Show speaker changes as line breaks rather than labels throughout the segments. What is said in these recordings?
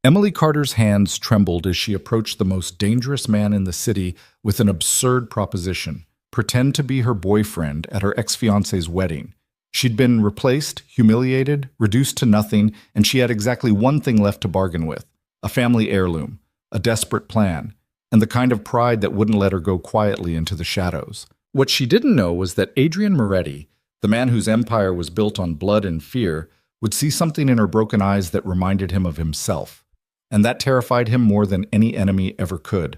Emily Carter's hands trembled as she approached the most dangerous man in the city with an absurd proposition: pretend to be her boyfriend at her ex-fiance's wedding. She'd been replaced, humiliated, reduced to nothing, and she had exactly one thing left to bargain with: a family heirloom, a desperate plan, and the kind of pride that wouldn't let her go quietly into the shadows. What she didn't know was that Adrian Moretti, the man whose empire was built on blood and fear, would see something in her broken eyes that reminded him of himself. And that terrified him more than any enemy ever could.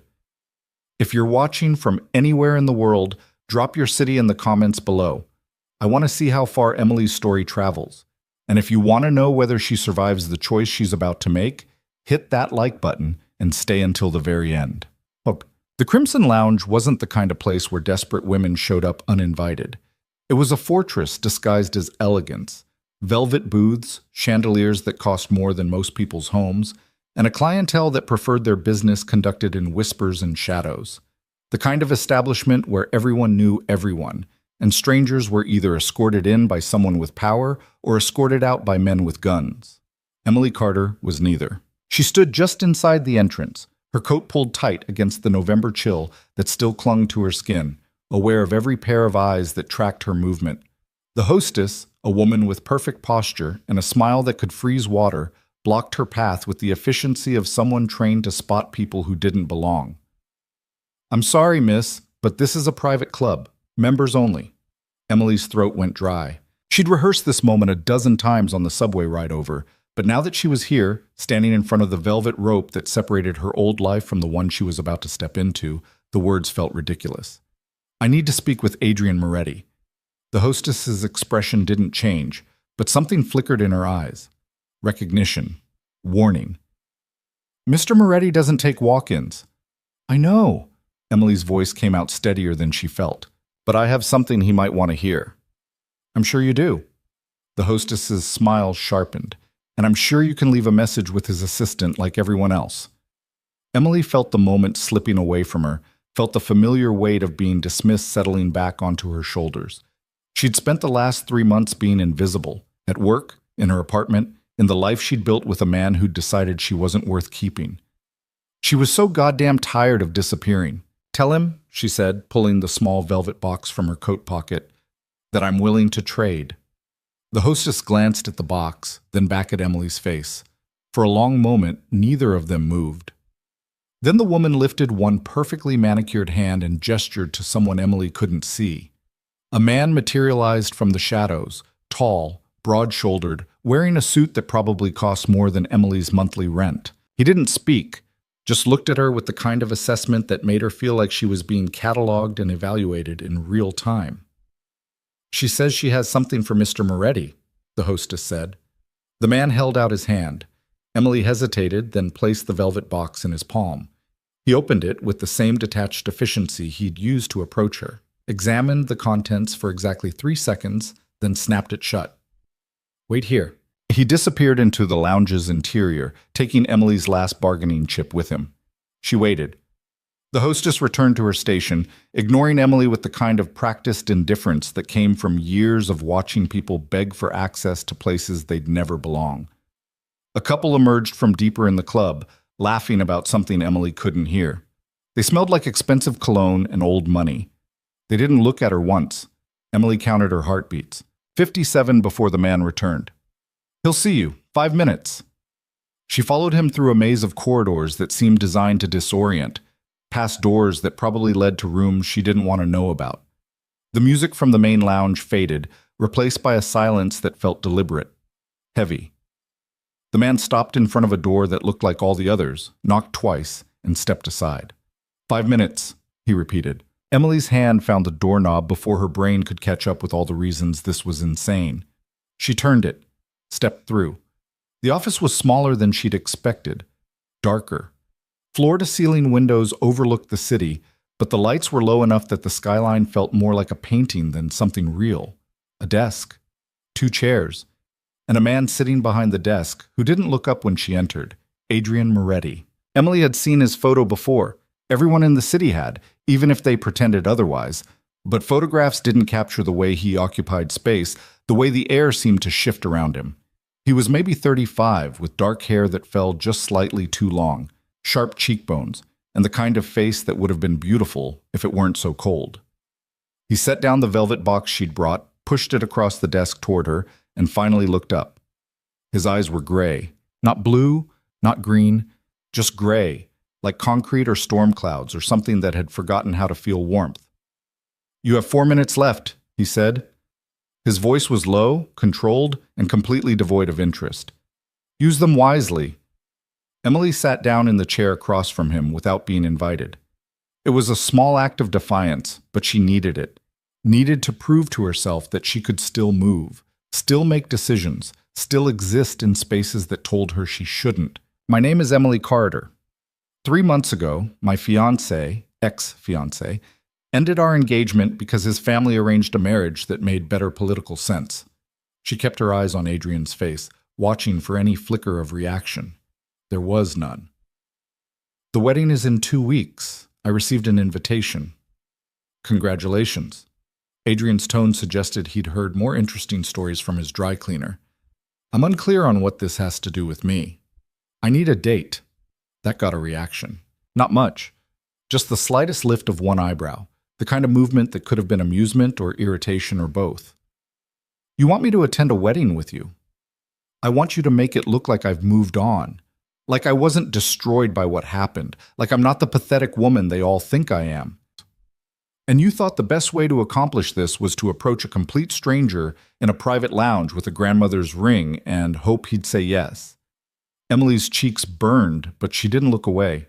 If you're watching from anywhere in the world, drop your city in the comments below. I want to see how far Emily's story travels. And if you want to know whether she survives the choice she's about to make, hit that like button and stay until the very end. The Crimson Lounge wasn't the kind of place where desperate women showed up uninvited. It was a fortress disguised as elegance: velvet booths, chandeliers that cost more than most people's homes, and a clientele that preferred their business conducted in whispers and shadows. The kind of establishment where everyone knew everyone, and strangers were either escorted in by someone with power or escorted out by men with guns. Emily Carter was neither. She stood just inside the entrance, her coat pulled tight against the November chill that still clung to her skin, aware of every pair of eyes that tracked her movement. The hostess, a woman with perfect posture and a smile that could freeze water, blocked her path with the efficiency of someone trained to spot people who didn't belong. "I'm sorry, miss, but this is a private club. Members only." Emily's throat went dry. She'd rehearsed this moment a dozen times on the subway ride over, but now that she was here, standing in front of the velvet rope that separated her old life from the one she was about to step into, the words felt ridiculous. "I need to speak with Adrian Moretti." The hostess's expression didn't change, but something flickered in her eyes. Recognition. Warning. "Mr. Moretti doesn't take walk-ins." "I know." Emily's voice came out steadier than she felt. "But I have something he might want to hear." "I'm sure you do." The hostess's smile sharpened. "And I'm sure you can leave a message with his assistant like everyone else." Emily felt the moment slipping away from her, felt the familiar weight of being dismissed settling back onto her shoulders. She'd spent the last 3 months being invisible, at work, in her apartment, in the life she'd built with a man who'd decided she wasn't worth keeping. She was so goddamn tired of disappearing. "Tell him," she said, pulling the small velvet box from her coat pocket, "that I'm willing to trade." The hostess glanced at the box, then back at Emily's face. For a long moment, neither of them moved. Then the woman lifted one perfectly manicured hand and gestured to someone Emily couldn't see. A man materialized from the shadows, tall, broad-shouldered, wearing a suit that probably cost more than Emily's monthly rent. He didn't speak, just looked at her with the kind of assessment that made her feel like she was being cataloged and evaluated in real time. "She says she has something for Mr. Moretti," the hostess said. The man held out his hand. Emily hesitated, then placed the velvet box in his palm. He opened it with the same detached efficiency he'd used to approach her, examined the contents for exactly 3 seconds, then snapped it shut. "Wait here." He disappeared into the lounge's interior, taking Emily's last bargaining chip with him. She waited. The hostess returned to her station, ignoring Emily with the kind of practiced indifference that came from years of watching people beg for access to places they'd never belong. A couple emerged from deeper in the club, laughing about something Emily couldn't hear. They smelled like expensive cologne and old money. They didn't look at her once. Emily counted her heartbeats. 57 before the man returned. "He'll see you. 5 minutes." She followed him through a maze of corridors that seemed designed to disorient, past doors that probably led to rooms she didn't want to know about. The music from the main lounge faded, replaced by a silence that felt deliberate, heavy. The man stopped in front of a door that looked like all the others, knocked twice, and stepped aside. 5 minutes, he repeated. Emily's hand found the doorknob before her brain could catch up with all the reasons this was insane. She turned it, stepped through. The office was smaller than she'd expected, darker. Floor-to-ceiling windows overlooked the city, but the lights were low enough that the skyline felt more like a painting than something real. A desk, 2 chairs, and a man sitting behind the desk who didn't look up when she entered, Adrian Moretti. Emily had seen his photo before. Everyone in the city had, even if they pretended otherwise. But photographs didn't capture the way he occupied space, the way the air seemed to shift around him. He was maybe 35, with dark hair that fell just slightly too long, sharp cheekbones, and the kind of face that would have been beautiful if it weren't so cold. He set down the velvet box she'd brought, pushed it across the desk toward her, and finally looked up. His eyes were gray. Not blue, not green, just gray, like concrete or storm clouds or something that had forgotten how to feel warmth. "You have 4 minutes left," he said. His voice was low, controlled, and completely devoid of interest. "Use them wisely." Emily sat down in the chair across from him without being invited. It was a small act of defiance, but she needed it. Needed to prove to herself that she could still move, still make decisions, still exist in spaces that told her she shouldn't. "My name is Emily Carter. 3 months ago, my ex-fiancé, ended our engagement because his family arranged a marriage that made better political sense." She kept her eyes on Adrian's face, watching for any flicker of reaction. There was none. "The wedding is in 2 weeks. I received an invitation." "Congratulations." Adrian's tone suggested he'd heard more interesting stories from his dry cleaner. "I'm unclear on what this has to do with me. I need a date." That got a reaction. Not much. Just the slightest lift of one eyebrow, the kind of movement that could have been amusement or irritation or both. "You want me to attend a wedding with you? I want you to make it look like I've moved on. Like I wasn't destroyed by what happened. Like I'm not the pathetic woman they all think I am. And you thought the best way to accomplish this was to approach a complete stranger in a private lounge with a grandmother's ring and hope he'd say yes." Emily's cheeks burned, but she didn't look away.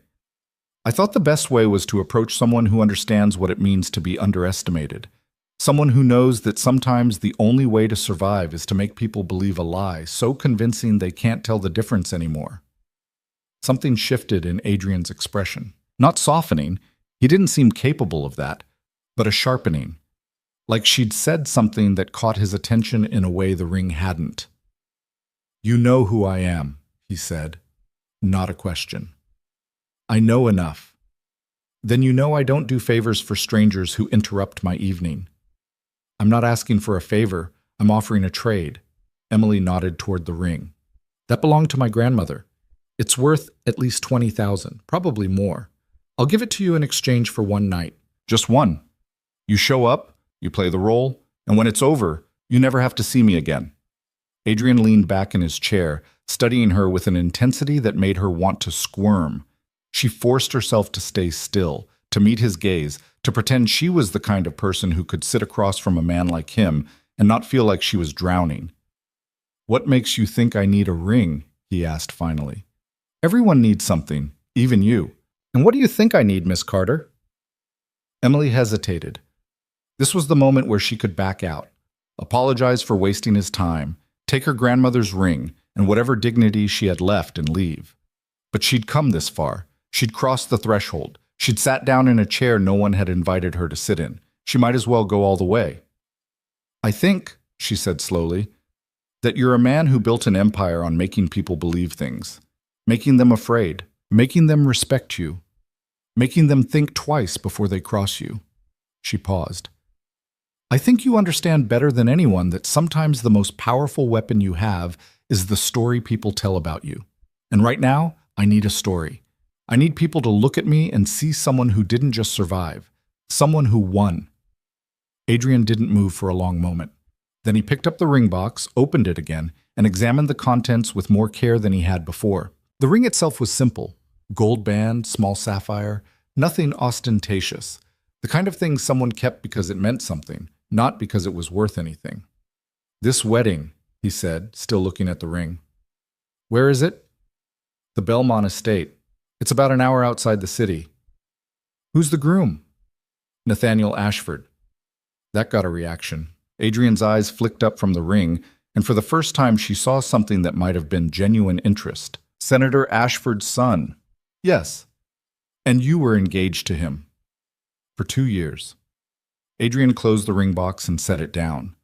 "I thought the best way was to approach someone who understands what it means to be underestimated. Someone who knows that sometimes the only way to survive is to make people believe a lie so convincing they can't tell the difference anymore." Something shifted in Adrian's expression. Not softening, he didn't seem capable of that, but a sharpening. Like she'd said something that caught his attention in a way the ring hadn't. "You know who I am," he said. Not a question. "I know enough." "Then you know I don't do favors for strangers who interrupt my evening." "I'm not asking for a favor. I'm offering a trade." Emily nodded toward the ring. "That belonged to my grandmother. It's worth at least 20,000, probably more. I'll give it to you in exchange for one night. Just one. You show up, you play the role, and when it's over, you never have to see me again." Adrian leaned back in his chair, studying her with an intensity that made her want to squirm. She forced herself to stay still, to meet his gaze, to pretend she was the kind of person who could sit across from a man like him and not feel like she was drowning. "What makes you think I need a ring?" he asked finally. "Everyone needs something, even you. And what do you think I need, Miss Carter?" Emily hesitated. This was the moment where she could back out, apologize for wasting his time, take her grandmother's ring and whatever dignity she had left and leave. But she'd come this far. She'd crossed the threshold. She'd sat down in a chair no one had invited her to sit in. She might as well go all the way. "I think," she said slowly, "that you're a man who built an empire on making people believe things, making them afraid, making them respect you, making them think twice before they cross you." She paused. "I think you understand better than anyone that sometimes the most powerful weapon you have is the story people tell about you. And right now, I need a story. I need people to look at me and see someone who didn't just survive, someone who won." Adrian didn't move for a long moment. Then he picked up the ring box, opened it again, and examined the contents with more care than he had before. The ring itself was simple. Gold band, small sapphire, nothing ostentatious. The kind of thing someone kept because it meant something, not because it was worth anything. "This wedding," he said, still looking at the ring. "Where is it?" "The Belmont Estate. It's about an hour outside the city." "Who's the groom?" "Nathaniel Ashford." That got a reaction. Adrian's eyes flicked up from the ring, and for the first time she saw something that might have been genuine interest. "Senator Ashford's son." "Yes." "And you were engaged to him." "For 2 years." Adrian closed the ring box and set it down.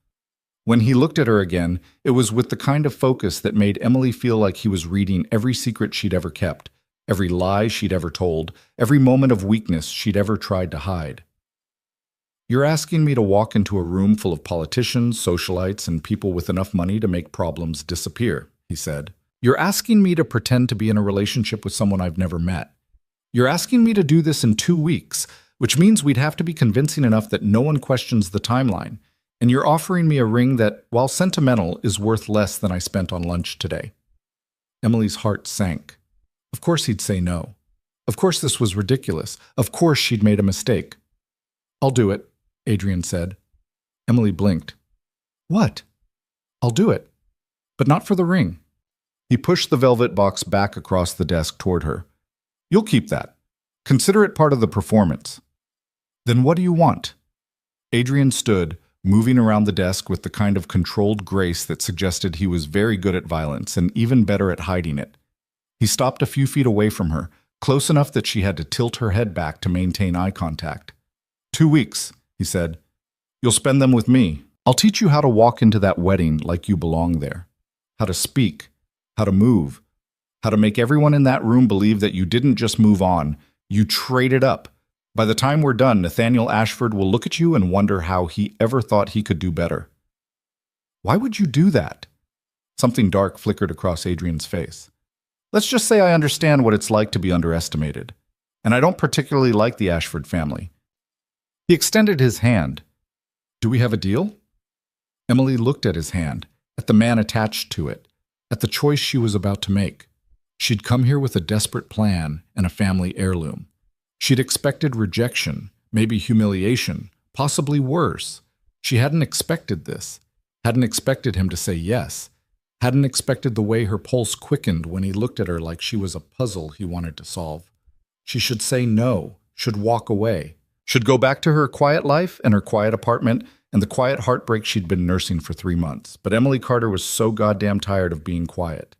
When he looked at her again, it was with the kind of focus that made Emily feel like he was reading every secret she'd ever kept, every lie she'd ever told, every moment of weakness she'd ever tried to hide. "You're asking me to walk into a room full of politicians, socialites, and people with enough money to make problems disappear." he said. You're asking me to pretend to be in a relationship with someone I've never met. You're asking me to do this in 2 weeks, which means we'd have to be convincing enough that no one questions the timeline. And you're offering me a ring that, while sentimental, is worth less than I spent on lunch today. Emily's heart sank. Of course he'd say no. Of course this was ridiculous. Of course she'd made a mistake. I'll do it, Adrian said. Emily blinked. What? I'll do it. But not for the ring. He pushed the velvet box back across the desk toward her. You'll keep that. Consider it part of the performance. Then what do you want? Adrian stood, moving around the desk with the kind of controlled grace that suggested he was very good at violence and even better at hiding it. He stopped a few feet away from her, close enough that she had to tilt her head back to maintain eye contact. 2 weeks, he said. You'll spend them with me. I'll teach you how to walk into that wedding like you belong there. How to speak. How to move. How to make everyone in that room believe that you didn't just move on, you traded up. By the time we're done, Nathaniel Ashford will look at you and wonder how he ever thought he could do better. Why would you do that? Something dark flickered across Adrian's face. Let's just say I understand what it's like to be underestimated. And I don't particularly like the Ashford family. He extended his hand. Do we have a deal? Emily looked at his hand, at the man attached to it, at the choice she was about to make. She'd come here with a desperate plan and a family heirloom. She'd expected rejection, maybe humiliation, possibly worse. She hadn't expected this, hadn't expected him to say yes, hadn't expected the way her pulse quickened when he looked at her like she was a puzzle he wanted to solve. She should say no, should walk away, should go back to her quiet life and her quiet apartment and the quiet heartbreak she'd been nursing for 3 months. But Emily Carter was so goddamn tired of being quiet.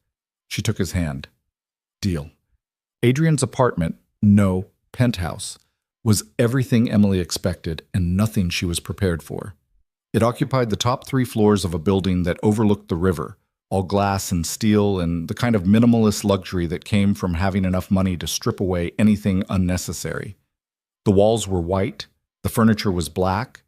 She took his hand. Deal. Adrian's apartment, no penthouse, was everything Emily expected and nothing she was prepared for. It occupied the top 3 floors of a building that overlooked the river, all glass and steel and the kind of minimalist luxury that came from having enough money to strip away anything unnecessary. The walls were white, the furniture was black,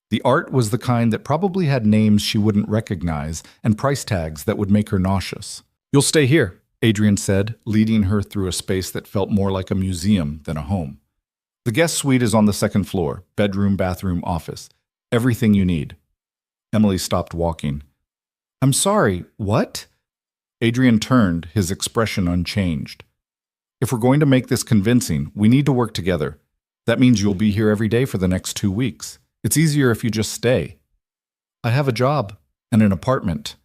the art was the kind that probably had names she wouldn't recognize and price tags that would make her nauseous. You'll stay here, Adrian said, leading her through a space that felt more like a museum than a home. The guest suite is on the 2nd floor, bedroom, bathroom, office. Everything you need. Emily stopped walking. I'm sorry, what? Adrian turned, his expression unchanged. If we're going to make this convincing, we need to work together. That means you'll be here every day for the next 2 weeks. It's easier if you just stay. I have a job and an apartment.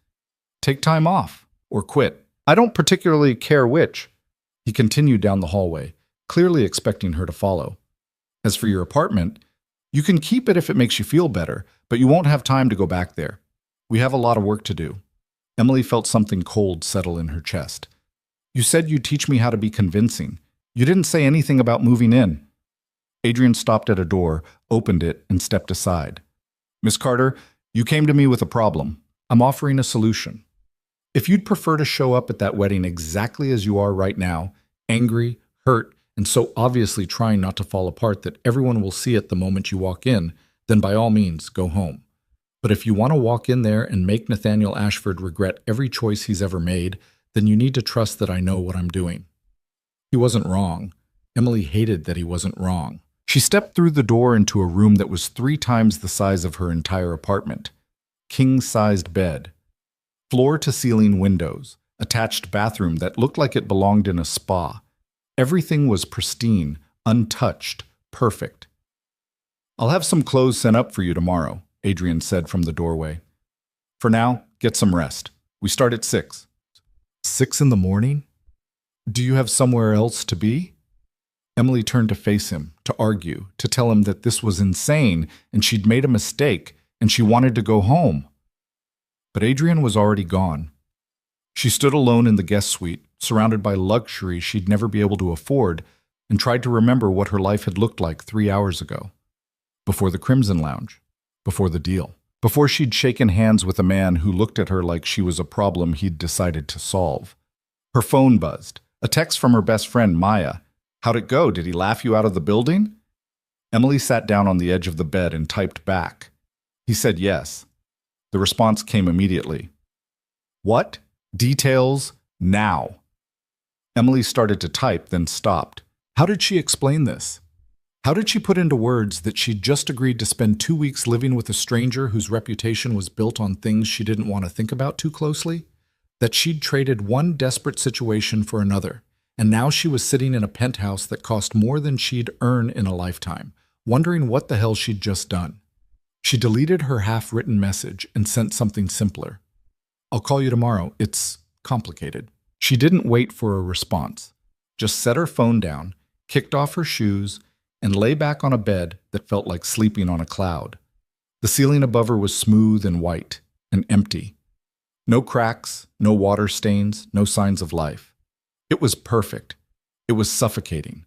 Take time off or quit. I don't particularly care which. He continued down the hallway, clearly expecting her to follow. As for your apartment, you can keep it if it makes you feel better, but you won't have time to go back there. We have a lot of work to do. Emily felt something cold settle in her chest. You said you'd teach me how to be convincing. You didn't say anything about moving in. Adrian stopped at a door, opened it, and stepped aside. Miss Carter, you came to me with a problem. I'm offering a solution. If you'd prefer to show up at that wedding exactly as you are right now, angry, hurt, and so obviously trying not to fall apart that everyone will see it the moment you walk in, then by all means, go home. But if you want to walk in there and make Nathaniel Ashford regret every choice he's ever made, then you need to trust that I know what I'm doing. He wasn't wrong. Emily hated that he wasn't wrong. She stepped through the door into a room that was 3 times the size of her entire apartment. King-sized bed. Floor-to-ceiling windows. Attached bathroom that looked like it belonged in a spa. Everything was pristine, untouched, perfect. I'll have some clothes sent up for you tomorrow, Adrian said from the doorway. For now, get some rest. We start at 6. 6 in the morning? Do you have somewhere else to be? Emily turned to face him, to argue, to tell him that this was insane and she'd made a mistake and she wanted to go home. But Adrian was already gone. She stood alone in the guest suite, surrounded by luxury she'd never be able to afford, and tried to remember what her life had looked like 3 hours ago. Before the Crimson Lounge. Before the deal. Before she'd shaken hands with a man who looked at her like she was a problem he'd decided to solve. Her phone buzzed. A text from her best friend, Maya. How'd it go? Did he laugh you out of the building? Emily sat down on the edge of the bed and typed back. He said yes. The response came immediately. What? Details now. Emily started to type, then stopped. How did she explain this? How did she put into words that she'd just agreed to spend 2 weeks living with a stranger whose reputation was built on things she didn't want to think about too closely? That she'd traded one desperate situation for another, and now she was sitting in a penthouse that cost more than she'd earn in a lifetime, wondering what the hell she'd just done. She deleted her half-written message and sent something simpler. I'll call you tomorrow. It's complicated. She didn't wait for a response, just set her phone down, kicked off her shoes, and lay back on a bed that felt like sleeping on a cloud. The ceiling above her was smooth and white and empty. No cracks, no water stains, no signs of life. It was perfect. It was suffocating.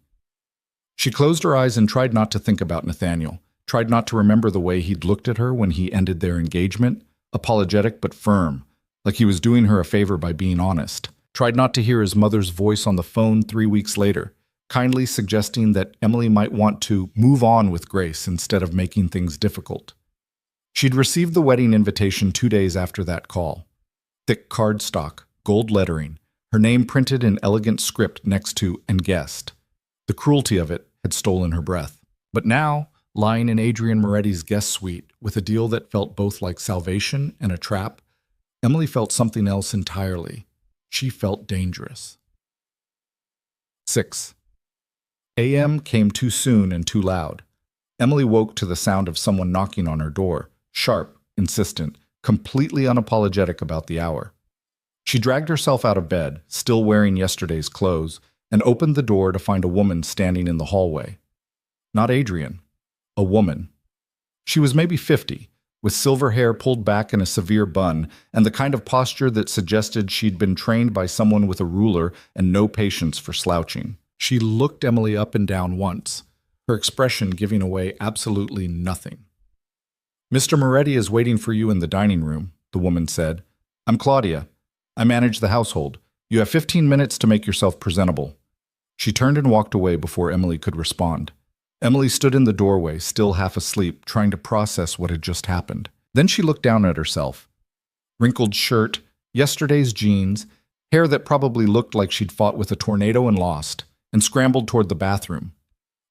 She closed her eyes and tried not to think about Nathaniel, tried not to remember the way he'd looked at her when he ended their engagement, apologetic but firm, like he was doing her a favor by being honest. Tried not to hear his mother's voice on the phone 3 weeks later, kindly suggesting that Emily might want to move on with Grace instead of making things difficult. She'd received the wedding invitation 2 days after that call. Thick cardstock, gold lettering, her name printed in elegant script next to "and guest." The cruelty of it had stolen her breath. But now, lying in Adrian Moretti's guest suite with a deal that felt both like salvation and a trap, Emily felt something else entirely. She felt dangerous. 6 a.m. came too soon and too loud. Emily woke to the sound of someone knocking on her door, sharp, insistent, completely unapologetic about the hour. She dragged herself out of bed, still wearing yesterday's clothes, and opened the door to find a woman standing in the hallway. Not Adrian. A woman. She was maybe 50, with silver hair pulled back in a severe bun, and the kind of posture that suggested she'd been trained by someone with a ruler and no patience for slouching. She looked Emily up and down once, her expression giving away absolutely nothing. "Mr. Moretti is waiting for you in the dining room," the woman said. "I'm Claudia. I manage the household. You have 15 minutes to make yourself presentable." She turned and walked away before Emily could respond. Emily stood in the doorway, still half asleep, trying to process what had just happened. Then she looked down at herself. Wrinkled shirt, yesterday's jeans, hair that probably looked like she'd fought with a tornado and lost, and scrambled toward the bathroom.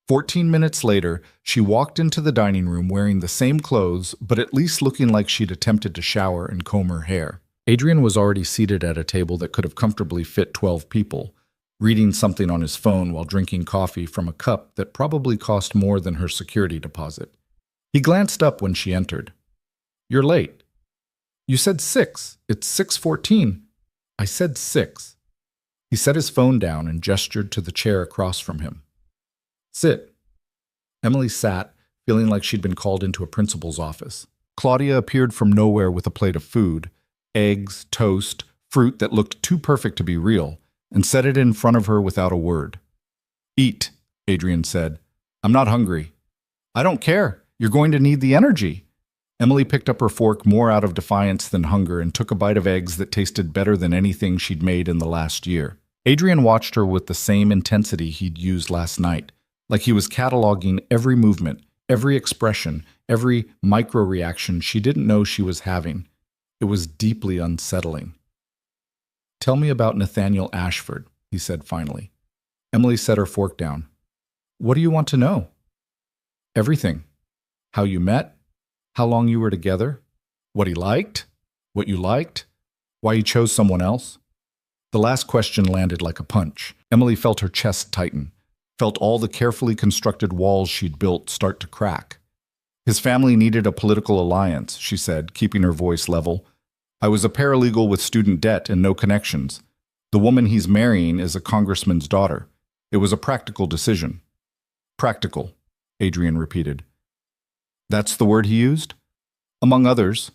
14 minutes later, she walked into the dining room wearing the same clothes, but at least looking like she'd attempted to shower and comb her hair. Adrian was already seated at a table that could have comfortably fit 12 people, reading something on his phone while drinking coffee from a cup that probably cost more than her security deposit. He glanced up when she entered. "You're late." "You said 6. It's 6:14. "I said 6. He set his phone down and gestured to the chair across from him. "Sit." Emily sat, feeling like she'd been called into a principal's office. Claudia appeared from nowhere with a plate of food, eggs, toast, fruit that looked too perfect to be real, and set it in front of her without a word. "Eat," Adrian said. "I'm not hungry." "I don't care. You're going to need the energy." Emily picked up her fork more out of defiance than hunger and took a bite of eggs that tasted better than anything she'd made in the last year. Adrian watched her with the same intensity he'd used last night, like he was cataloging every movement, every expression, every micro-reaction she didn't know she was having. It was deeply unsettling. "Tell me about Nathaniel Ashford," he said finally. Emily set her fork down. "What do you want to know?" "Everything. How you met, how long you were together, what he liked, what you liked, why you chose someone else." The last question landed like a punch. Emily felt her chest tighten, felt all the carefully constructed walls she'd built start to crack. "His family needed a political alliance," she said, keeping her voice level. "I was a paralegal with student debt and no connections. The woman he's marrying is a congressman's daughter. It was a practical decision." "Practical," Adrian repeated. "That's the word he used?" "Among others."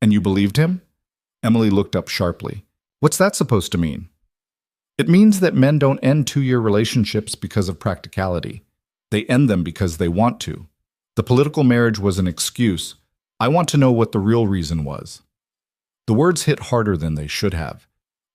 "And you believed him?" Emily looked up sharply. "What's that supposed to mean?" "It means that men don't end 2-year relationships because of practicality. They end them because they want to. The political marriage was an excuse. I want to know what the real reason was." The words hit harder than they should have.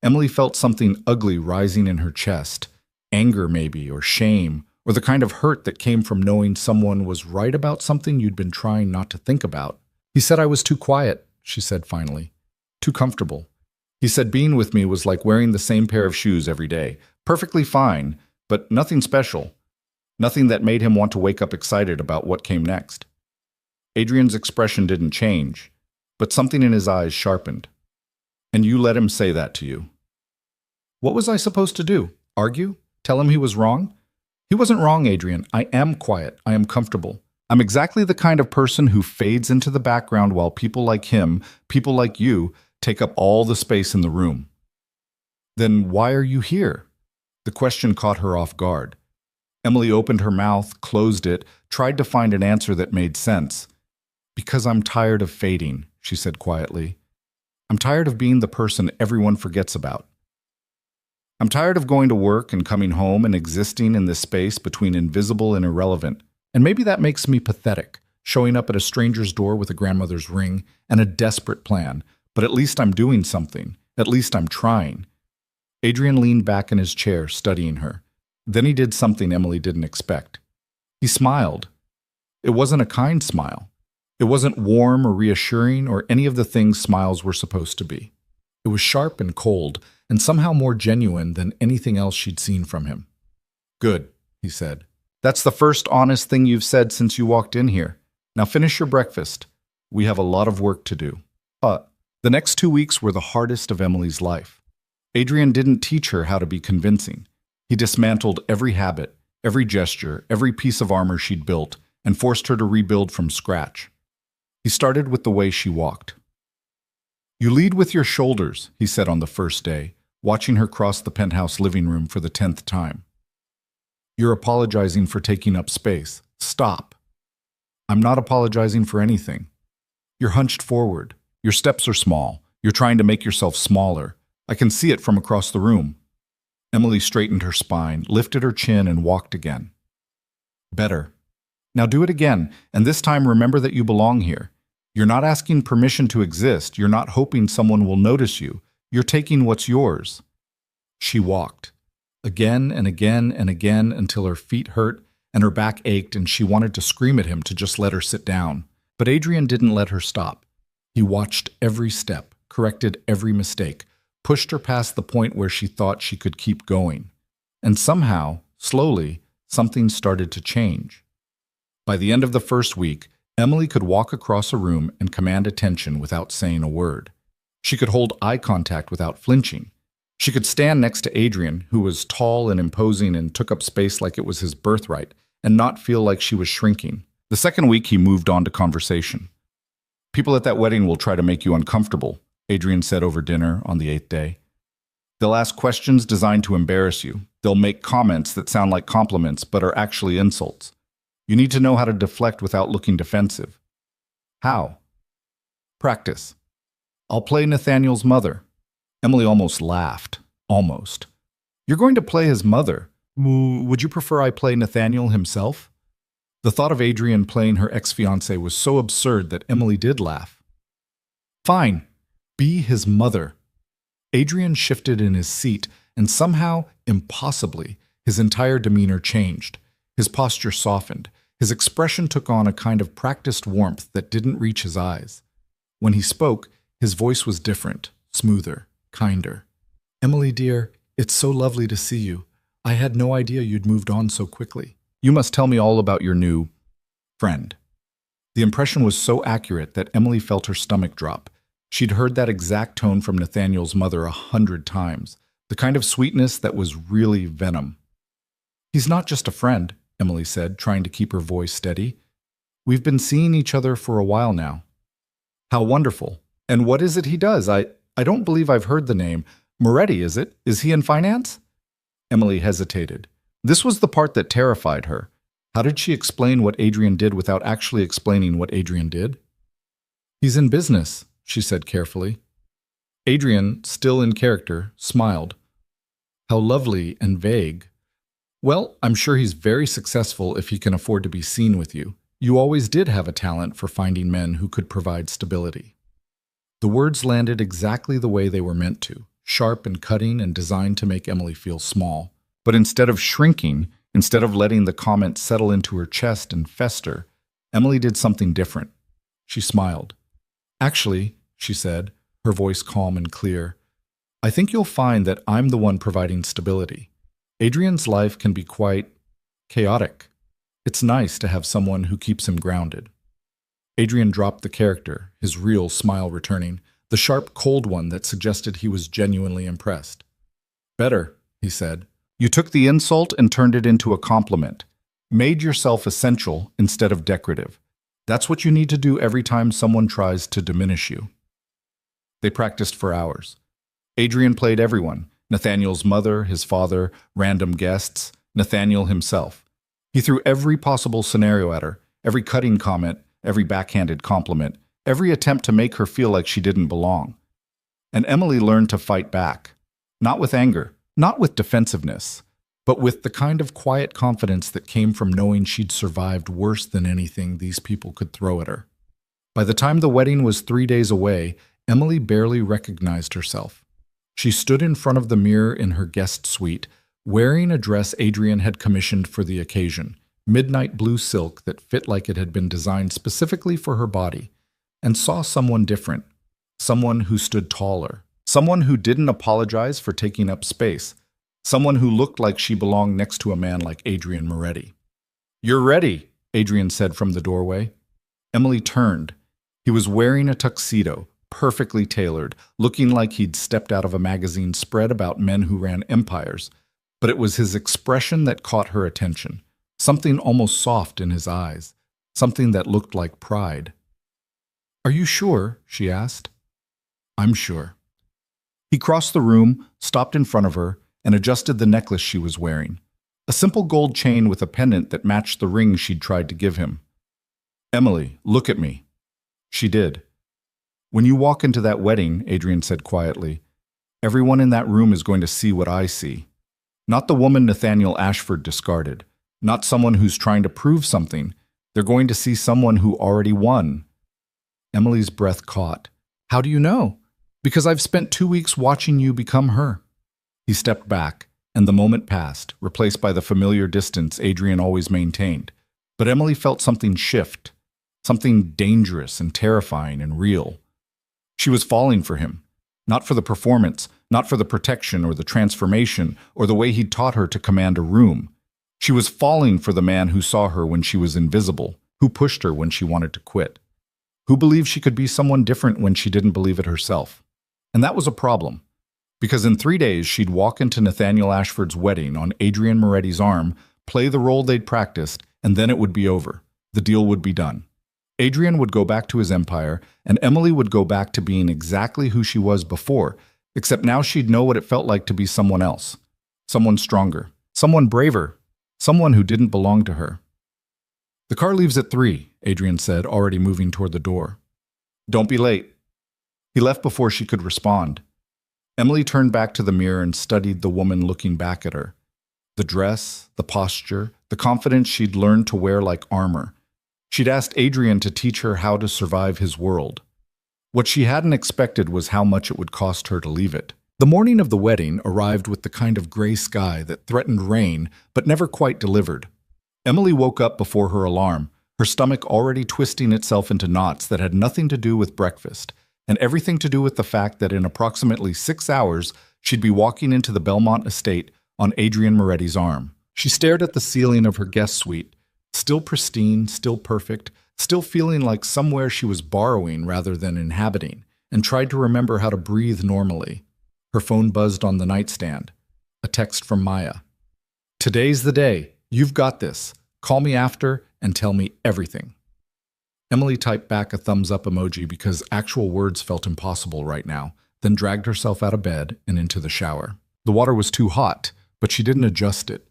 Emily felt something ugly rising in her chest, anger maybe, or shame, or the kind of hurt that came from knowing someone was right about something you'd been trying not to think about. "He said I was too quiet," she said finally. "Too comfortable. He said being with me was like wearing the same pair of shoes every day. Perfectly fine, but nothing special. Nothing that made him want to wake up excited about what came next. Adrian's expression didn't change, but something in his eyes sharpened. And you let him say that to you. What was I supposed to do? Argue? Tell him he was wrong? He wasn't wrong, Adrian. I am quiet. I am comfortable. I'm exactly the kind of person who fades into the background while people like him, people like you, take up all the space in the room. Then why are you here? The question caught her off guard. Emily opened her mouth, closed it, tried to find an answer that made sense. Because I'm tired of fading, she said quietly. I'm tired of being the person everyone forgets about. I'm tired of going to work and coming home and existing in this space between invisible and irrelevant. And maybe that makes me pathetic, showing up at a stranger's door with a grandmother's ring and a desperate plan. But at least I'm doing something. At least I'm trying. Adrian leaned back in his chair, studying her. Then he did something Emily didn't expect. He smiled. It wasn't a kind smile. It wasn't warm or reassuring or any of the things smiles were supposed to be. It was sharp and cold, and somehow more genuine than anything else she'd seen from him. Good, he said. That's the first honest thing you've said since you walked in here. Now finish your breakfast. We have a lot of work to do. The next 2 weeks were the hardest of Emily's life. Adrian didn't teach her how to be convincing. He dismantled every habit, every gesture, every piece of armor she'd built, and forced her to rebuild from scratch. He started with the way she walked. You lead with your shoulders, he said on the first day, watching her cross the penthouse living room for the 10th time. You're apologizing for taking up space. Stop. I'm not apologizing for anything. You're hunched forward. Your steps are small. You're trying to make yourself smaller. I can see it from across the room. Emily straightened her spine, lifted her chin, and walked again. Better. Now do it again, and this time remember that you belong here. You're not asking permission to exist. You're not hoping someone will notice you. You're taking what's yours. She walked. Again and again and again until her feet hurt and her back ached and she wanted to scream at him to just let her sit down. But Adrian didn't let her stop. He watched every step, corrected every mistake, pushed her past the point where she thought she could keep going. And somehow, slowly, something started to change. By the end of the first week, Emily could walk across a room and command attention without saying a word. She could hold eye contact without flinching. She could stand next to Adrian, who was tall and imposing and took up space like it was his birthright, and not feel like she was shrinking. The second week, he moved on to conversation. People at that wedding will try to make you uncomfortable, Adrian said over dinner on the 8th day. They'll ask questions designed to embarrass you. They'll make comments that sound like compliments but are actually insults. You need to know how to deflect without looking defensive. How? Practice. I'll play Nathaniel's mother. Emily almost laughed. Almost. You're going to play his mother. Would you prefer I play Nathaniel himself? The thought of Adrian playing her ex-fiancé was so absurd that Emily did laugh. Fine. Be his mother. Adrian shifted in his seat, and somehow, impossibly, his entire demeanor changed. His posture softened. His expression took on a kind of practiced warmth that didn't reach his eyes. When he spoke, his voice was different, smoother, kinder. Emily, dear, it's so lovely to see you. I had no idea you'd moved on so quickly. You must tell me all about your new friend. The impression was so accurate that Emily felt her stomach drop. She'd heard that exact tone from Nathaniel's mother 100 times, the kind of sweetness that was really venom. He's not just a friend, Emily said, trying to keep her voice steady. We've been seeing each other for a while now. How wonderful. And what is it he does? I don't believe I've heard the name. Moretti, is it? Is he in finance? Emily hesitated. This was the part that terrified her. How did she explain what Adrian did without actually explaining what Adrian did? He's in business, she said carefully. Adrian, still in character, smiled. How lovely and vague. Well, I'm sure he's very successful if he can afford to be seen with you. You always did have a talent for finding men who could provide stability. The words landed exactly the way they were meant to, sharp and cutting and designed to make Emily feel small. But instead of shrinking, instead of letting the comment settle into her chest and fester, Emily did something different. She smiled. Actually, she said, her voice calm and clear, I think you'll find that I'm the one providing stability. Adrian's life can be quite chaotic. It's nice to have someone who keeps him grounded. Adrian dropped the character, his real smile returning, the sharp, cold one that suggested he was genuinely impressed. Better, he said. You took the insult and turned it into a compliment. Made yourself essential instead of decorative. That's what you need to do every time someone tries to diminish you. They practiced for hours. Adrian played everyone, Nathaniel's mother, his father, random guests, Nathaniel himself. He threw every possible scenario at her, every cutting comment, every backhanded compliment, every attempt to make her feel like she didn't belong. And Emily learned to fight back. Not with anger, not with defensiveness, but with the kind of quiet confidence that came from knowing she'd survived worse than anything these people could throw at her. By the time the wedding was 3 days away, Emily barely recognized herself. She stood in front of the mirror in her guest suite, wearing a dress Adrian had commissioned for the occasion, midnight blue silk that fit like it had been designed specifically for her body, and saw someone different, someone who stood taller, someone who didn't apologize for taking up space, someone who looked like she belonged next to a man like Adrian Moretti. "You're ready," Adrian said from the doorway. Emily turned. He was wearing a tuxedo, perfectly tailored, looking like he'd stepped out of a magazine spread about men who ran empires. But it was his expression that caught her attention, something almost soft in his eyes, something that looked like pride. "Are you sure?" she asked. "I'm sure." He crossed the room, stopped in front of her, and adjusted the necklace she was wearing, a simple gold chain with a pendant that matched the ring she'd tried to give him. "Emily, look at me." She did. "When you walk into that wedding," Adrian said quietly, "everyone in that room is going to see what I see. Not the woman Nathaniel Ashford discarded, not someone who's trying to prove something. They're going to see someone who already won." Emily's breath caught. "How do you know?" "Because I've spent 2 weeks watching you become her." He stepped back, and the moment passed, replaced by the familiar distance Adrian always maintained. But Emily felt something shift, something dangerous and terrifying and real. She was falling for him, not for the performance, not for the protection or the transformation or the way he'd taught her to command a room. She was falling for the man who saw her when she was invisible, who pushed her when she wanted to quit, who believed she could be someone different when she didn't believe it herself. And that was a problem, because in 3 days she'd walk into Nathaniel Ashford's wedding on Adrian Moretti's arm, play the role they'd practiced, and then it would be over. The deal would be done. Adrian would go back to his empire, and Emily would go back to being exactly who she was before, except now she'd know what it felt like to be someone else. Someone stronger, someone braver, someone who didn't belong to her. "The car leaves at 3, Adrian said, already moving toward the door. "Don't be late." He left before she could respond. Emily turned back to the mirror and studied the woman looking back at her. The dress, the posture, the confidence she'd learned to wear like armor. She'd asked Adrian to teach her how to survive his world. What she hadn't expected was how much it would cost her to leave it. The morning of the wedding arrived with the kind of gray sky that threatened rain but never quite delivered. Emily woke up before her alarm, her stomach already twisting itself into knots that had nothing to do with breakfast, and everything to do with the fact that in approximately 6 hours she'd be walking into the Belmont estate on Adrian Moretti's arm. She stared at the ceiling of her guest suite, still pristine, still perfect, still feeling like somewhere she was borrowing rather than inhabiting, and tried to remember how to breathe normally. Her phone buzzed on the nightstand. A text from Maya. "Today's the day. You've got this. Call me after and tell me everything." Emily typed back a thumbs-up emoji because actual words felt impossible right now, then dragged herself out of bed and into the shower. The water was too hot, but she didn't adjust it.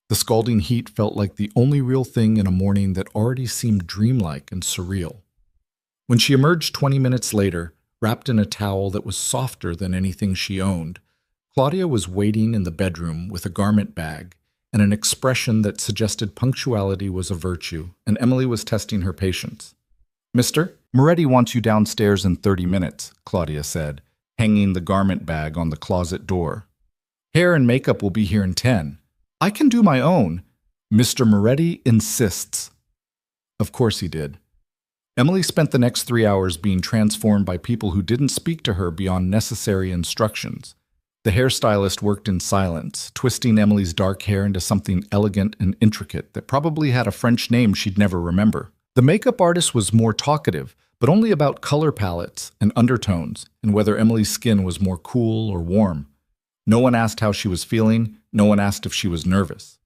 The scalding heat felt like the only real thing in a morning that already seemed dreamlike and surreal. When she emerged 20 minutes later, wrapped in a towel that was softer than anything she owned, Claudia was waiting in the bedroom with a garment bag and an expression that suggested punctuality was a virtue, and Emily was testing her patience. "Mister, Moretti wants you downstairs in 30 minutes, Claudia said, hanging the garment bag on the closet door. "Hair and makeup will be here in 10. "I can do my own." "Mr. Moretti insists." Of course he did. Emily spent the next 3 hours being transformed by people who didn't speak to her beyond necessary instructions. The hairstylist worked in silence, twisting Emily's dark hair into something elegant and intricate that probably had a French name she'd never remember. The makeup artist was more talkative, but only about color palettes and undertones and whether Emily's skin was more cool or warm. No one asked how she was feeling, no one asked if she was nervous.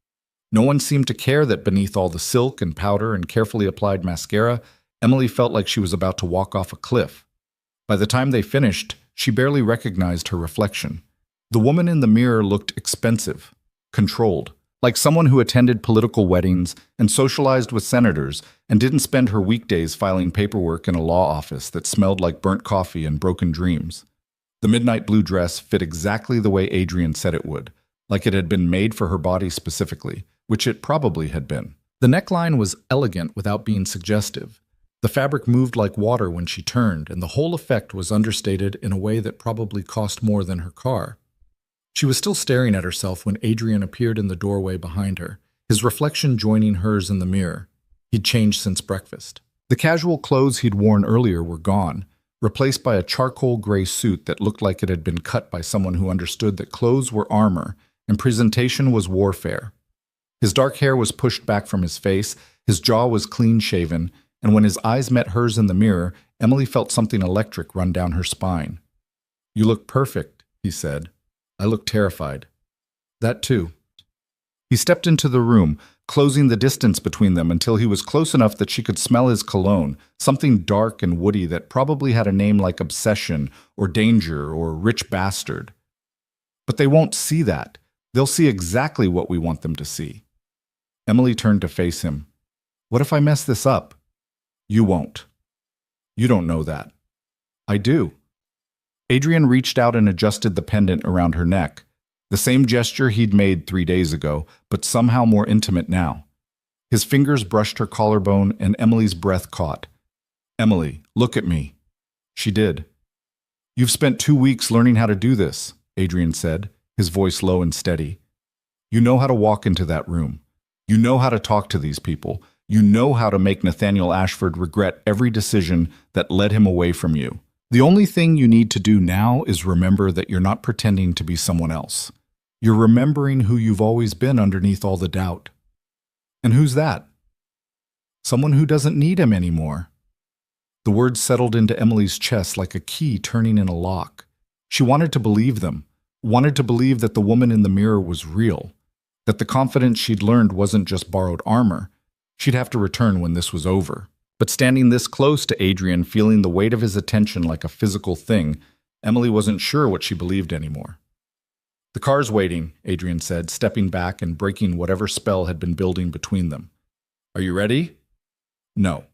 No one seemed to care that beneath all the silk and powder and carefully applied mascara, Emily felt like she was about to walk off a cliff. By the time they finished, she barely recognized her reflection. The woman in the mirror looked expensive, controlled, like someone who attended political weddings and socialized with senators and didn't spend her weekdays filing paperwork in a law office that smelled like burnt coffee and broken dreams. The midnight blue dress fit exactly the way Adrian said it would, like it had been made for her body specifically, which it probably had been. The neckline was elegant without being suggestive. The fabric moved like water when she turned, and the whole effect was understated in a way that probably cost more than her car. She was still staring at herself when Adrian appeared in the doorway behind her, his reflection joining hers in the mirror. He'd changed since breakfast. The casual clothes he'd worn earlier were gone, replaced by a charcoal gray suit that looked like it had been cut by someone who understood that clothes were armor and presentation was warfare. His dark hair was pushed back from his face, his jaw was clean-shaven, and when his eyes met hers in the mirror, Emily felt something electric run down her spine. "You look perfect," he said. "I look terrified." "That too." He stepped into the room, closing the distance between them until he was close enough that she could smell his cologne, something dark and woody that probably had a name like obsession or danger or rich bastard. "But they won't see that. They'll see exactly what we want them to see." Emily turned to face him. "What if I mess this up?" "You won't. You don't know that." "I do." Adrian reached out and adjusted the pendant around her neck. The same gesture he'd made 3 days ago, but somehow more intimate now. His fingers brushed her collarbone and Emily's breath caught. "Emily, look at me." She did. "You've spent 2 weeks learning how to do this," Adrian said, his voice low and steady. "You know how to walk into that room. You know how to talk to these people. You know how to make Nathaniel Ashford regret every decision that led him away from you. The only thing you need to do now is remember that you're not pretending to be someone else. You're remembering who you've always been underneath all the doubt." "And who's that?" "Someone who doesn't need him anymore." The words settled into Emily's chest like a key turning in a lock. She wanted to believe them, wanted to believe that the woman in the mirror was real, that the confidence she'd learned wasn't just borrowed armor. She'd have to return when this was over. But standing this close to Adrian, feeling the weight of his attention like a physical thing, Emily wasn't sure what she believed anymore. "The car's waiting," Adrian said, stepping back and breaking whatever spell had been building between them. "Are you ready?" "No,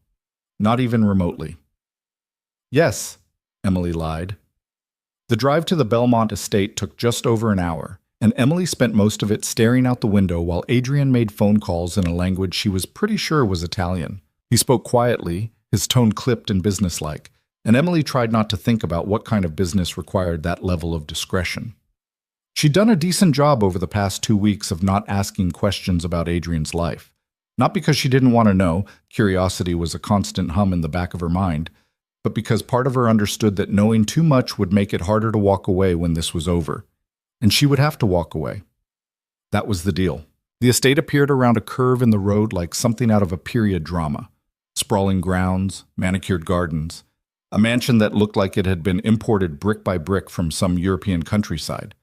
not even remotely." "Yes," Emily lied. The drive to the Belmont estate took just over an hour, and Emily spent most of it staring out the window while Adrian made phone calls in a language she was pretty sure was Italian. He spoke quietly, his tone clipped and businesslike, and Emily tried not to think about what kind of business required that level of discretion. She'd done a decent job over the past 2 weeks of not asking questions about Adrian's life. Not because she didn't want to know, curiosity was a constant hum in the back of her mind, but because part of her understood that knowing too much would make it harder to walk away when this was over. And she would have to walk away. That was the deal. The estate appeared around a curve in the road like something out of a period drama. Sprawling grounds, manicured gardens, a mansion that looked like it had been imported brick by brick from some European countryside.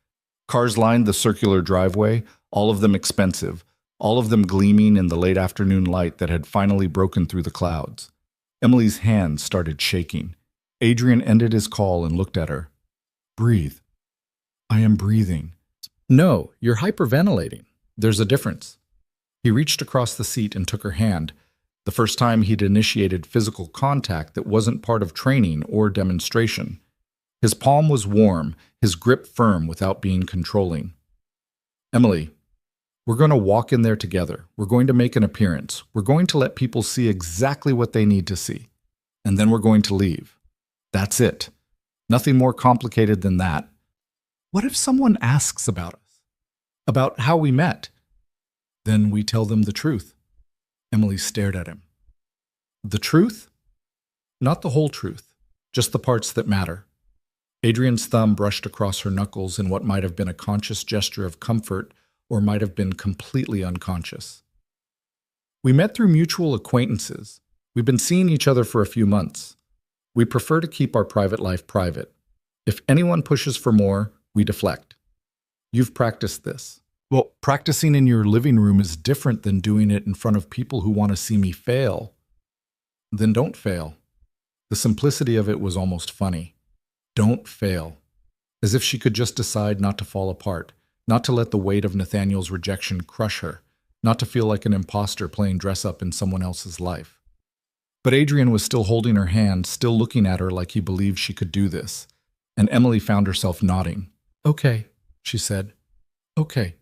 Cars lined the circular driveway, all of them expensive, all of them gleaming in the late afternoon light that had finally broken through the clouds. Emily's hands started shaking. Adrian ended his call and looked at her. "Breathe." "I am breathing." "No, you're hyperventilating. There's a difference." He reached across the seat and took her hand, the first time he'd initiated physical contact that wasn't part of training or demonstration. His palm was warm, his grip firm without being controlling. "Emily, we're going to walk in there together. We're going to make an appearance. We're going to let people see exactly what they need to see. And then we're going to leave. That's it. Nothing more complicated than that." "What if someone asks about us? About how we met?" "Then we tell them the truth." Emily stared at him. "The truth?" "Not the whole truth, just the parts that matter." Adrian's thumb brushed across her knuckles in what might have been a conscious gesture of comfort or might have been completely unconscious. We met through mutual acquaintances. We've been seeing each other for a few months. We prefer to keep our private life private. If anyone pushes for more, we deflect. You've practiced this. Well, practicing in your living room is different than doing it in front of people who want to see me fail. Then don't fail. The simplicity of it was almost funny. Don't fail. As if she could just decide not to fall apart, not to let the weight of Nathaniel's rejection crush her, not to feel like an imposter playing dress-up in someone else's life. But Adrian was still holding her hand, still looking at her like he believed she could do this, and Emily found herself nodding. "Okay," she said. "Okay."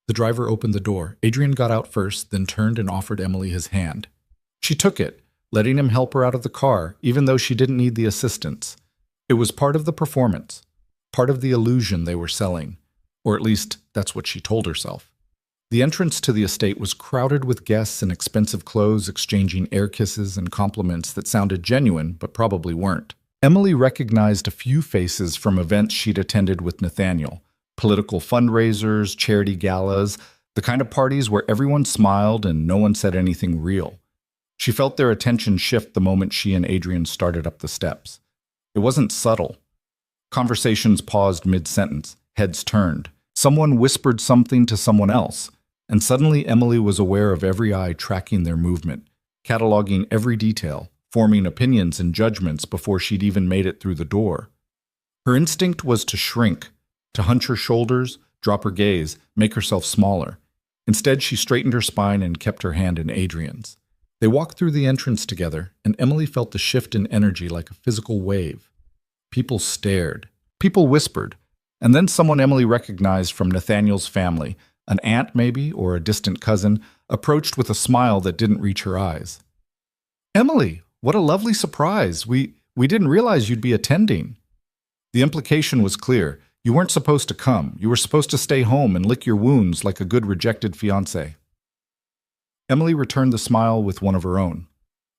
The driver opened the door. Adrian got out first, then turned and offered Emily his hand. She took it, letting him help her out of the car, even though she didn't need the assistance. It was part of the performance, part of the illusion they were selling, or at least that's what she told herself. The entrance to the estate was crowded with guests in expensive clothes exchanging air kisses and compliments that sounded genuine but probably weren't. Emily recognized a few faces from events she'd attended with Nathaniel, political fundraisers, charity galas, the kind of parties where everyone smiled and no one said anything real. She felt their attention shift the moment she and Adrian started up the steps. It wasn't subtle. Conversations paused mid-sentence, heads turned. Someone whispered something to someone else, and suddenly Emily was aware of every eye tracking their movement, cataloging every detail, forming opinions and judgments before she'd even made it through the door. Her instinct was to shrink, to hunch her shoulders, drop her gaze, make herself smaller. Instead, she straightened her spine and kept her hand in Adrian's. They walked through the entrance together, and Emily felt the shift in energy like a physical wave. People stared. People whispered. And then someone Emily recognized from Nathaniel's family, an aunt maybe, or a distant cousin, approached with a smile that didn't reach her eyes. "Emily, what a lovely surprise. We didn't realize you'd be attending." The implication was clear. You weren't supposed to come. You were supposed to stay home and lick your wounds like a good rejected fiancé. Emily returned the smile with one of her own.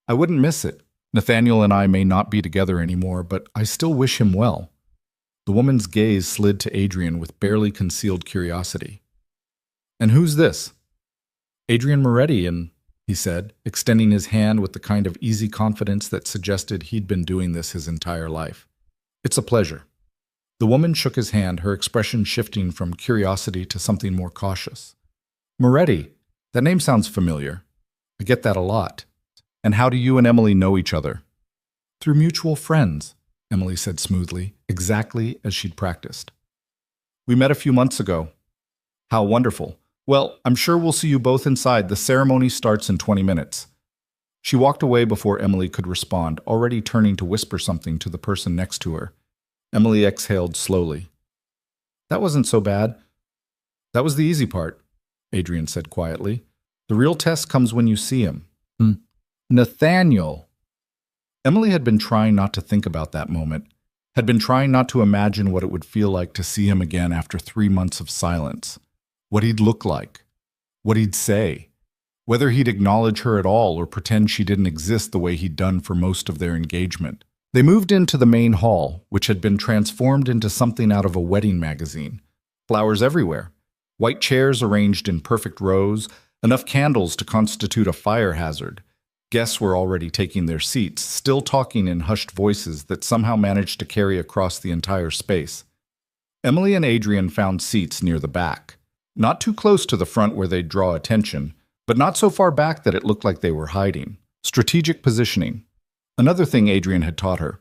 "I wouldn't miss it. Nathaniel and I may not be together anymore, but I still wish him well." The woman's gaze slid to Adrian with barely concealed curiosity. "And who's this?" "Adrian Moretti, he said, extending his hand with the kind of easy confidence that suggested he'd been doing this his entire life. "It's a pleasure." The woman shook his hand, her expression shifting from curiosity to something more cautious. "Moretti, that name sounds familiar. I get that a lot. And how do you and Emily know each other?" "Through mutual friends," Emily said smoothly, exactly as she'd practiced. "We met a few months ago." "How wonderful. Well, I'm sure we'll see you both inside. The ceremony starts in 20 minutes. She walked away before Emily could respond, already turning to whisper something to the person next to her. Emily exhaled slowly. "That wasn't so bad. That was the easy part," Adrian said quietly. "The real test comes when you see him." "Nathaniel." Emily had been trying not to think about that moment, had been trying not to imagine what it would feel like to see him again after 3 months of silence, what he'd look like, what he'd say, whether he'd acknowledge her at all or pretend she didn't exist the way he'd done for most of their engagement. They moved into the main hall, which had been transformed into something out of a wedding magazine. Flowers everywhere, white chairs arranged in perfect rows, enough candles to constitute a fire hazard. Guests were already taking their seats, still talking in hushed voices that somehow managed to carry across the entire space. Emily and Adrian found seats near the back, not too close to the front where they'd draw attention, but not so far back that it looked like they were hiding. Strategic positioning. Another thing Adrian had taught her.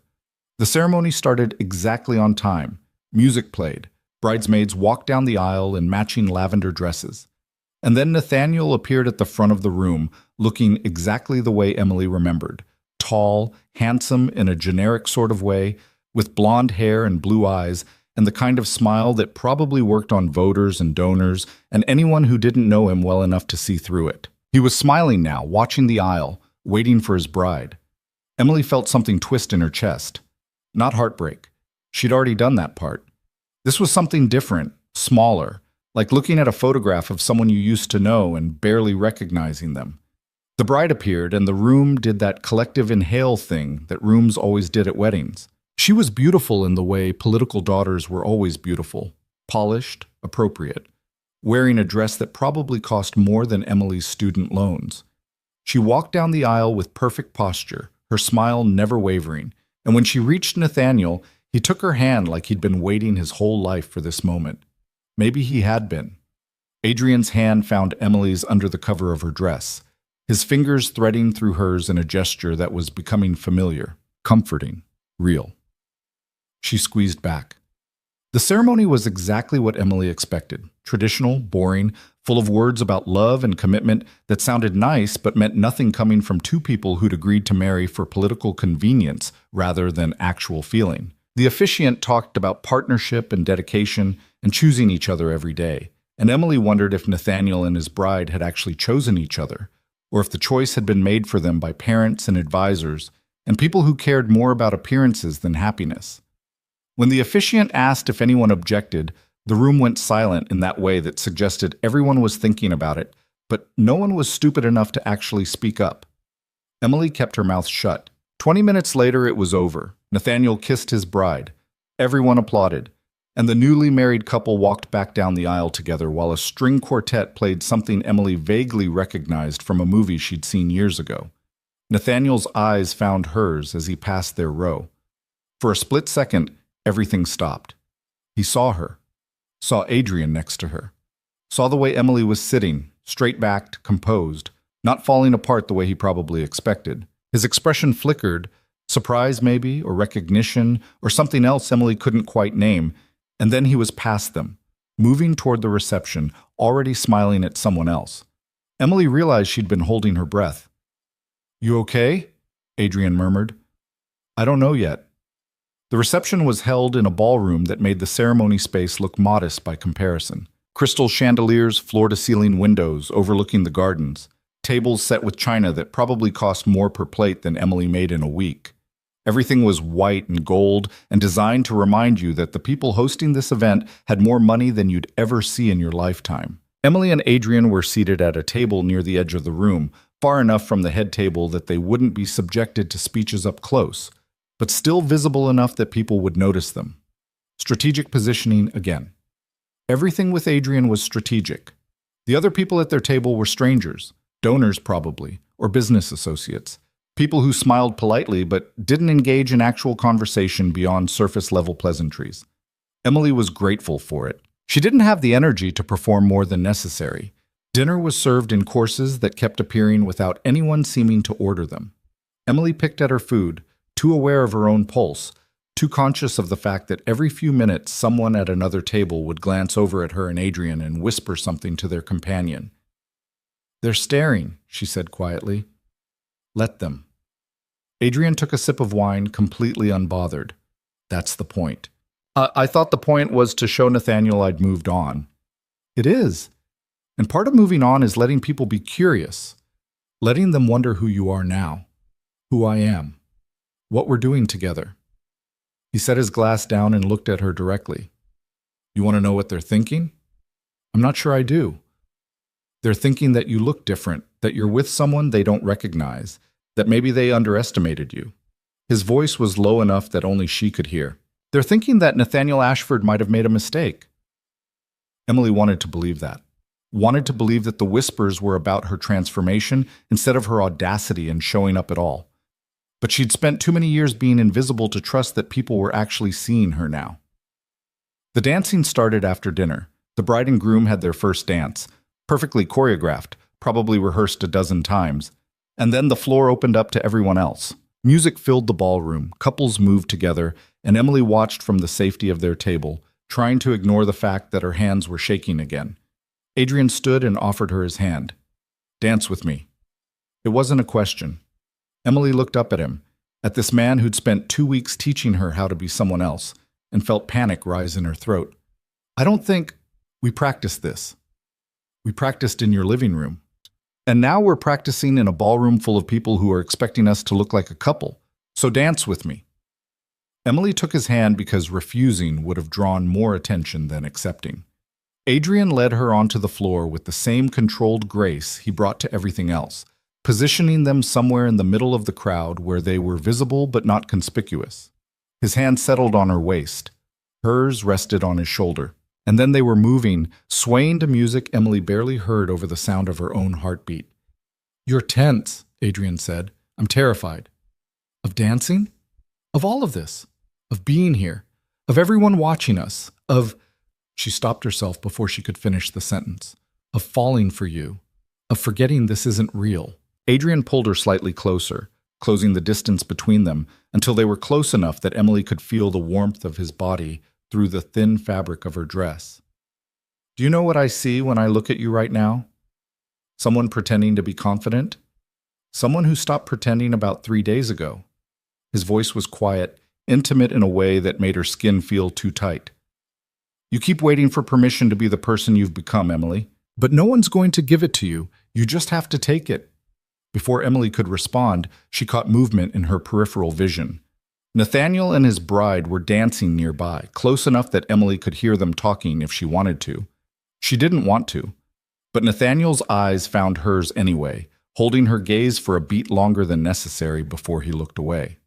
The ceremony started exactly on time. Music played. Bridesmaids walked down the aisle in matching lavender dresses. And then Nathaniel appeared at the front of the room, looking exactly the way Emily remembered. Tall, handsome in a generic sort of way, with blonde hair and blue eyes, and the kind of smile that probably worked on voters and donors and anyone who didn't know him well enough to see through it. He was smiling now, watching the aisle, waiting for his bride. Emily felt something twist in her chest. Not heartbreak. She'd already done that part. This was something different, smaller, like looking at a photograph of someone you used to know and barely recognizing them. The bride appeared, and the room did that collective inhale thing that rooms always did at weddings. She was beautiful in the way political daughters were always beautiful, polished, appropriate, wearing a dress that probably cost more than Emily's student loans. She walked down the aisle with perfect posture, her smile never wavering, and when she reached Nathaniel, he took her hand like he'd been waiting his whole life for this moment. Maybe he had been. Adrian's hand found Emily's under the cover of her dress, his fingers threading through hers in a gesture that was becoming familiar, comforting, real. She squeezed back. The ceremony was exactly what Emily expected. Traditional, boring, full of words about love and commitment that sounded nice but meant nothing coming from two people who'd agreed to marry for political convenience rather than actual feeling. The officiant talked about partnership and dedication and choosing each other every day, and Emily wondered if Nathaniel and his bride had actually chosen each other, or if the choice had been made for them by parents and advisors and people who cared more about appearances than happiness. When the officiant asked if anyone objected, the room went silent in that way that suggested everyone was thinking about it, but no one was stupid enough to actually speak up. Emily kept her mouth shut. 20 minutes later, it was over. Nathaniel kissed his bride. Everyone applauded, and the newly married couple walked back down the aisle together while a string quartet played something Emily vaguely recognized from a movie she'd seen years ago. Nathaniel's eyes found hers as he passed their row. For a split second, everything stopped. He saw her, saw Adrian next to her, saw the way Emily was sitting, straight-backed, composed, not falling apart the way he probably expected. His expression flickered, surprise maybe, or recognition, or something else Emily couldn't quite name, and then he was past them, moving toward the reception, already smiling at someone else. Emily realized she'd been holding her breath. "You okay?" Adrian murmured. "I don't know yet." The reception was held in a ballroom that made the ceremony space look modest by comparison. Crystal chandeliers, floor-to-ceiling windows overlooking the gardens, tables set with china that probably cost more per plate than Emily made in a week. Everything was white and gold and designed to remind you that the people hosting this event had more money than you'd ever see in your lifetime. Emily and Adrian were seated at a table near the edge of the room, far enough from the head table that they wouldn't be subjected to speeches up close, but still visible enough that people would notice them. Strategic positioning again. Everything with Adrian was strategic. The other people at their table were strangers, donors probably, or business associates, people who smiled politely but didn't engage in actual conversation beyond surface-level pleasantries. Emily was grateful for it. She didn't have the energy to perform more than necessary. Dinner was served in courses that kept appearing without anyone seeming to order them. Emily picked at her food, too aware of her own pulse, too conscious of the fact that every few minutes someone at another table would glance over at her and Adrian and whisper something to their companion. "They're staring," she said quietly. "Let them." Adrian took a sip of wine, completely unbothered. "That's the point." I thought the point was to show Nathaniel I'd moved on." "It is. And part of moving on is letting people be curious, letting them wonder who you are now, who I am, what we're doing together." He set his glass down and looked at her directly. "You want to know what they're thinking?" "I'm not sure I do." "They're thinking that you look different, that you're with someone they don't recognize, that maybe they underestimated you." His voice was low enough that only she could hear. "They're thinking that Nathaniel Ashford might have made a mistake." Emily wanted to believe that. Wanted to believe that the whispers were about her transformation instead of her audacity in showing up at all. But she'd spent too many years being invisible to trust that people were actually seeing her now. The dancing started after dinner. The bride and groom had their first dance, perfectly choreographed, probably rehearsed a dozen times, and then the floor opened up to everyone else. Music filled the ballroom, couples moved together, and Emily watched from the safety of their table, trying to ignore the fact that her hands were shaking again. Adrian stood and offered her his hand. "Dance with me." It wasn't a question. Emily looked up at him, at this man who'd spent 2 weeks teaching her how to be someone else, and felt panic rise in her throat. "I don't think we practiced this. We practiced in your living room. And now we're practicing in a ballroom full of people who are expecting us to look like a couple. So dance with me." Emily took his hand because refusing would have drawn more attention than accepting. Adrian led her onto the floor with the same controlled grace he brought to everything else, positioning them somewhere in the middle of the crowd where they were visible but not conspicuous. His hand settled on her waist. Hers rested on his shoulder. And then they were moving, swaying to music Emily barely heard over the sound of her own heartbeat. "You're tense," Adrian said. "I'm terrified." "Of dancing? Of all of this? Of being here? Of everyone watching us? Of—" She stopped herself before she could finish the sentence. "Of falling for you. Of forgetting this isn't real." Adrian pulled her slightly closer, closing the distance between them until they were close enough that Emily could feel the warmth of his body through the thin fabric of her dress. "Do you know what I see when I look at you right now? Someone pretending to be confident? Someone who stopped pretending about 3 days ago." His voice was quiet, intimate in a way that made her skin feel too tight. "You keep waiting for permission to be the person you've become, Emily. But no one's going to give it to you. You just have to take it." Before Emily could respond, she caught movement in her peripheral vision. Nathaniel and his bride were dancing nearby, close enough that Emily could hear them talking if she wanted to. She didn't want to, but Nathaniel's eyes found hers anyway, holding her gaze for a beat longer than necessary before he looked away.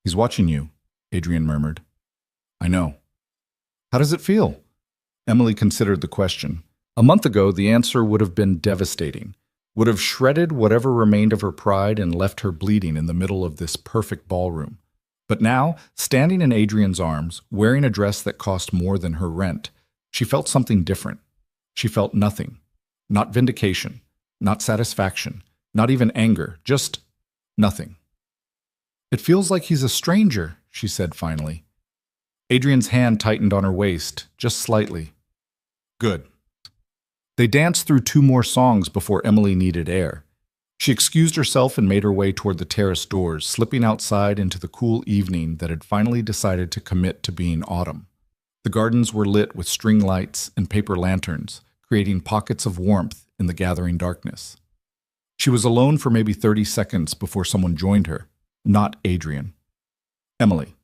"He's watching you," Adrian murmured. "I know." "How does it feel?" Emily considered the question. A month ago, the answer would have been devastating, would have shredded whatever remained of her pride and left her bleeding in the middle of this perfect ballroom. But now, standing in Adrian's arms, wearing a dress that cost more than her rent, she felt something different. She felt nothing. Not vindication, not satisfaction, not even anger, just nothing. "It feels like he's a stranger," she said finally. Adrian's hand tightened on her waist, just slightly. "Good." They danced through 2 more songs before Emily needed air. She excused herself and made her way toward the terrace doors, slipping outside into the cool evening that had finally decided to commit to being autumn. The gardens were lit with string lights and paper lanterns, creating pockets of warmth in the gathering darkness. She was alone for maybe 30 seconds before someone joined her, not Adrian. Emily.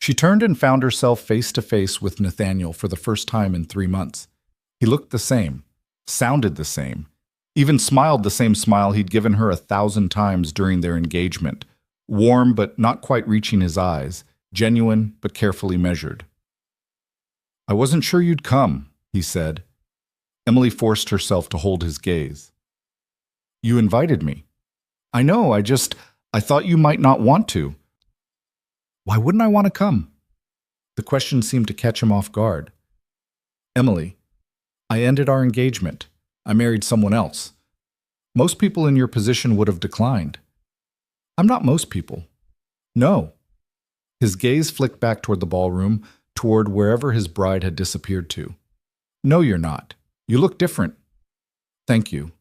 She turned and found herself face to face with Nathaniel for the first time in 3 months. He looked the same, sounded the same, even smiled the same smile he'd given her 1,000 times during their engagement, warm but not quite reaching his eyes, genuine but carefully measured. "I wasn't sure you'd come," he said. Emily forced herself to hold his gaze. "You invited me." "I know, I thought you might not want to." "Why wouldn't I want to come?" The question seemed to catch him off guard. "Emily, I ended our engagement. I married someone else. Most people in your position would have declined." "I'm not most people." "No." His gaze flicked back toward the ballroom, toward wherever his bride had disappeared to. "No, you're not. You look different." "Thank you."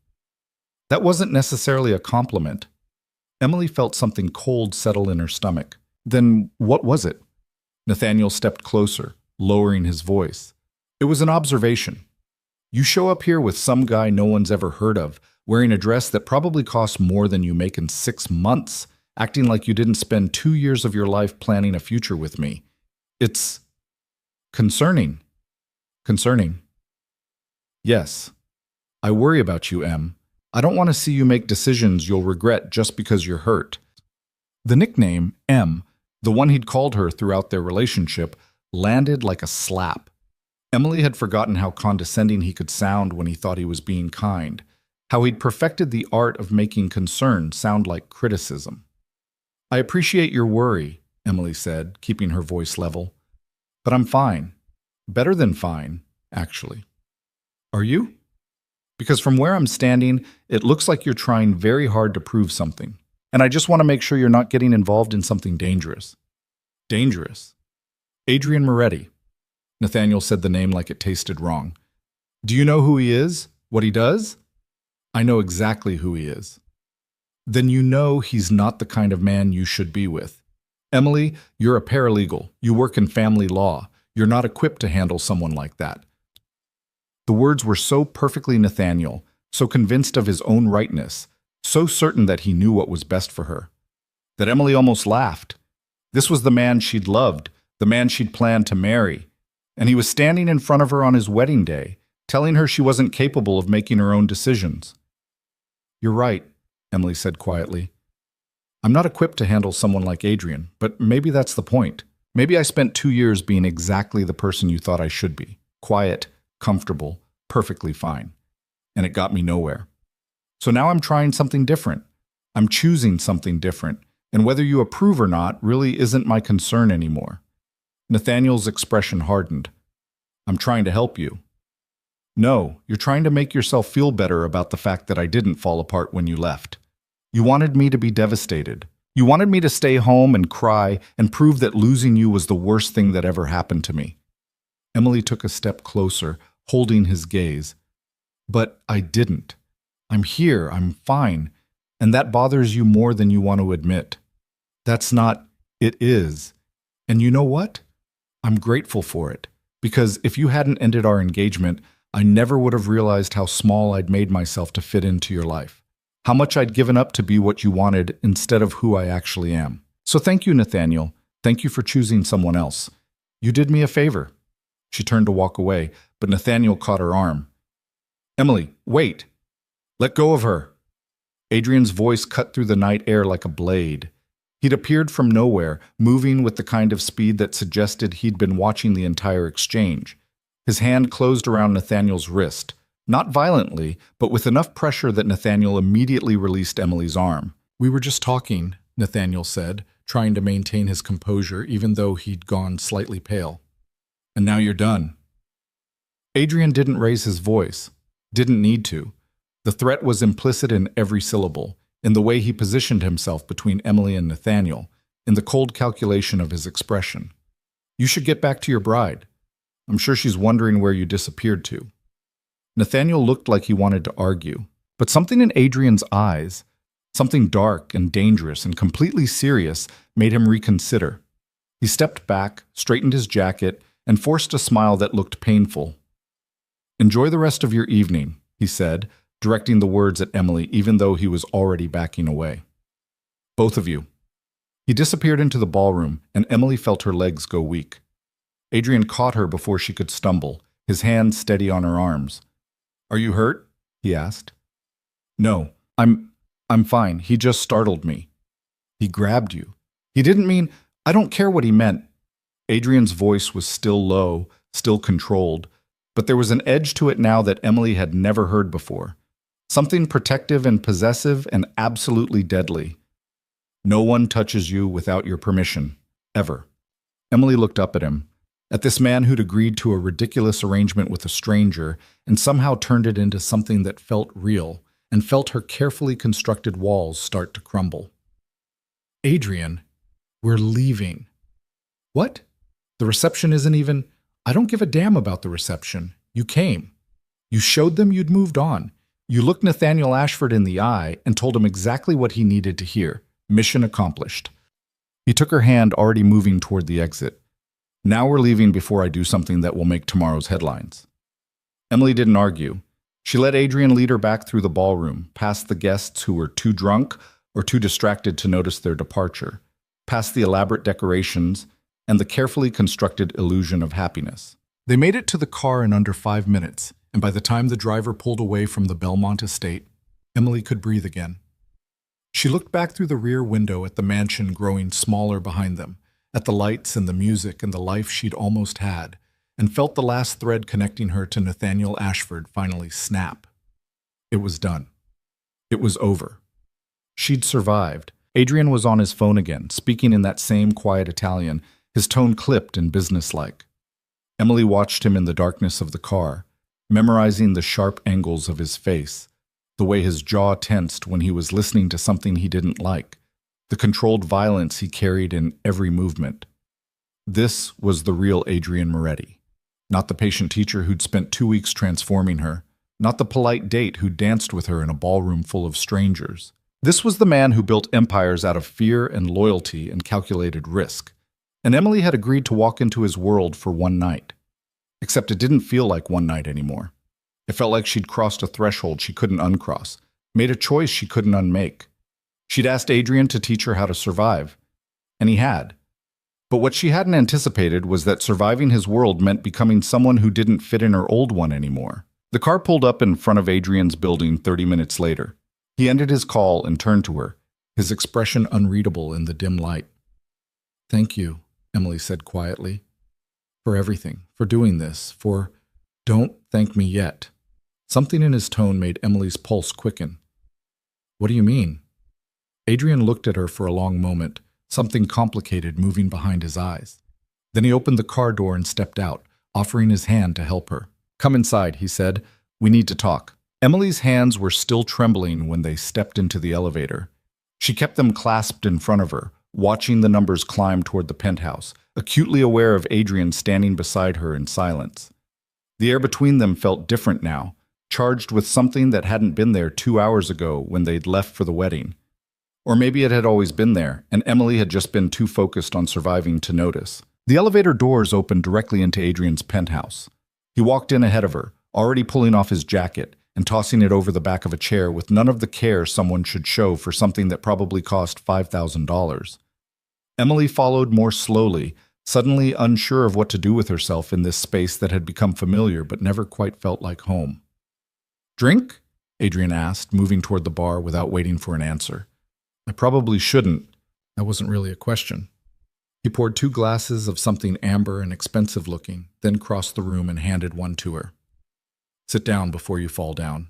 That wasn't necessarily a compliment. Emily felt something cold settle in her stomach. Then what was it? Nathaniel stepped closer, lowering his voice. "It was an observation. You show up here with some guy no one's ever heard of, wearing a dress that probably costs more than you make in 6 months, acting like you didn't spend 2 years of your life planning a future with me. It's concerning." "Concerning?" "Yes. I worry about you, Em. I don't want to see you make decisions you'll regret just because you're hurt." The nickname, Em, the one he'd called her throughout their relationship, landed like a slap. Emily had forgotten how condescending he could sound when he thought he was being kind, how he'd perfected the art of making concern sound like criticism. "I appreciate your worry," Emily said, keeping her voice level. "But I'm fine. Better than fine, actually." "Are you?" "Because from where I'm standing, it looks like you're trying very hard to prove something. And I just want to make sure you're not getting involved in something dangerous." "Dangerous?" "Adrian Moretti." Nathaniel said the name like it tasted wrong. "Do you know who he is? What he does?" "I know exactly who he is." "Then you know he's not the kind of man you should be with. Emily, you're a paralegal. You work in family law. You're not equipped to handle someone like that." The words were so perfectly Nathaniel, so convinced of his own rightness, so certain that he knew what was best for her, that Emily almost laughed. This was the man she'd loved, the man she'd planned to marry. And he was standing in front of her on his wedding day, telling her she wasn't capable of making her own decisions. "You're right," Emily said quietly. "I'm not equipped to handle someone like Adrian, but maybe that's the point. Maybe I spent 2 years being exactly the person you thought I should be. Quiet, comfortable, perfectly fine. And it got me nowhere. So now I'm trying something different. I'm choosing something different. And whether you approve or not really isn't my concern anymore. Nathaniel's expression hardened. I'm trying to help you. No, you're trying to make yourself feel better about the fact that I didn't fall apart when you left. You wanted me to be devastated. You wanted me to stay home and cry and prove that losing you was the worst thing that ever happened to me. Emily took a step closer, holding his gaze. But I didn't. I'm here, I'm fine, and that bothers you more than you want to admit. That's not, it is. And you know what? I'm grateful for it, because if you hadn't ended our engagement, I never would have realized how small I'd made myself to fit into your life, how much I'd given up to be what you wanted instead of who I actually am. So thank you, Nathaniel. Thank you for choosing someone else. You did me a favor. She turned to walk away, but Nathaniel caught her arm. Emily, wait. Let go of her. Adrian's voice cut through the night air like a blade. He'd appeared from nowhere, moving with the kind of speed that suggested he'd been watching the entire exchange. His hand closed around Nathaniel's wrist, not violently, but with enough pressure that Nathaniel immediately released Emily's arm. We were just talking, Nathaniel said, trying to maintain his composure even though he'd gone slightly pale. And now you're done. Adrian didn't raise his voice. Didn't need to. The threat was implicit in every syllable, in the way he positioned himself between Emily and Nathaniel, in the cold calculation of his expression. You should get back to your bride. I'm sure she's wondering where you disappeared to. Nathaniel looked like he wanted to argue, but something in Adrian's eyes, something dark and dangerous and completely serious, made him reconsider. He stepped back, straightened his jacket, and forced a smile that looked painful. Enjoy the rest of your evening, he said, directing the words at Emily even though he was already backing away. Both of you. He disappeared into the ballroom, and Emily felt her legs go weak. Adrian caught her before she could stumble, his hand steady on her arms. Are you hurt? He asked. No, I'm fine. He just startled me. He grabbed you. He didn't mean, I don't care what he meant. Adrian's voice was still low, still controlled, but there was an edge to it now that Emily had never heard before. Something protective and possessive and absolutely deadly. No one touches you without your permission, ever. Emily looked up at him, at this man who'd agreed to a ridiculous arrangement with a stranger and somehow turned it into something that felt real, and felt her carefully constructed walls start to crumble. Adrian, we're leaving. What? The reception isn't even... I don't give a damn about the reception. You came. You showed them you'd moved on. You looked Nathaniel Ashford in the eye and told him exactly what he needed to hear. Mission accomplished. He took her hand, already moving toward the exit. Now we're leaving before I do something that will make tomorrow's headlines. Emily didn't argue. She let Adrian lead her back through the ballroom, past the guests who were too drunk or too distracted to notice their departure, past the elaborate decorations and the carefully constructed illusion of happiness. They made it to the car in under 5 minutes, and by the time the driver pulled away from the Belmont estate, Emily could breathe again. She looked back through the rear window at the mansion growing smaller behind them, at the lights and the music and the life she'd almost had, and felt the last thread connecting her to Nathaniel Ashford finally snap. It was done. It was over. She'd survived. Adrian was on his phone again, speaking in that same quiet Italian, his tone clipped and businesslike. Emily watched him in the darkness of the car, memorizing the sharp angles of his face, the way his jaw tensed when he was listening to something he didn't like, the controlled violence he carried in every movement. This was the real Adrian Moretti, not the patient teacher who'd spent 2 weeks transforming her, not the polite date who danced with her in a ballroom full of strangers. This was the man who built empires out of fear and loyalty and calculated risk. And Emily had agreed to walk into his world for one night. Except it didn't feel like one night anymore. It felt like she'd crossed a threshold she couldn't uncross, made a choice she couldn't unmake. She'd asked Adrian to teach her how to survive, and he had. But what she hadn't anticipated was that surviving his world meant becoming someone who didn't fit in her old one anymore. The car pulled up in front of Adrian's building 30 minutes later. He ended his call and turned to her, his expression unreadable in the dim light. Thank you, Emily said quietly. For everything, for doing this, for... Don't thank me yet. Something in his tone made Emily's pulse quicken. What do you mean? Adrian looked at her for a long moment, something complicated moving behind his eyes. Then he opened the car door and stepped out, offering his hand to help her. Come inside, he said. We need to talk. Emily's hands were still trembling when they stepped into the elevator. She kept them clasped in front of her, watching the numbers climb toward the penthouse, acutely aware of Adrian standing beside her in silence. The air between them felt different now, charged with something that hadn't been there 2 hours ago when they'd left for the wedding. Or maybe it had always been there, and Emily had just been too focused on surviving to notice. The elevator doors opened directly into Adrian's penthouse. He walked in ahead of her, already pulling off his jacket and tossing it over the back of a chair with none of the care someone should show for something that probably cost $5,000. Emily followed more slowly, suddenly unsure of what to do with herself in this space that had become familiar but never quite felt like home. Drink? Adrian asked, moving toward the bar without waiting for an answer. I probably shouldn't. That wasn't really a question. He poured 2 glasses of something amber and expensive looking, then crossed the room and handed one to her. Sit down before you fall down.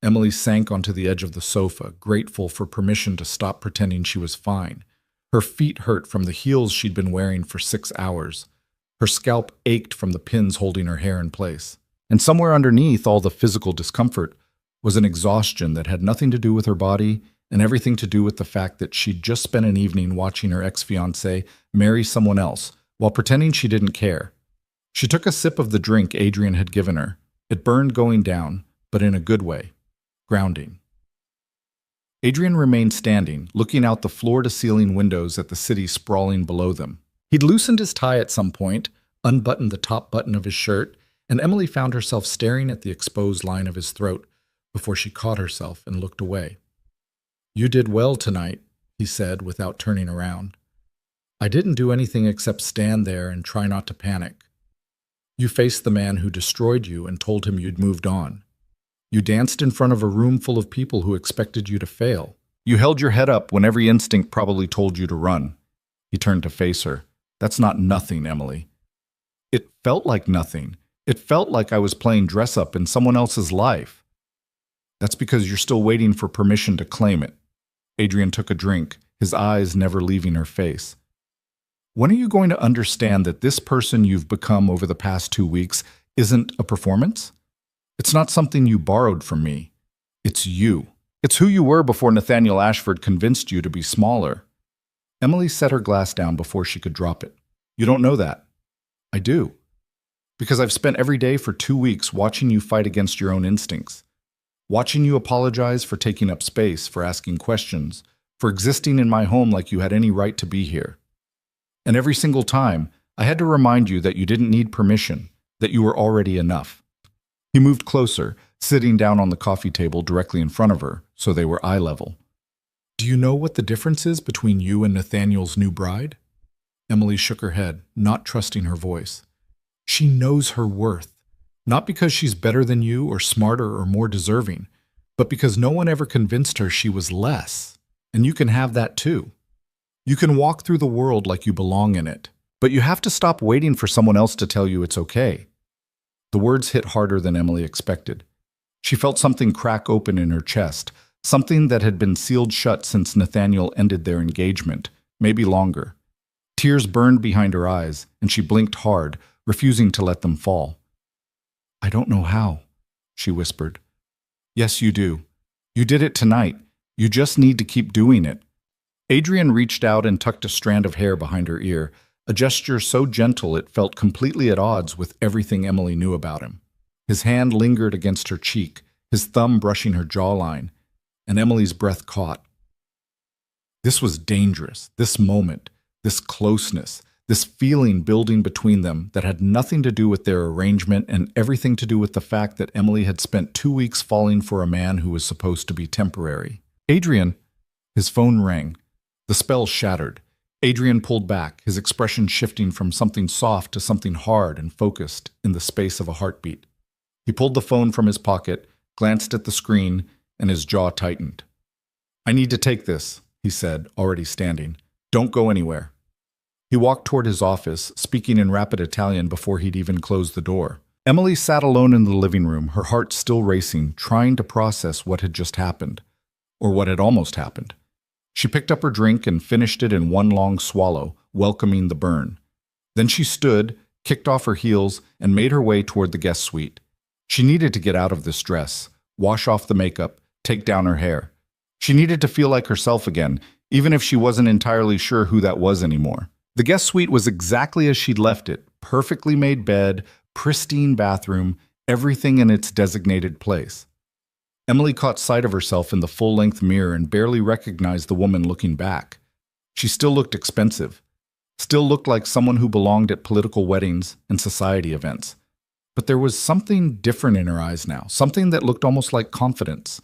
Emily sank onto the edge of the sofa, grateful for permission to stop pretending she was fine. Her feet hurt from the heels she'd been wearing for 6 hours. Her scalp ached from the pins holding her hair in place. And somewhere underneath all the physical discomfort was an exhaustion that had nothing to do with her body and everything to do with the fact that she'd just spent an evening watching her ex-fiancé marry someone else while pretending she didn't care. She took a sip of the drink Adrian had given her. It burned going down, but in a good way. Grounding. Adrian remained standing, looking out the floor-to-ceiling windows at the city sprawling below them. He'd loosened his tie at some point, unbuttoned the top button of his shirt, and Emily found herself staring at the exposed line of his throat before she caught herself and looked away. You did well tonight, he said without turning around. I didn't do anything except stand there and try not to panic. You faced the man who destroyed you and told him you'd moved on. You danced in front of a room full of people who expected you to fail. You held your head up when every instinct probably told you to run. He turned to face her. That's not nothing, Emily. It felt like nothing. It felt like I was playing dress-up in someone else's life. That's because you're still waiting for permission to claim it. Adrian took a drink, his eyes never leaving her face. When are you going to understand that this person you've become over the past 2 weeks isn't a performance? It's not something you borrowed from me. It's you. It's who you were before Nathaniel Ashford convinced you to be smaller. Emily set her glass down before she could drop it. You don't know that. I do. Because I've spent every day for 2 weeks watching you fight against your own instincts. Watching you apologize for taking up space, for asking questions, for existing in my home like you had any right to be here. And every single time, I had to remind you that you didn't need permission, that you were already enough. He moved closer, sitting down on the coffee table directly in front of her, so they were eye level. Do you know what the difference is between you and Nathaniel's new bride? Emily shook her head, not trusting her voice. She knows her worth, not because she's better than you or smarter or more deserving, but because no one ever convinced her she was less, and you can have that too. You can walk through the world like you belong in it, but you have to stop waiting for someone else to tell you it's okay. The words hit harder than Emily expected. She felt something crack open in her chest, something that had been sealed shut since Nathaniel ended their engagement, maybe longer. Tears burned behind her eyes, and she blinked hard, refusing to let them fall. I don't know how, she whispered. Yes, you do. You did it tonight. You just need to keep doing it. Adrian reached out and tucked a strand of hair behind her ear, a gesture so gentle it felt completely at odds with everything Emily knew about him. His hand lingered against her cheek, his thumb brushing her jawline, and Emily's breath caught. This was dangerous, this moment, this closeness, this feeling building between them that had nothing to do with their arrangement and everything to do with the fact that Emily had spent 2 weeks falling for a man who was supposed to be temporary. Adrian, his phone rang. The spell shattered. Adrian pulled back, his expression shifting from something soft to something hard and focused in the space of a heartbeat. He pulled the phone from his pocket, glanced at the screen, and his jaw tightened. I need to take this, he said, already standing. Don't go anywhere. He walked toward his office, speaking in rapid Italian before he'd even closed the door. Emily sat alone in the living room, her heart still racing, trying to process what had just happened, or what had almost happened. She picked up her drink and finished it in one long swallow, welcoming the burn. Then she stood, kicked off her heels, and made her way toward the guest suite. She needed to get out of this dress, wash off the makeup, take down her hair. She needed to feel like herself again, even if she wasn't entirely sure who that was anymore. The guest suite was exactly as she'd left it, perfectly made bed, pristine bathroom, everything in its designated place. Emily caught sight of herself in the full-length mirror and barely recognized the woman looking back. She still looked expensive, still looked like someone who belonged at political weddings and society events. But there was something different in her eyes now, something that looked almost like confidence.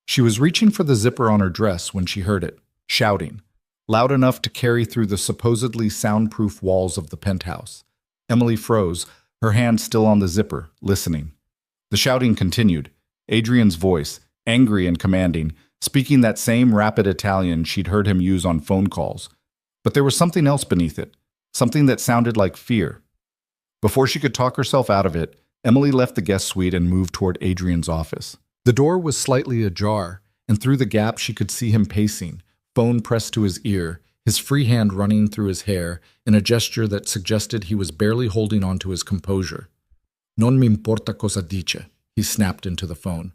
She was reaching for the zipper on her dress when she heard it, shouting, loud enough to carry through the supposedly soundproof walls of the penthouse. Emily froze, her hand still on the zipper, listening. The shouting continued, Adrian's voice, angry and commanding, speaking that same rapid Italian she'd heard him use on phone calls. But there was something else beneath it, something that sounded like fear. Before she could talk herself out of it, Emily left the guest suite and moved toward Adrian's office. The door was slightly ajar, and through the gap she could see him pacing, phone pressed to his ear, his free hand running through his hair in a gesture that suggested he was barely holding on to his composure. Non mi importa cosa dice, he snapped into the phone.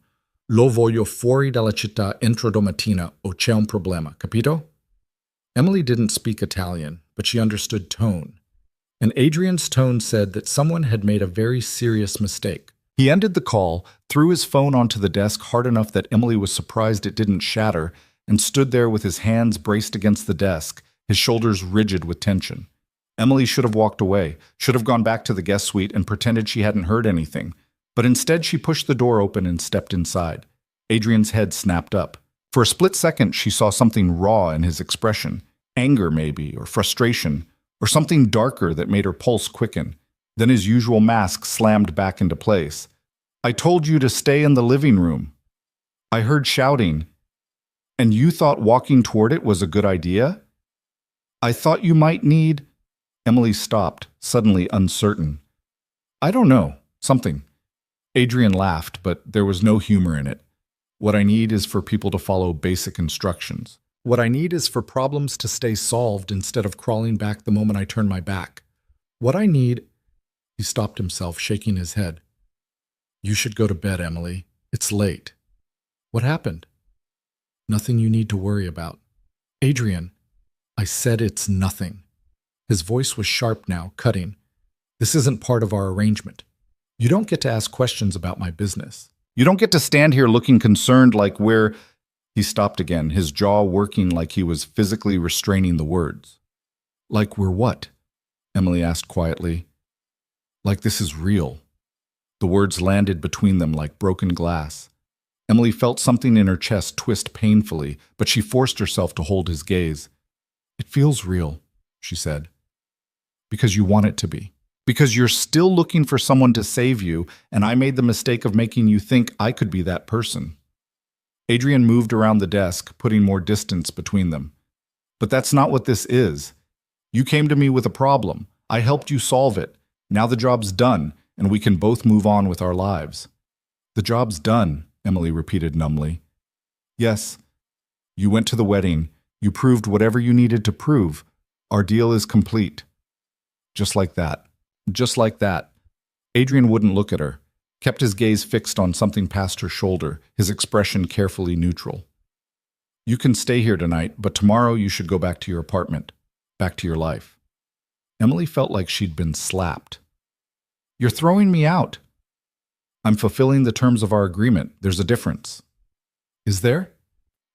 Lo voglio fuori dalla città entro domattina o c'è un problema, capito? Emily didn't speak Italian, but she understood tone. And Adrian's tone said that someone had made a very serious mistake. He ended the call, threw his phone onto the desk hard enough that Emily was surprised it didn't shatter, and stood there with his hands braced against the desk, his shoulders rigid with tension. Emily should have walked away, should have gone back to the guest suite and pretended she hadn't heard anything. But instead she pushed the door open and stepped inside. Adrian's head snapped up. For a split second she saw something raw in his expression, anger maybe, or frustration, or something darker that made her pulse quicken. Then his usual mask slammed back into place. I told you to stay in the living room. I heard shouting. And you thought walking toward it was a good idea? I thought you might need... Emily stopped, suddenly uncertain. I don't know. Something. Adrian laughed, but there was no humor in it. What I need is for people to follow basic instructions. What I need is for problems to stay solved instead of crawling back the moment I turn my back. What I need... He stopped himself, shaking his head. You should go to bed, Emily. It's late. What happened? Nothing you need to worry about. Adrian, I said it's nothing. His voice was sharp now, cutting. This isn't part of our arrangement. You don't get to ask questions about my business. You don't get to stand here looking concerned like we're... He stopped again, his jaw working like he was physically restraining the words. Like we're what? Emily asked quietly. Like this is real. The words landed between them like broken glass. Emily felt something in her chest twist painfully, but she forced herself to hold his gaze. It feels real, she said. Because you want it to be. Because you're still looking for someone to save you, and I made the mistake of making you think I could be that person. Adrian moved around the desk, putting more distance between them. But that's not what this is. You came to me with a problem. I helped you solve it. Now the job's done, and we can both move on with our lives. The job's done, Emily repeated numbly. Yes. You went to the wedding. You proved whatever you needed to prove. Our deal is complete. Just like that. Just like that. Adrian wouldn't look at her, kept his gaze fixed on something past her shoulder, his expression carefully neutral. You can stay here tonight, but tomorrow you should go back to your apartment, back to your life. Emily felt like she'd been slapped. You're throwing me out. I'm fulfilling the terms of our agreement. There's a difference. Is there?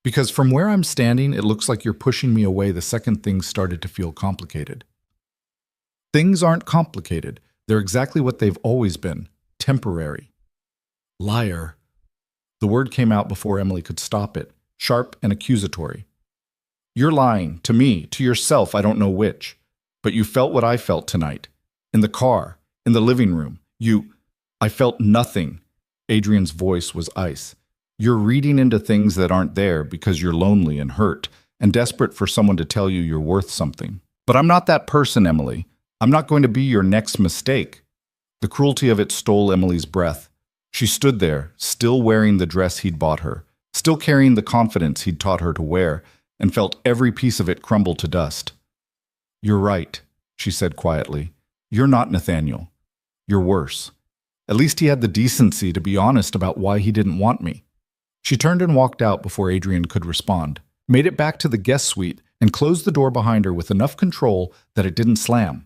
Because from where I'm standing, it looks like you're pushing me away the second things started to feel complicated. Things aren't complicated. They're exactly what they've always been. Temporary. Liar. The word came out before Emily could stop it, sharp and accusatory. You're lying, to me, to yourself, I don't know which. But you felt what I felt tonight. In the car, in the living room. I felt nothing. Adrian's voice was ice. You're reading into things that aren't there because you're lonely and hurt and desperate for someone to tell you you're worth something. But I'm not that person, Emily. I'm not going to be your next mistake. The cruelty of it stole Emily's breath. She stood there, still wearing the dress he'd bought her, still carrying the confidence he'd taught her to wear, and felt every piece of it crumble to dust. "You're right," she said quietly. "You're not Nathaniel. You're worse. At least he had the decency to be honest about why he didn't want me." She turned and walked out before Adrian could respond, made it back to the guest suite, and closed the door behind her with enough control that it didn't slam.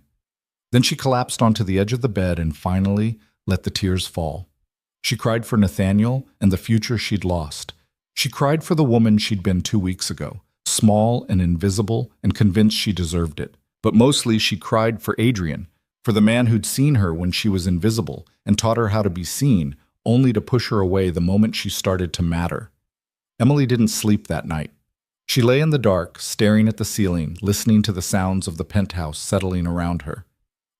Then she collapsed onto the edge of the bed and finally let the tears fall. She cried for Nathaniel and the future she'd lost. She cried for the woman she'd been 2 weeks ago, small and invisible and convinced she deserved it. But mostly she cried for Adrian, for the man who'd seen her when she was invisible and taught her how to be seen, only to push her away the moment she started to matter. Emily didn't sleep that night. She lay in the dark, staring at the ceiling, listening to the sounds of the penthouse settling around her.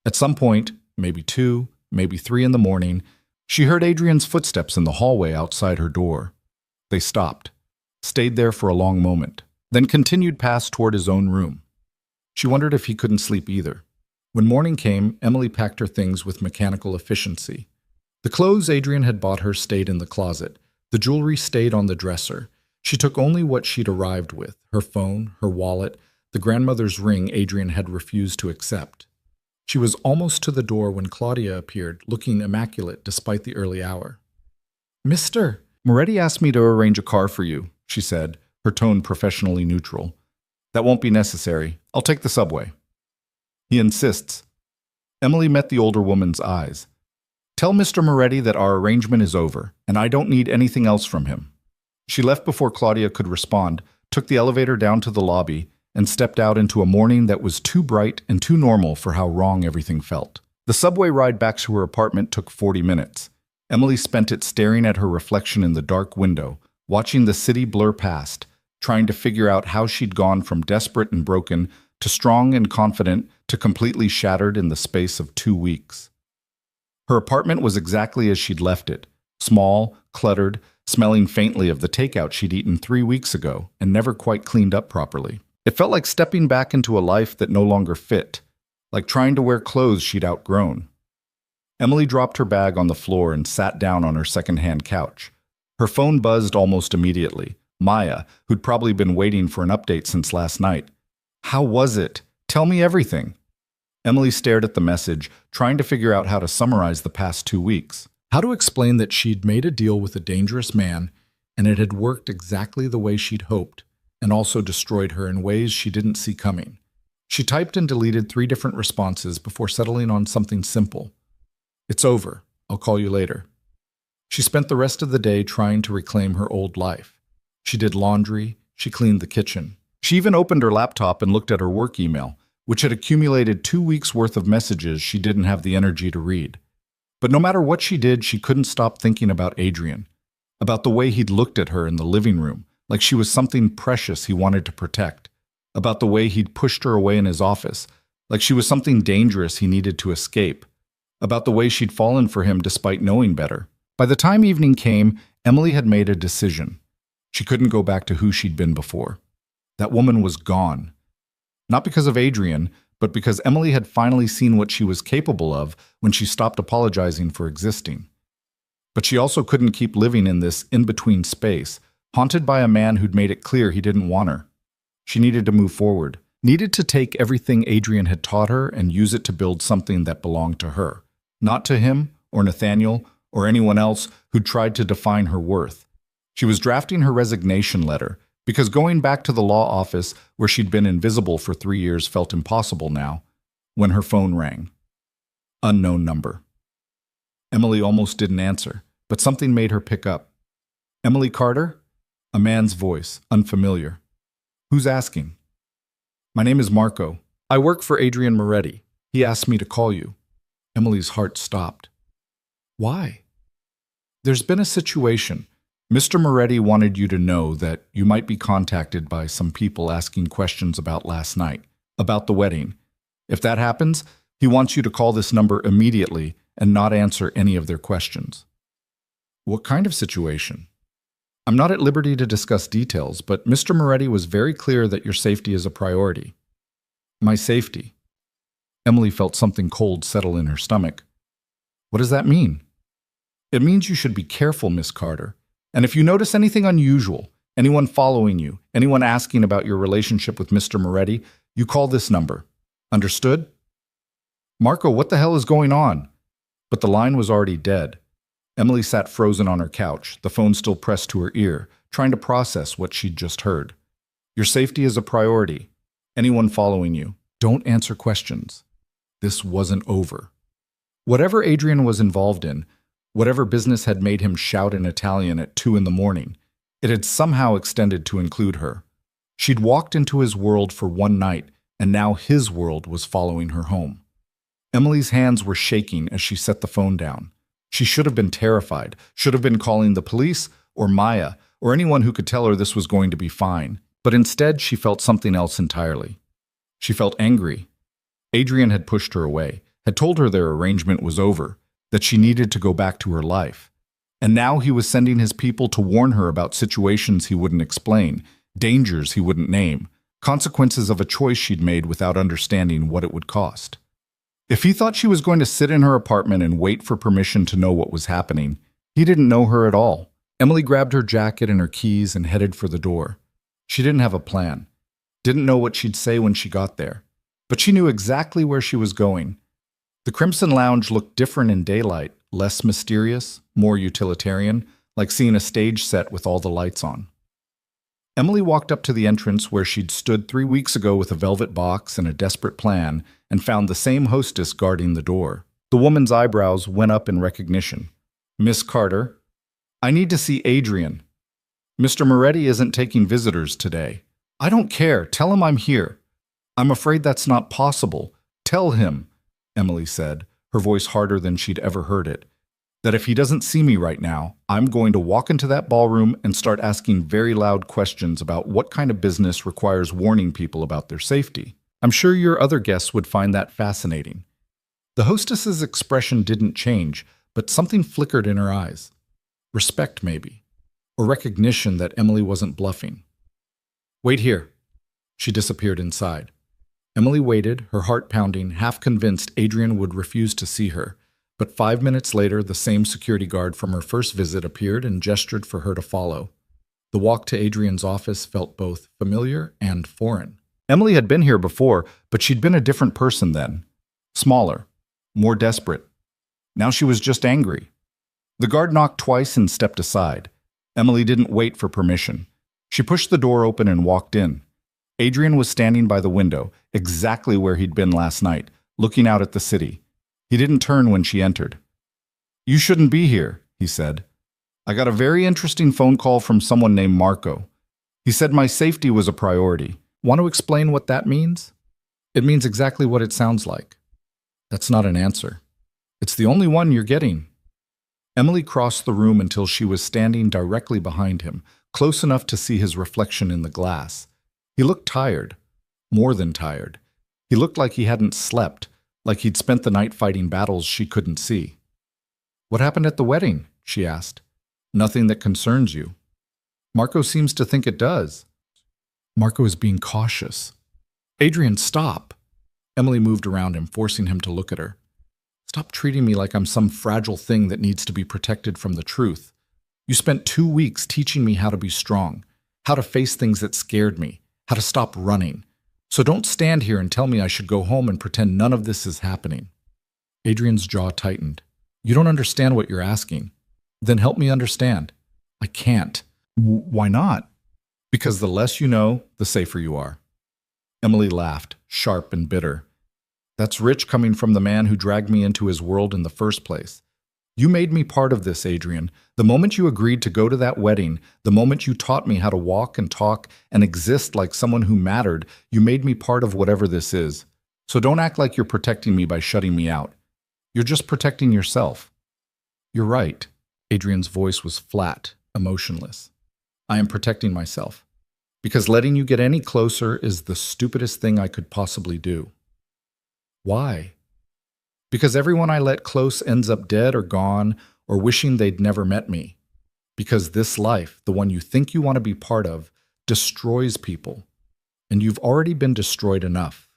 At some point, maybe 2, maybe 3 in the morning, she heard Adrian's footsteps in the hallway outside her door. They stopped, stayed there for a long moment, then continued past toward his own room. She wondered if he couldn't sleep either. When morning came, Emily packed her things with mechanical efficiency. The clothes Adrian had bought her stayed in the closet. The jewelry stayed on the dresser. She took only what she'd arrived with, her phone, her wallet, the grandmother's ring Adrian had refused to accept. She was almost to the door when Claudia appeared, looking immaculate despite the early hour. "Mister, Moretti asked me to arrange a car for you," she said, her tone professionally neutral. "That won't be necessary. I'll take the subway." "He insists." Emily met the older woman's eyes. "Tell Mr. Moretti that our arrangement is over, and I don't need anything else from him." She left before Claudia could respond, took the elevator down to the lobby, and stepped out into a morning that was too bright and too normal for how wrong everything felt. The subway ride back to her apartment took 40 minutes. Emily spent it staring at her reflection in the dark window, watching the city blur past, trying to figure out how she'd gone from desperate and broken to strong and confident to completely shattered in the space of 2 weeks. Her apartment was exactly as she'd left it, small, cluttered, smelling faintly of the takeout she'd eaten 3 weeks ago and never quite cleaned up properly. It felt like stepping back into a life that no longer fit, like trying to wear clothes she'd outgrown. Emily dropped her bag on the floor and sat down on her second-hand couch. Her phone buzzed almost immediately. Maya, who'd probably been waiting for an update since last night. "How was it? Tell me everything." Emily stared at the message, trying to figure out how to summarize the past 2 weeks. How to explain that she'd made a deal with a dangerous man, and it had worked exactly the way she'd hoped, and also destroyed her in ways she didn't see coming. She typed and deleted 3 different responses before settling on something simple. "It's over. I'll call you later." She spent the rest of the day trying to reclaim her old life. She did laundry, she cleaned the kitchen. She even opened her laptop and looked at her work email, which had accumulated 2 weeks' worth of messages she didn't have the energy to read. But no matter what she did, she couldn't stop thinking about Adrian, about the way he'd looked at her in the living room, like she was something precious he wanted to protect, about the way he'd pushed her away in his office, like she was something dangerous he needed to escape, about the way she'd fallen for him despite knowing better. By the time evening came, Emily had made a decision. She couldn't go back to who she'd been before. That woman was gone. Not because of Adrian, but because Emily had finally seen what she was capable of when she stopped apologizing for existing. But she also couldn't keep living in this in-between space, haunted by a man who'd made it clear he didn't want her. She needed to move forward, needed to take everything Adrian had taught her and use it to build something that belonged to her, not to him or Nathaniel or anyone else who'd tried to define her worth. She was drafting her resignation letter, because going back to the law office where she'd been invisible for 3 years felt impossible now, when her phone rang. Unknown number. Emily almost didn't answer, but something made her pick up. "Emily Carter?" A man's voice, unfamiliar. "Who's asking?" "My name is Marco. I work for Adrian Moretti. He asked me to call you." Emily's heart stopped. "Why?" "There's been a situation. Mr. Moretti wanted you to know that you might be contacted by some people asking questions about last night, about the wedding. If that happens, he wants you to call this number immediately and not answer any of their questions." "What kind of situation?" "I'm not at liberty to discuss details, but Mr. Moretti was very clear that your safety is a priority." My safety. Emily felt something cold settle in her stomach. What does that mean? It means you should be careful, Miss Carter. And if you notice anything unusual, anyone following you, anyone asking about your relationship with Mr. Moretti, you call this number. Understood? Marco, what the hell is going on? But the line was already dead. Emily sat frozen on her couch, the phone still pressed to her ear, trying to process what she'd just heard. Your safety is a priority. Anyone following you, don't answer questions. This wasn't over. Whatever Adrian was involved in, whatever business had made him shout in Italian at 2 in the morning, it had somehow extended to include her. She'd walked into his world for one night, and now his world was following her home. Emily's hands were shaking as she set the phone down. She should have been terrified, should have been calling the police, or Maya, or anyone who could tell her this was going to be fine. But instead, she felt something else entirely. She felt angry. Adrian had pushed her away, had told her their arrangement was over, that she needed to go back to her life. And now he was sending his people to warn her about situations he wouldn't explain, dangers he wouldn't name, consequences of a choice she'd made without understanding what it would cost. If he thought she was going to sit in her apartment and wait for permission to know what was happening, he didn't know her at all. Emily grabbed her jacket and her keys and headed for the door. She didn't have a plan, didn't know what she'd say when she got there, but she knew exactly where she was going. The Crimson Lounge looked different in daylight, less mysterious, more utilitarian, like seeing a stage set with all the lights on. Emily walked up to the entrance where she'd stood 3 weeks ago with a velvet box and a desperate plan and found the same hostess guarding the door. The woman's eyebrows went up in recognition. Miss Carter, I need to see Adrian. Mr. Moretti isn't taking visitors today. I don't care. Tell him I'm here. I'm afraid that's not possible. Tell him, Emily said, her voice harder than she'd ever heard it, that if he doesn't see me right now, I'm going to walk into that ballroom and start asking very loud questions about what kind of business requires warning people about their safety. I'm sure your other guests would find that fascinating. The hostess's expression didn't change, but something flickered in her eyes. Respect, maybe, or recognition that Emily wasn't bluffing. Wait here. She disappeared inside. Emily waited, her heart pounding, half convinced Adrian would refuse to see her. But 5 minutes later, the same security guard from her first visit appeared and gestured for her to follow. The walk to Adrian's office felt both familiar and foreign. Emily had been here before, but she'd been a different person then. Smaller, more desperate. Now she was just angry. The guard knocked twice and stepped aside. Emily didn't wait for permission. She pushed the door open and walked in. Adrian was standing by the window, exactly where he'd been last night, looking out at the city. He didn't turn when she entered. You shouldn't be here, he said. I got a very interesting phone call from someone named Marco. He said my safety was a priority. Want to explain what that means? It means exactly what it sounds like. That's not an answer. It's the only one you're getting. Emily crossed the room until she was standing directly behind him, close enough to see his reflection in the glass. He looked tired, more than tired. He looked like he hadn't slept, like he'd spent the night fighting battles she couldn't see. What happened at the wedding? She asked. Nothing that concerns you. Marco seems to think it does. Marco is being cautious. Adrian, stop. Emily moved around him, forcing him to look at her. Stop treating me like I'm some fragile thing that needs to be protected from the truth. You spent 2 weeks teaching me how to be strong, how to face things that scared me, how to stop running. So don't stand here and tell me I should go home and pretend none of this is happening. Adrian's jaw tightened. You don't understand what you're asking. Then help me understand. I can't. Why not? Because the less you know, the safer you are. Emily laughed, sharp and bitter. That's rich coming from the man who dragged me into his world in the first place. You made me part of this, Adrian. The moment you agreed to go to that wedding, the moment you taught me how to walk and talk and exist like someone who mattered, you made me part of whatever this is. So don't act like you're protecting me by shutting me out. You're just protecting yourself. You're right. Adrian's voice was flat, emotionless. I am protecting myself. Because letting you get any closer is the stupidest thing I could possibly do. Why? Because everyone I let close ends up dead or gone or wishing they'd never met me. Because this life, the one you think you want to be part of, destroys people. And you've already been destroyed enough.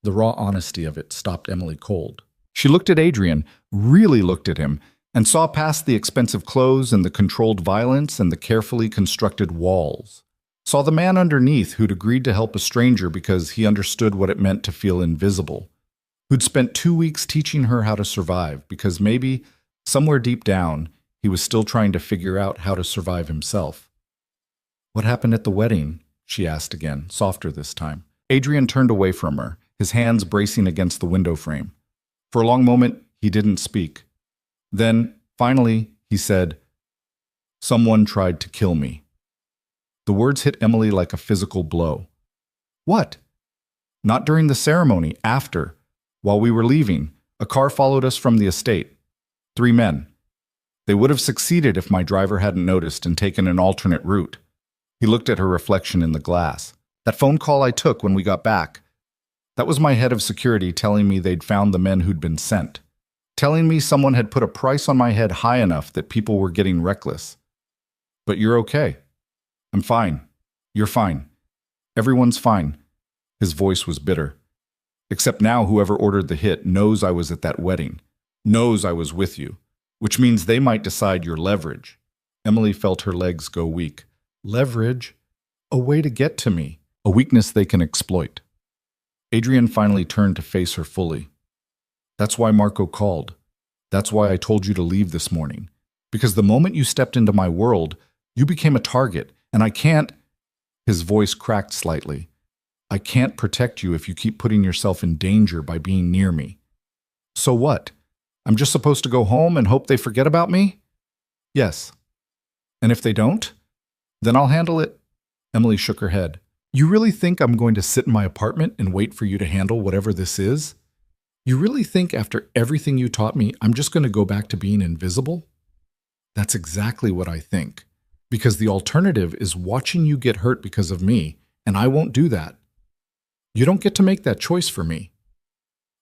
The raw honesty of it stopped Emily cold. She looked at Adrian, really looked at him, and saw past the expensive clothes and the controlled violence and the carefully constructed walls. Saw the man underneath who'd agreed to help a stranger because he understood what it meant to feel invisible. Who'd spent 2 weeks teaching her how to survive because maybe, somewhere deep down, he was still trying to figure out how to survive himself. "What happened at the wedding?" she asked again, softer this time. Adrian turned away from her, his hands bracing against the window frame. For a long moment, he didn't speak. Then, finally, he said, "Someone tried to kill me." The words hit Emily like a physical blow. "What?" "Not during the ceremony, after. While we were leaving, a car followed us from the estate. 3 men. They would have succeeded if my driver hadn't noticed and taken an alternate route." He looked at her reflection in the glass. "That phone call I took when we got back, that was my head of security telling me they'd found the men who'd been sent. Telling me someone had put a price on my head high enough that people were getting reckless. But you're okay." "I'm fine. You're fine. Everyone's fine." His voice was bitter. "Except now whoever ordered the hit knows I was at that wedding, knows I was with you, which means they might decide your leverage." Emily felt her legs go weak. "Leverage? A way to get to me. A weakness they can exploit." Adrian finally turned to face her fully. "That's why Marco called. That's why I told you to leave this morning. Because the moment you stepped into my world, you became a target, and I can't—" His voice cracked slightly. "I can't protect you if you keep putting yourself in danger by being near me." "So what? I'm just supposed to go home and hope they forget about me?" "Yes." "And if they don't? Then I'll handle it." Emily shook her head. "You really think I'm going to sit in my apartment and wait for you to handle whatever this is? You really think after everything you taught me, I'm just going to go back to being invisible?" "That's exactly what I think. Because the alternative is watching you get hurt because of me, and I won't do that. You don't get to make that choice for me."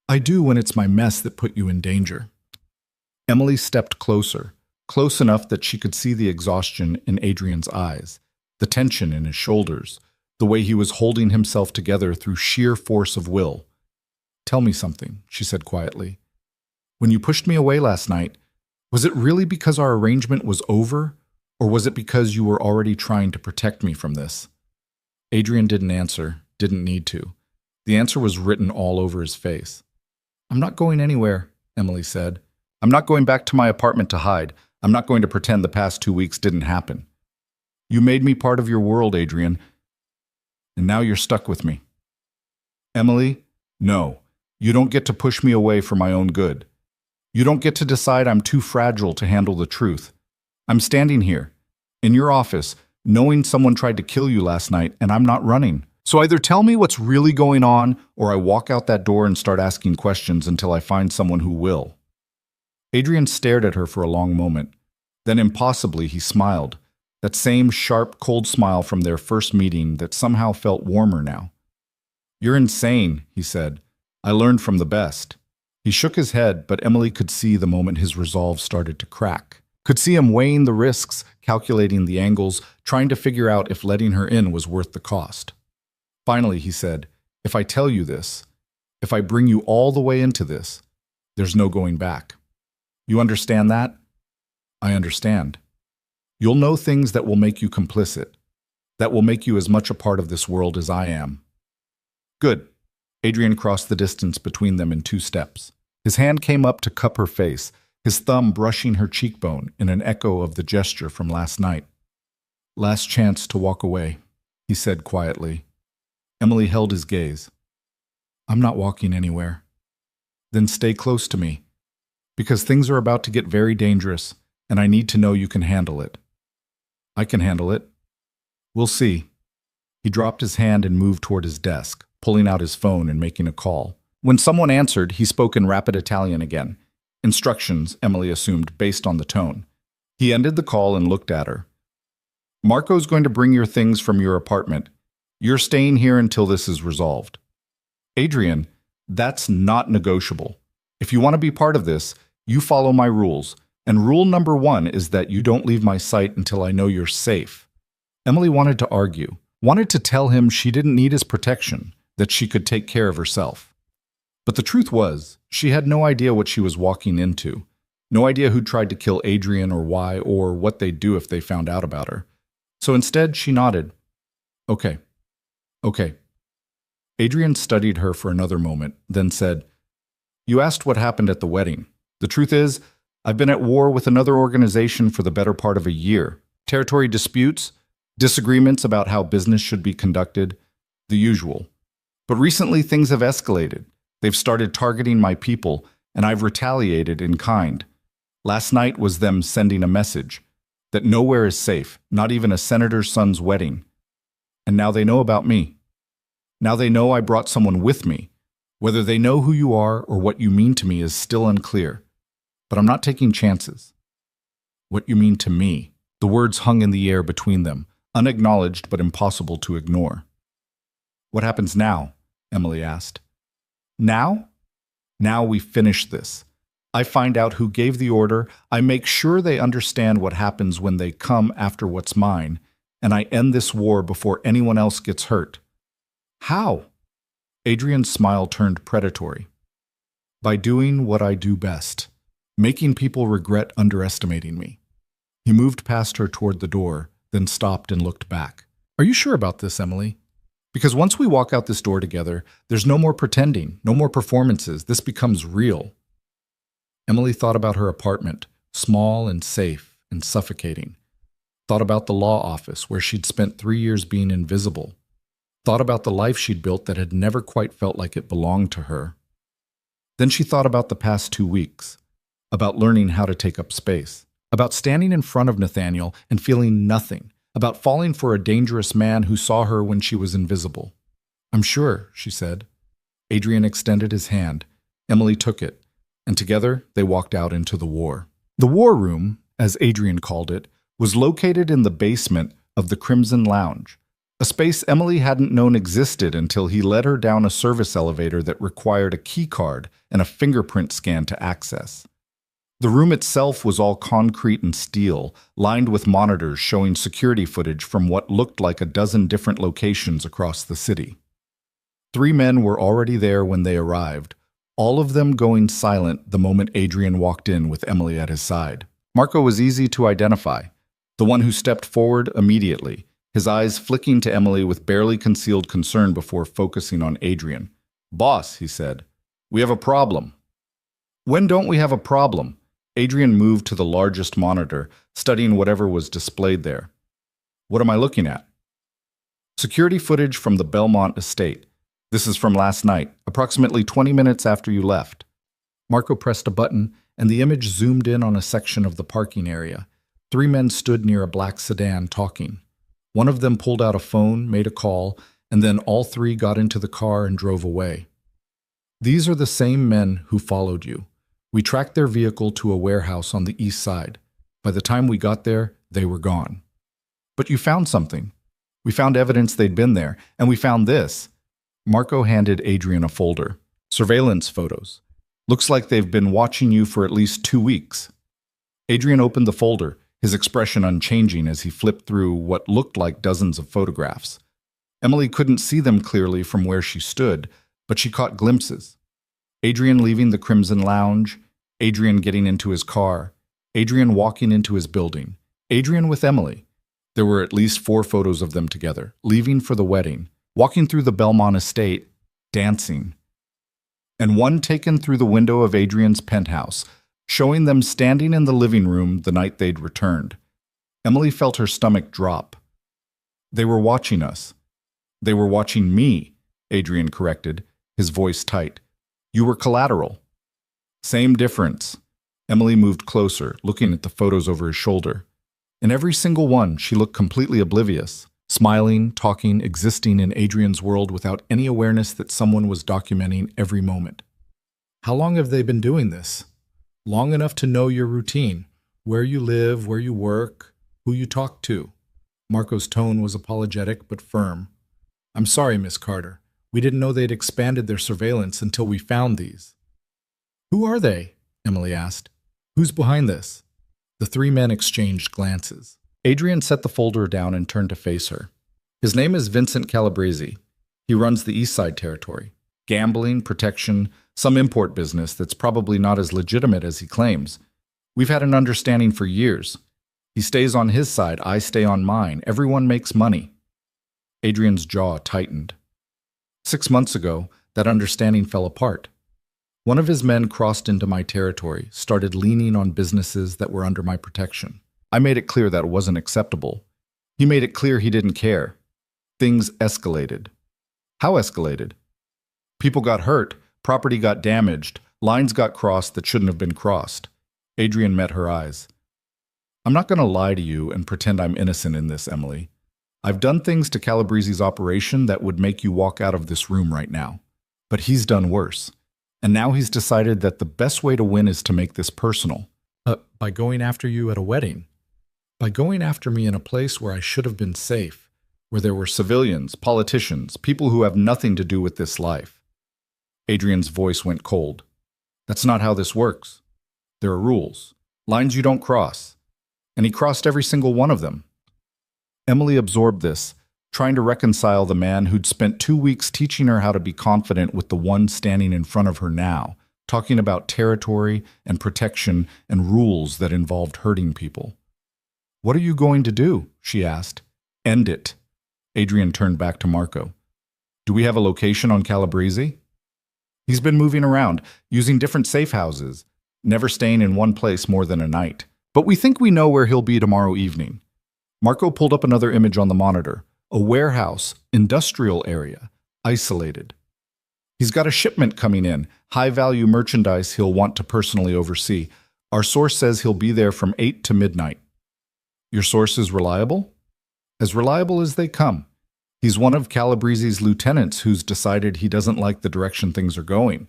"I do when it's my mess that put you in danger." Emily stepped closer, close enough that she could see the exhaustion in Adrian's eyes, the tension in his shoulders, the way he was holding himself together through sheer force of will. "Tell me something," she said quietly. "When you pushed me away last night, was it really because our arrangement was over, or was it because you were already trying to protect me from this?" Adrian didn't answer, didn't need to. The answer was written all over his face. "I'm not going anywhere," Emily said. "I'm not going back to my apartment to hide. I'm not going to pretend the past 2 weeks didn't happen. You made me part of your world, Adrian, and now you're stuck with me." "Emily, no. You don't get to push me away for my own good. You don't get to decide I'm too fragile to handle the truth. I'm standing here, in your office, knowing someone tried to kill you last night, and I'm not running. So either tell me what's really going on, or I walk out that door and start asking questions until I find someone who will." Adrian stared at her for a long moment. Then impossibly he smiled, that same sharp, cold smile from their first meeting that somehow felt warmer now. "You're insane," he said. "I learned from the best." He shook his head, but Emily could see the moment his resolve started to crack. Could see him weighing the risks, calculating the angles, trying to figure out if letting her in was worth the cost. Finally, he said, "If I tell you this, if I bring you all the way into this, there's no going back. You understand that?" "I understand. You'll know things that will make you complicit, that will make you as much a part of this world as I am." "Good." Adrian crossed the distance between them in 2 steps. His hand came up to cup her face, his thumb brushing her cheekbone in an echo of the gesture from last night. "Last chance to walk away," he said quietly. Emily held his gaze. "I'm not walking anywhere." "Then stay close to me, because things are about to get very dangerous, and I need to know you can handle it." "I can handle it. We'll see." He dropped his hand and moved toward his desk, pulling out his phone and making a call. When someone answered, he spoke in rapid Italian again. Instructions, Emily assumed, based on the tone. He ended the call and looked at her. "Marco's going to bring your things from your apartment. You're staying here until this is resolved." "Adrian, that's not negotiable. If you want to be part of this, you follow my rules. And rule number 1 is that you don't leave my sight until I know you're safe." Emily wanted to argue, wanted to tell him she didn't need his protection, that she could take care of herself. But the truth was, she had no idea what she was walking into. No idea who tried to kill Adrian or why, or what they'd do if they found out about her. So instead, she nodded. Okay. Okay. Adrian studied her for another moment, then said, "You asked what happened at the wedding. The truth is, I've been at war with another organization for the better part of a year. Territory disputes, disagreements about how business should be conducted, the usual. But recently things have escalated. They've started targeting my people, and I've retaliated in kind. Last night was them sending a message that nowhere is safe, not even a senator's son's wedding. And now they know about me. Now they know I brought someone with me. Whether they know who you are or what you mean to me is still unclear. But I'm not taking chances." "What you mean to me?" The words hung in the air between them, unacknowledged but impossible to ignore. "What happens now?" Emily asked. "Now? Now we finish this. I find out who gave the order, I make sure they understand what happens when they come after what's mine, and I end this war before anyone else gets hurt." "How?" Adrian's smile turned predatory. "By doing what I do best, making people regret underestimating me." He moved past her toward the door, then stopped and looked back. "Are you sure about this, Emily? Because once we walk out this door together, there's no more pretending, no more performances. This becomes real." Emily thought about her apartment, small and safe and suffocating. Thought about the law office where she'd spent 3 years being invisible. Thought about the life she'd built that had never quite felt like it belonged to her. Then she thought about the past 2 weeks, about learning how to take up space, about standing in front of Nathaniel and feeling nothing, about falling for a dangerous man who saw her when she was invisible. "I'm sure," she said. Adrian extended his hand. Emily took it, and together they walked out into the war. The war room, as Adrian called it, was located in the basement of the Crimson Lounge, a space Emily hadn't known existed until he led her down a service elevator that required a key card and a fingerprint scan to access. The room itself was all concrete and steel, lined with monitors showing security footage from what looked like a dozen different locations across the city. 3 men were already there when they arrived, all of them going silent the moment Adrian walked in with Emily at his side. Marco was easy to identify, the one who stepped forward immediately, his eyes flicking to Emily with barely concealed concern before focusing on Adrian. "Boss," he said, "we have a problem." "When don't we have a problem?" Adrian moved to the largest monitor, studying whatever was displayed there. "What am I looking at?" "Security footage from the Belmont estate. This is from last night, approximately 20 minutes after you left." Marco pressed a button, and the image zoomed in on a section of the parking area. 3 men stood near a black sedan talking. One of them pulled out a phone, made a call, and then all 3 got into the car and drove away. "These are the same men who followed you. We tracked their vehicle to a warehouse on the east side. By the time we got there, they were gone." "But you found something." "We found evidence they'd been there, and we found this." Marco handed Adrian a folder. "Surveillance photos. Looks like they've been watching you for at least 2 weeks." Adrian opened the folder, his expression unchanging as he flipped through what looked like dozens of photographs. Emily couldn't see them clearly from where she stood, but she caught glimpses. Adrian leaving the Crimson Lounge, Adrian getting into his car, Adrian walking into his building, Adrian with Emily. There were at least 4 photos of them together, leaving for the wedding, walking through the Belmont estate, dancing. And one taken through the window of Adrian's penthouse, showing them standing in the living room the night they'd returned. Emily felt her stomach drop. "They were watching us." "They were watching me," Adrian corrected, his voice tight. "You were collateral." "Same difference." Emily moved closer, looking at the photos over his shoulder. In every single one, she looked completely oblivious, smiling, talking, existing in Adrian's world without any awareness that someone was documenting every moment. "How long have they been doing this?" "Long enough to know your routine, where you live, where you work, who you talk to." Marco's tone was apologetic but firm. "I'm sorry, Miss Carter. We didn't know they'd expanded their surveillance until we found these." "Who are they?" Emily asked. "Who's behind this?" The 3 men exchanged glances. Adrian set the folder down and turned to face her. "His name is Vincent Calabrese. He runs the East Side Territory. Gambling, protection, Some import business that's probably not as legitimate as he claims. We've had an understanding for years. He stays on his side, I stay on mine. Everyone makes money. Adrian's jaw tightened. 6 months ago, that understanding fell apart. One of his men crossed into my territory, started leaning on businesses that were under my protection. I made it clear that wasn't acceptable. He made it clear he didn't care. Things escalated. How escalated? People got hurt, property got damaged, lines got crossed that shouldn't have been crossed. Adrian met her eyes. I'm not going to lie to you and pretend I'm innocent in this, Emily. I've done things to Calabrese's operation that would make you walk out of this room right now. But he's done worse. And now he's decided that the best way to win is to make this personal. By going after you at a wedding. By going after me in a place where I should have been safe, where there were civilians, politicians, people who have nothing to do with this life. Adrian's voice went cold. That's not how this works. There are rules, lines you don't cross. And he crossed every single one of them. Emily absorbed this, trying to reconcile the man who'd spent 2 weeks teaching her how to be confident with the one standing in front of her now, talking about territory and protection and rules that involved hurting people. What are you going to do? She asked. End it. Adrian turned back to Marco. Do we have a location on Calabrese? He's been moving around, using different safe houses, never staying in one place more than a night. But we think we know where he'll be tomorrow evening. Marco pulled up another image on the monitor. A warehouse, industrial area, isolated. He's got a shipment coming in, high-value merchandise he'll want to personally oversee. Our source says he'll be there from 8 to midnight. Your source is reliable? As reliable as they come. He's one of Calabrese's lieutenants who's decided he doesn't like the direction things are going.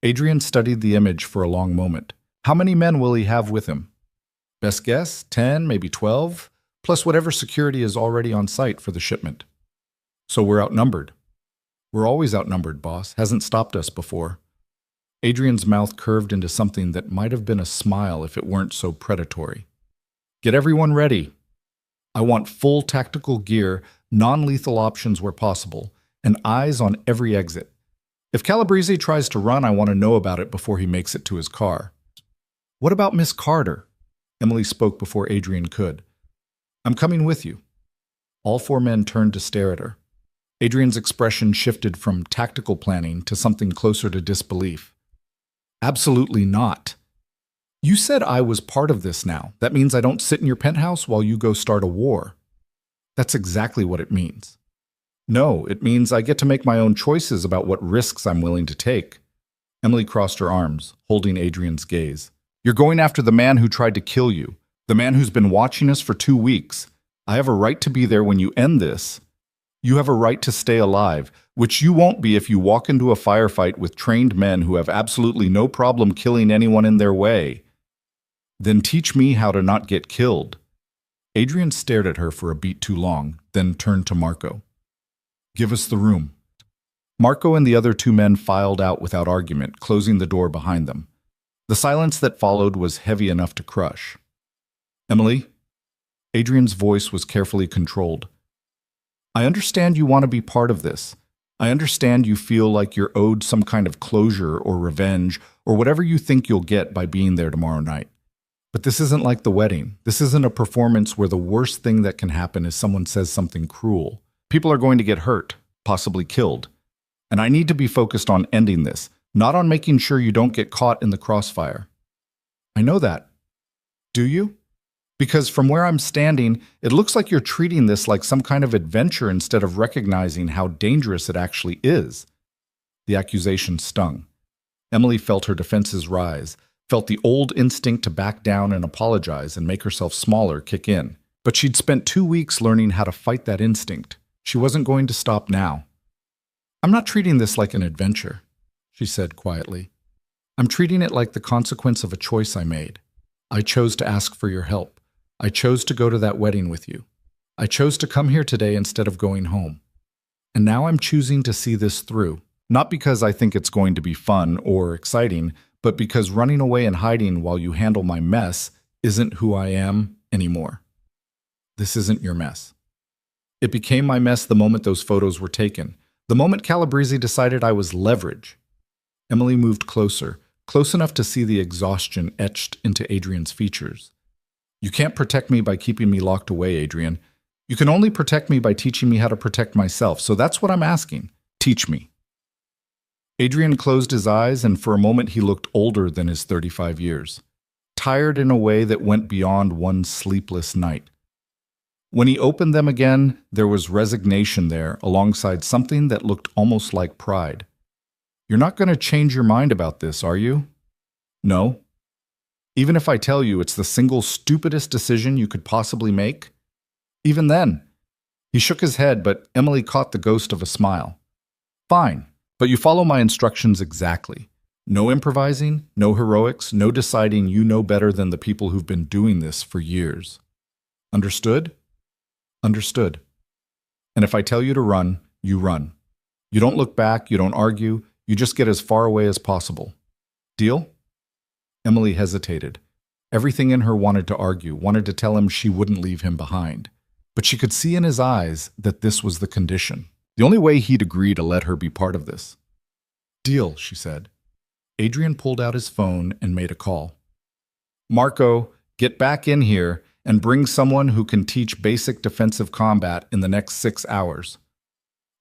Adrian studied the image for a long moment. How many men will he have with him? Best guess, 10, maybe 12? Plus whatever security is already on site for the shipment. So we're outnumbered. We're always outnumbered, boss. Hasn't stopped us before. Adrian's mouth curved into something that might have been a smile if it weren't so predatory. Get everyone ready. I want full tactical gear, non-lethal options where possible, and eyes on every exit. If Calabrese tries to run, I want to know about it before he makes it to his car. What about Miss Carter? Emily spoke before Adrian could. I'm coming with you. All 4 men turned to stare at her. Adrian's expression shifted from tactical planning to something closer to disbelief. Absolutely not. You said I was part of this now. That means I don't sit in your penthouse while you go start a war. That's exactly what it means. No, it means I get to make my own choices about what risks I'm willing to take. Emily crossed her arms, holding Adrian's gaze. You're going after the man who tried to kill you. The man who's been watching us for 2 weeks. I have a right to be there when you end this. You have a right to stay alive, which you won't be if you walk into a firefight with trained men who have absolutely no problem killing anyone in their way. Then teach me how to not get killed. Adrian stared at her for a beat too long, then turned to Marco. Give us the room. Marco and the other 2 men filed out without argument, closing the door behind them. The silence that followed was heavy enough to crush. Emily? Adrian's voice was carefully controlled. I understand you want to be part of this. I understand you feel like you're owed some kind of closure or revenge or whatever you think you'll get by being there tomorrow night. But this isn't like the wedding. This isn't a performance where the worst thing that can happen is someone says something cruel. People are going to get hurt, possibly killed. And I need to be focused on ending this, not on making sure you don't get caught in the crossfire. I know that. Do you? Because from where I'm standing, it looks like you're treating this like some kind of adventure instead of recognizing how dangerous it actually is. The accusation stung. Emily felt her defenses rise, felt the old instinct to back down and apologize and make herself smaller kick in. But she'd spent 2 weeks learning how to fight that instinct. She wasn't going to stop now. I'm not treating this like an adventure, she said quietly. I'm treating it like the consequence of a choice I made. I chose to ask for your help. I chose to go to that wedding with you. I chose to come here today instead of going home. And now I'm choosing to see this through, not because I think it's going to be fun or exciting, but because running away and hiding while you handle my mess isn't who I am anymore. This isn't your mess. It became my mess the moment those photos were taken, the moment Calabrese decided I was leverage. Emily moved closer, close enough to see the exhaustion etched into Adrian's features. You can't protect me by keeping me locked away, Adrian. You can only protect me by teaching me how to protect myself, so that's what I'm asking. Teach me. Adrian closed his eyes, and for a moment he looked older than his 35 years, tired in a way that went beyond one sleepless night. When he opened them again, there was resignation there, alongside something that looked almost like pride. You're not going to change your mind about this, are you? No. Even if I tell you it's the single stupidest decision you could possibly make? Even then. He shook his head, but Emily caught the ghost of a smile. Fine, but you follow my instructions exactly. No improvising, no heroics, no deciding you know better than the people who've been doing this for years. Understood? Understood. And if I tell you to run, you run. You don't look back, you don't argue, you just get as far away as possible. Deal? Emily hesitated. Everything in her wanted to argue, wanted to tell him she wouldn't leave him behind. But she could see in his eyes that this was the condition. The only way he'd agree to let her be part of this. Deal, she said. Adrian pulled out his phone and made a call. Marco, get back in here and bring someone who can teach basic defensive combat in the next 6 hours.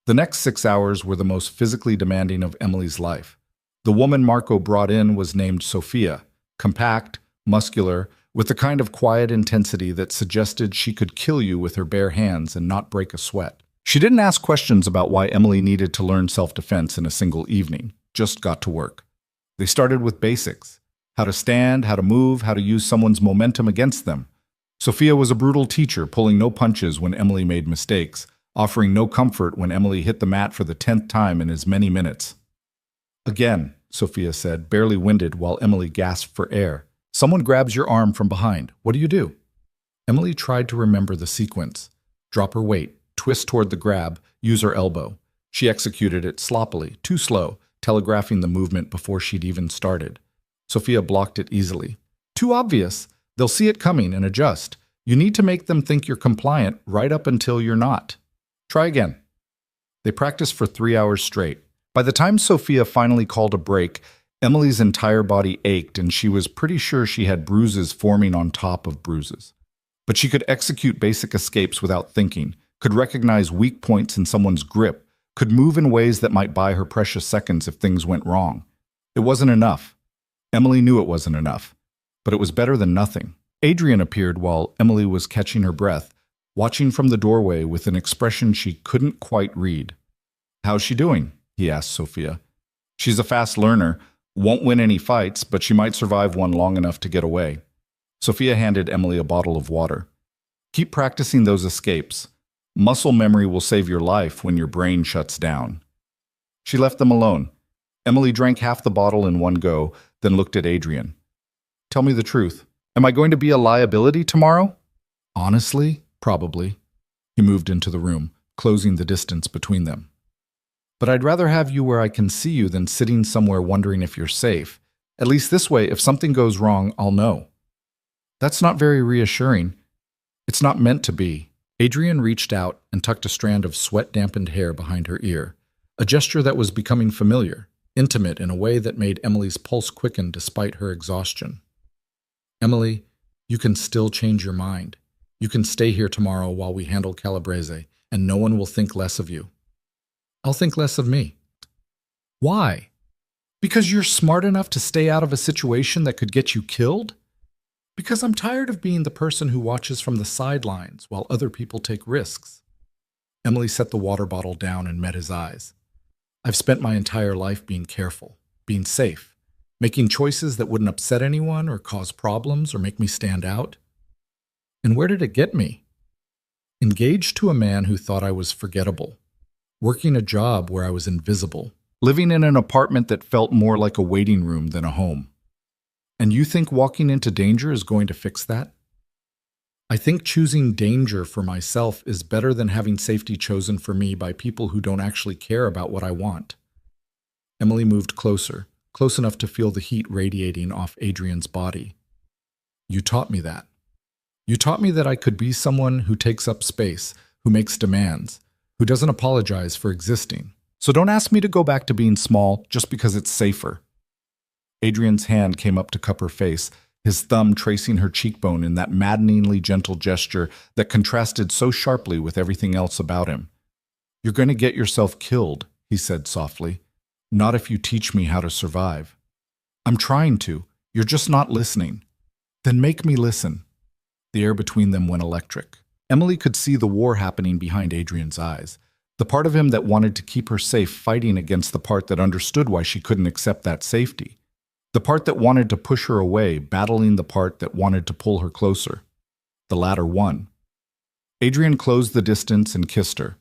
The next 6 hours were the most physically demanding of Emily's life. The woman Marco brought in was named Sophia, compact, muscular, with the kind of quiet intensity that suggested she could kill you with her bare hands and not break a sweat. She didn't ask questions about why Emily needed to learn self-defense in a single evening, just got to work. They started with basics: how to stand, how to move, how to use someone's momentum against them. Sophia was a brutal teacher, pulling no punches when Emily made mistakes, offering no comfort when Emily hit the mat for the 10th time in as many minutes. Again, Sophia said, barely winded while Emily gasped for air. Someone grabs your arm from behind. What do you do? Emily tried to remember the sequence. Drop her weight, twist toward the grab, use her elbow. She executed it sloppily, too slow, telegraphing the movement before she'd even started. Sophia blocked it easily. Too obvious. They'll see it coming and adjust. You need to make them think you're compliant right up until you're not. Try again. They practiced for 3 hours straight. By the time Sophia finally called a break, Emily's entire body ached and she was pretty sure she had bruises forming on top of bruises. But she could execute basic escapes without thinking, could recognize weak points in someone's grip, could move in ways that might buy her precious seconds if things went wrong. It wasn't enough. Emily knew it wasn't enough, but it was better than nothing. Adrian appeared while Emily was catching her breath, watching from the doorway with an expression she couldn't quite read. How's she doing? He asked Sophia. She's a fast learner, won't win any fights, but she might survive one long enough to get away. Sophia handed Emily a bottle of water. Keep practicing those escapes. Muscle memory will save your life when your brain shuts down. She left them alone. Emily drank half the bottle in one go, then looked at Adrian. Tell me the truth. Am I going to be a liability tomorrow? Honestly, probably. He moved into the room, closing the distance between them. But I'd rather have you where I can see you than sitting somewhere wondering if you're safe. At least this way, if something goes wrong, I'll know. That's not very reassuring. It's not meant to be. Adrian reached out and tucked a strand of sweat-dampened hair behind her ear, a gesture that was becoming familiar, intimate in a way that made Emily's pulse quicken despite her exhaustion. Emily, you can still change your mind. You can stay here tomorrow while we handle Calabrese, and no one will think less of you. I'll think less of me. Why? Because you're smart enough to stay out of a situation that could get you killed? Because I'm tired of being the person who watches from the sidelines while other people take risks. Emily set the water bottle down and met his eyes. I've spent my entire life being careful, being safe, making choices that wouldn't upset anyone or cause problems or make me stand out. And where did it get me? Engaged to a man who thought I was forgettable, working a job where I was invisible, living in an apartment that felt more like a waiting room than a home. And you think walking into danger is going to fix that? I think choosing danger for myself is better than having safety chosen for me by people who don't actually care about what I want. Emily moved closer, close enough to feel the heat radiating off Adrian's body. You taught me that. You taught me that I could be someone who takes up space, who makes demands, who doesn't apologize for existing. So don't ask me to go back to being small just because it's safer. Adrian's hand came up to cup her face, his thumb tracing her cheekbone in that maddeningly gentle gesture that contrasted so sharply with everything else about him. You're going to get yourself killed, he said softly. Not if you teach me how to survive. I'm trying to. You're just not listening. Then make me listen. The air between them went electric. Emily could see the war happening behind Adrian's eyes. The part of him that wanted to keep her safe fighting against the part that understood why she couldn't accept that safety. The part that wanted to push her away, battling the part that wanted to pull her closer. The latter won. Adrian closed the distance and kissed her.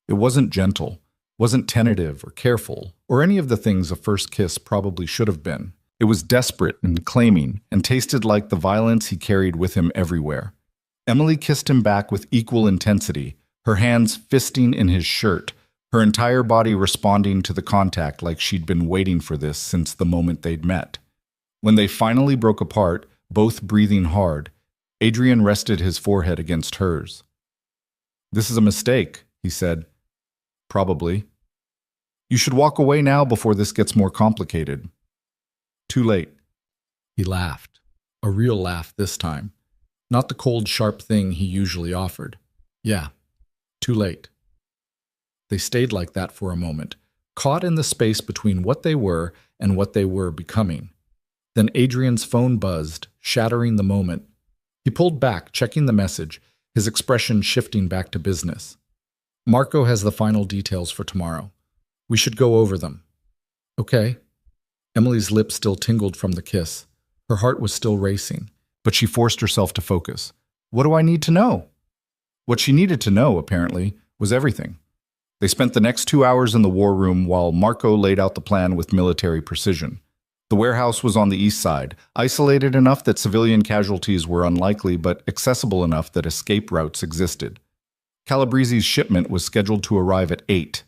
It wasn't gentle, wasn't tentative or careful, or any of the things a first kiss probably should have been. It was desperate and claiming, and tasted like the violence he carried with him everywhere. Emily kissed him back with equal intensity, her hands fisting in his shirt, her entire body responding to the contact like she'd been waiting for this since the moment they'd met. When they finally broke apart, both breathing hard, Adrian rested his forehead against hers. "This is a mistake," he said. "Probably. You should walk away now before this gets more complicated." "Too late." He laughed. A real laugh this time. Not the cold, sharp thing he usually offered. "Yeah, too late." They stayed like that for a moment, caught in the space between what they were and what they were becoming. Then Adrian's phone buzzed, shattering the moment. He pulled back, checking the message, his expression shifting back to business. "Marco has the final details for tomorrow. We should go over them." "Okay." Emily's lips still tingled from the kiss. Her heart was still racing, but she forced herself to focus. "What do I need to know?" What she needed to know, apparently, was everything. They spent the next 2 hours in the war room while Marco laid out the plan with military precision. The warehouse was on the east side, isolated enough that civilian casualties were unlikely, but accessible enough that escape routes existed. Calabrese's shipment was scheduled to arrive at 8.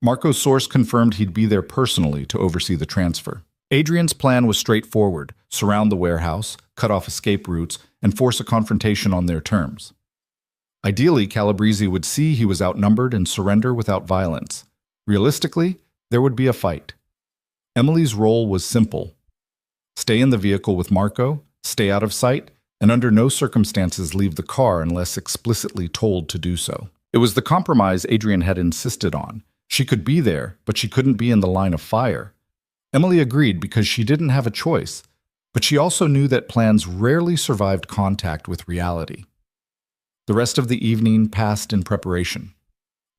Marco's source confirmed he'd be there personally to oversee the transfer. Adrian's plan was straightforward: surround the warehouse, cut off escape routes, and force a confrontation on their terms. Ideally, Calabrese would see he was outnumbered and surrender without violence. Realistically, there would be a fight. Emily's role was simple. Stay in the vehicle with Marco, stay out of sight, and under no circumstances leave the car unless explicitly told to do so. It was the compromise Adrian had insisted on. She could be there, but she couldn't be in the line of fire. Emily agreed because she didn't have a choice, but she also knew that plans rarely survived contact with reality. The rest of the evening passed in preparation.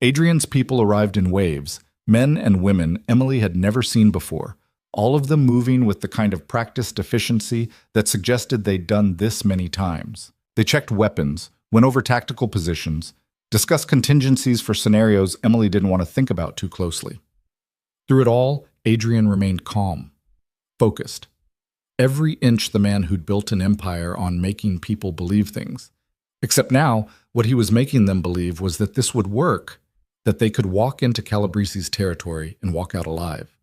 Adrian's people arrived in waves, men and women Emily had never seen before, all of them moving with the kind of practiced efficiency that suggested they'd done this many times. They checked weapons, went over tactical positions, discussed contingencies for scenarios Emily didn't want to think about too closely. Through it all, Adrian remained calm, focused. Every inch the man who'd built an empire on making people believe things. Except now, what he was making them believe was that this would work, that they could walk into Calabrese's territory and walk out alive.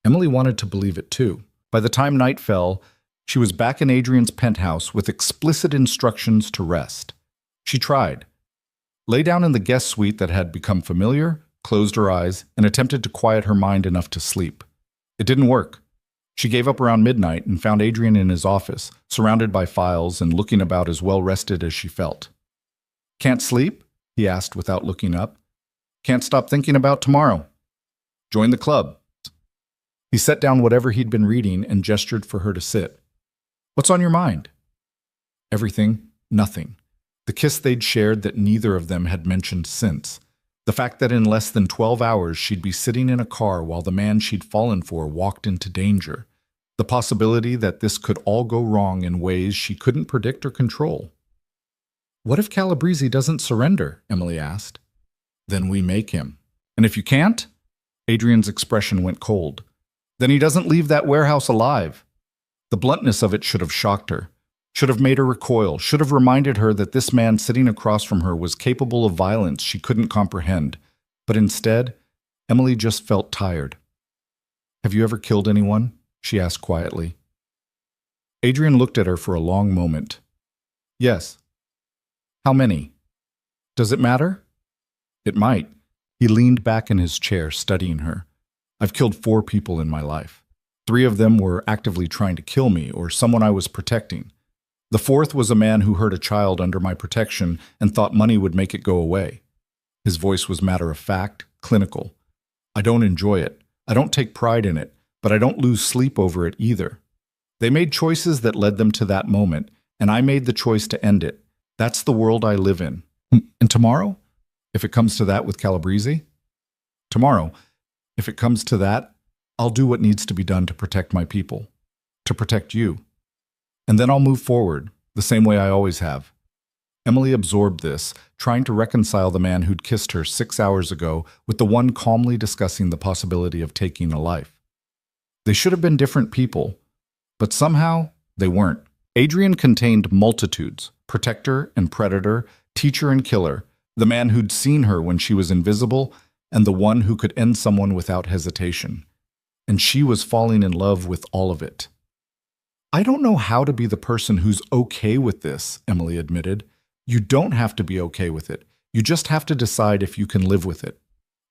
Emily wanted to believe it too. By the time night fell, she was back in Adrian's penthouse with explicit instructions to rest. She tried. Lay down in the guest suite that had become familiar, closed her eyes, and attempted to quiet her mind enough to sleep. It didn't work. She gave up around midnight and found Adrian in his office, surrounded by files and looking about as well-rested as she felt. "Can't sleep?" he asked without looking up. "Can't stop thinking about tomorrow. Join the club." He set down whatever he'd been reading and gestured for her to sit. "What's on your mind?" Everything, nothing. The kiss they'd shared that neither of them had mentioned since. The fact that in less than 12 hours she'd be sitting in a car while the man she'd fallen for walked into danger. The possibility that this could all go wrong in ways she couldn't predict or control. "What if Calabrese doesn't surrender?" Emily asked. "Then we make him. And if you can't?" Adrian's expression went cold. "Then he doesn't leave that warehouse alive." The bluntness of it should have shocked her, should have made her recoil, should have reminded her that this man sitting across from her was capable of violence she couldn't comprehend. But instead, Emily just felt tired. "Have you ever killed anyone?" she asked quietly. Adrian looked at her for a long moment. "Yes." "How many?" "Does it matter?" "It might. He leaned back in his chair, studying her. I've killed 4 people in my life. 3 of them were actively trying to kill me or someone I was protecting. The 4th was a man who hurt a child under my protection and thought money would make it go away. His voice was matter-of-fact, clinical. I don't enjoy it. I don't take pride in it, but I don't lose sleep over it either. They made choices that led them to that moment, and I made the choice to end it. That's the world I live in. And tomorrow? If it comes to that with Calabrese? Tomorrow, if it comes to that, I'll do what needs to be done to protect my people, to protect you. And then I'll move forward, the same way I always have. Emily absorbed this, trying to reconcile the man who'd kissed her 6 hours ago with the one calmly discussing the possibility of taking a life. They should have been different people, but somehow they weren't. Adrian contained multitudes, protector and predator, teacher and killer, the man who'd seen her when she was invisible, and the one who could end someone without hesitation. And she was falling in love with all of it. I don't know how to be the person who's okay with this, Emily admitted. You don't have to be okay with it. You just have to decide if you can live with it.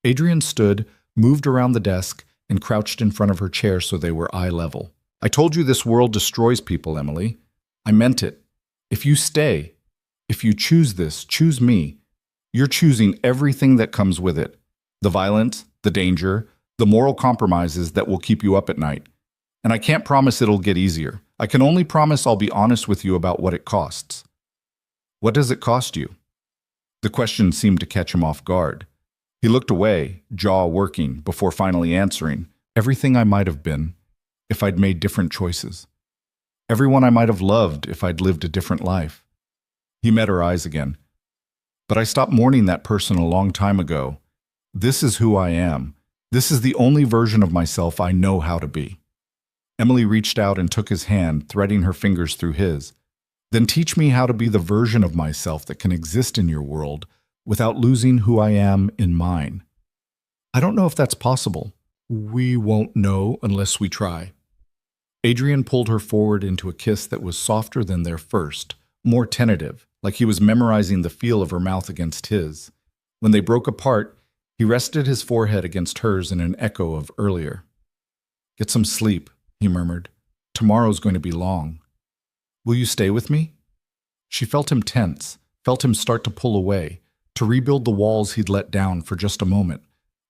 Adrian stood, moved around the desk, and crouched in front of her chair so they were eye level. I told you this world destroys people, Emily. I meant it. If you stay, if you choose this, choose me. You're choosing everything that comes with it. The violence, the danger, the moral compromises that will keep you up at night. And I can't promise it'll get easier. I can only promise I'll be honest with you about what it costs. What does it cost you? The question seemed to catch him off guard. He looked away, jaw working, before finally answering. Everything I might have been, if I'd made different choices. Everyone I might have loved if I'd lived a different life. He met her eyes again. But I stopped mourning that person a long time ago. This is who I am. This is the only version of myself I know how to be. Emily reached out and took his hand, threading her fingers through his. Then teach me how to be the version of myself that can exist in your world without losing who I am in mine. I don't know if that's possible. We won't know unless we try. Adrian pulled her forward into a kiss that was softer than their first, more tentative, like he was memorizing the feel of her mouth against his. When they broke apart, he rested his forehead against hers in an echo of earlier. Get some sleep, he murmured. Tomorrow's going to be long. Will you stay with me? She felt him tense, felt him start to pull away, to rebuild the walls he'd let down for just a moment.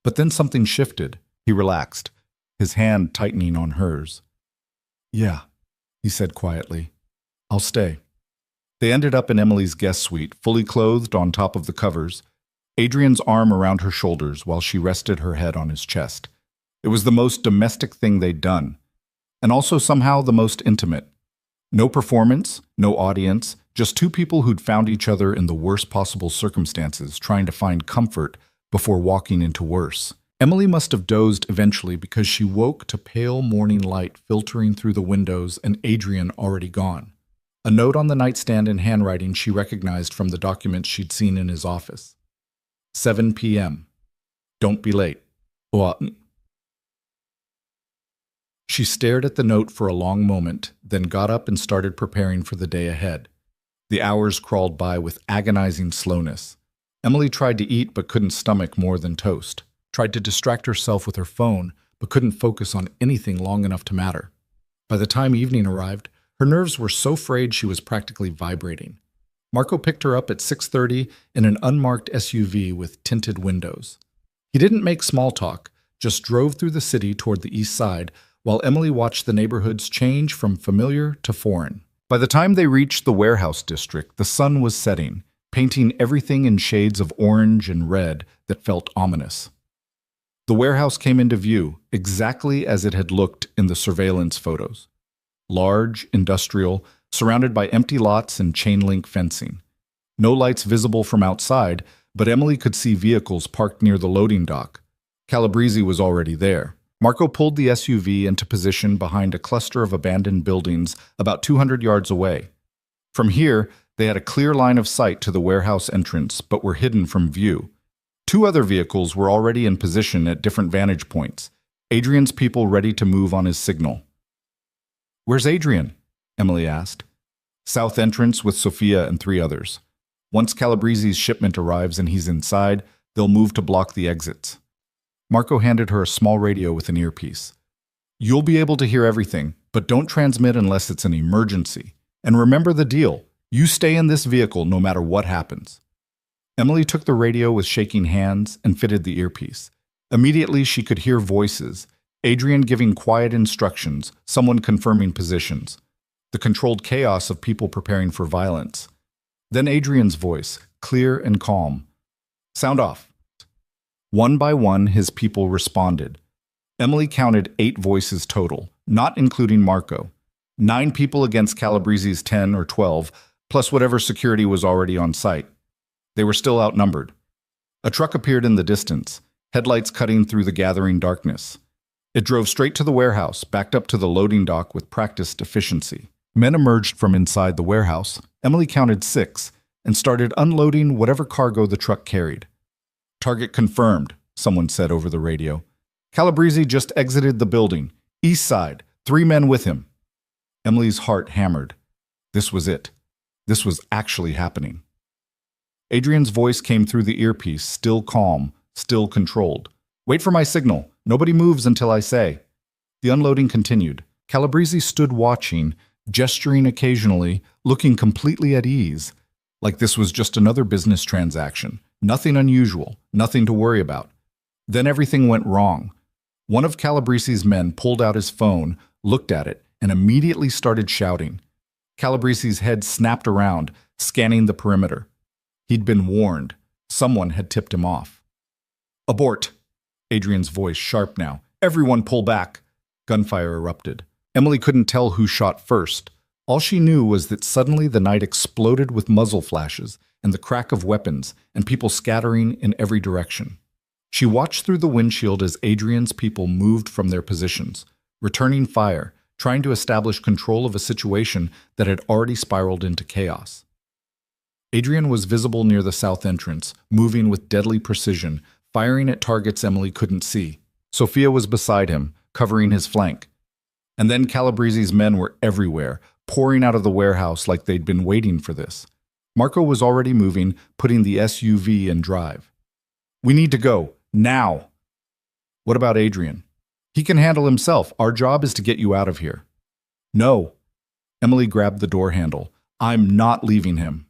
But then something shifted. He relaxed, his hand tightening on hers. Yeah, he said quietly. I'll stay. They ended up in Emily's guest suite, fully clothed on top of the covers, Adrian's arm around her shoulders while she rested her head on his chest. It was the most domestic thing they'd done, and also somehow the most intimate. No performance, no audience, just 2 people who'd found each other in the worst possible circumstances, trying to find comfort before walking into worse. Emily must have dozed eventually because she woke to pale morning light filtering through the windows and Adrian already gone. A note on the nightstand in handwriting she recognized from the documents she'd seen in his office. 7 p.m. Don't be late. She stared at the note for a long moment, then got up and started preparing for the day ahead. The hours crawled by with agonizing slowness. Emily tried to eat but couldn't stomach more than toast. Tried to distract herself with her phone, but couldn't focus on anything long enough to matter. By the time evening arrived, her nerves were so frayed she was practically vibrating. Marco picked her up at 6:30 in an unmarked SUV with tinted windows. He didn't make small talk, just drove through the city toward the east side, while Emily watched the neighborhoods change from familiar to foreign. By the time they reached the warehouse district, the sun was setting, painting everything in shades of orange and red that felt ominous. The warehouse came into view, exactly as it had looked in the surveillance photos. Large, industrial, surrounded by empty lots and chain-link fencing. No lights visible from outside, but Emily could see vehicles parked near the loading dock. Calabrese was already there. Marco pulled the SUV into position behind a cluster of abandoned buildings about 200 yards away. From here, they had a clear line of sight to the warehouse entrance, but were hidden from view. 2 other vehicles were already in position at different vantage points, Adrian's people ready to move on his signal. "Where's Adrian?" Emily asked. "South entrance with Sophia and 3 others. Once Calabrese's shipment arrives and he's inside, They'll move to block the exits. Marco handed her a small radio with an earpiece. You'll be able to hear everything, but don't transmit unless it's an emergency. And remember the deal. You stay in this vehicle no matter what happens. Emily took the radio with shaking hands and fitted the earpiece. Immediately, she could hear voices. Adrian giving quiet instructions, someone confirming positions. The controlled chaos of people preparing for violence. Then Adrian's voice, clear and calm. Sound off. One by one, his people responded. Emily counted 8 voices total, not including Marco. 9 people against Calabresi's 10 or 12, plus whatever security was already on site. They were still outnumbered. A truck appeared in the distance, headlights cutting through the gathering darkness. It drove straight to the warehouse, backed up to the loading dock with practiced efficiency. Men emerged from inside the warehouse. Emily counted 6 and started unloading whatever cargo the truck carried. Target confirmed, someone said over the radio. Calabresi just exited the building. East side, 3 men with him. Emily's heart hammered. This was it. This was actually happening. Adrian's voice came through the earpiece, still calm, still controlled. Wait for my signal. Nobody moves until I say. The unloading continued. Calabresi stood watching, gesturing occasionally, looking completely at ease, like this was just another business transaction. Nothing unusual, nothing to worry about. Then everything went wrong. One of Calabresi's men pulled out his phone, looked at it, and immediately started shouting. Calabresi's head snapped around, scanning the perimeter. He'd been warned. Someone had tipped him off. Abort! Adrian's voice sharp now. Everyone pull back! Gunfire erupted. Emily couldn't tell who shot first. All she knew was that suddenly the night exploded with muzzle flashes and the crack of weapons and people scattering in every direction. She watched through the windshield as Adrian's people moved from their positions, returning fire, trying to establish control of a situation that had already spiraled into chaos. Adrian was visible near the south entrance, moving with deadly precision, firing at targets Emily couldn't see. Sophia was beside him, covering his flank. And then Calabresi's men were everywhere, pouring out of the warehouse like they'd been waiting for this. Marco was already moving, putting the SUV in drive. We need to go, now! What about Adrian? He can handle himself. Our job is to get you out of here. No. Emily grabbed the door handle. I'm not leaving him.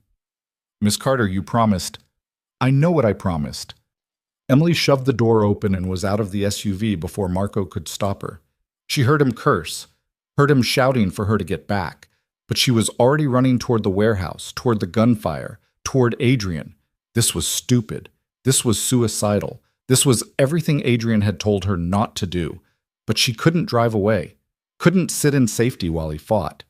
Miss Carter, you promised. I know what I promised. Emily shoved the door open and was out of the SUV before Marco could stop her. She heard him curse, heard him shouting for her to get back, but she was already running toward the warehouse, toward the gunfire, toward Adrian. This was stupid. This was suicidal. This was everything Adrian had told her not to do. But she couldn't drive away, couldn't sit in safety while he fought,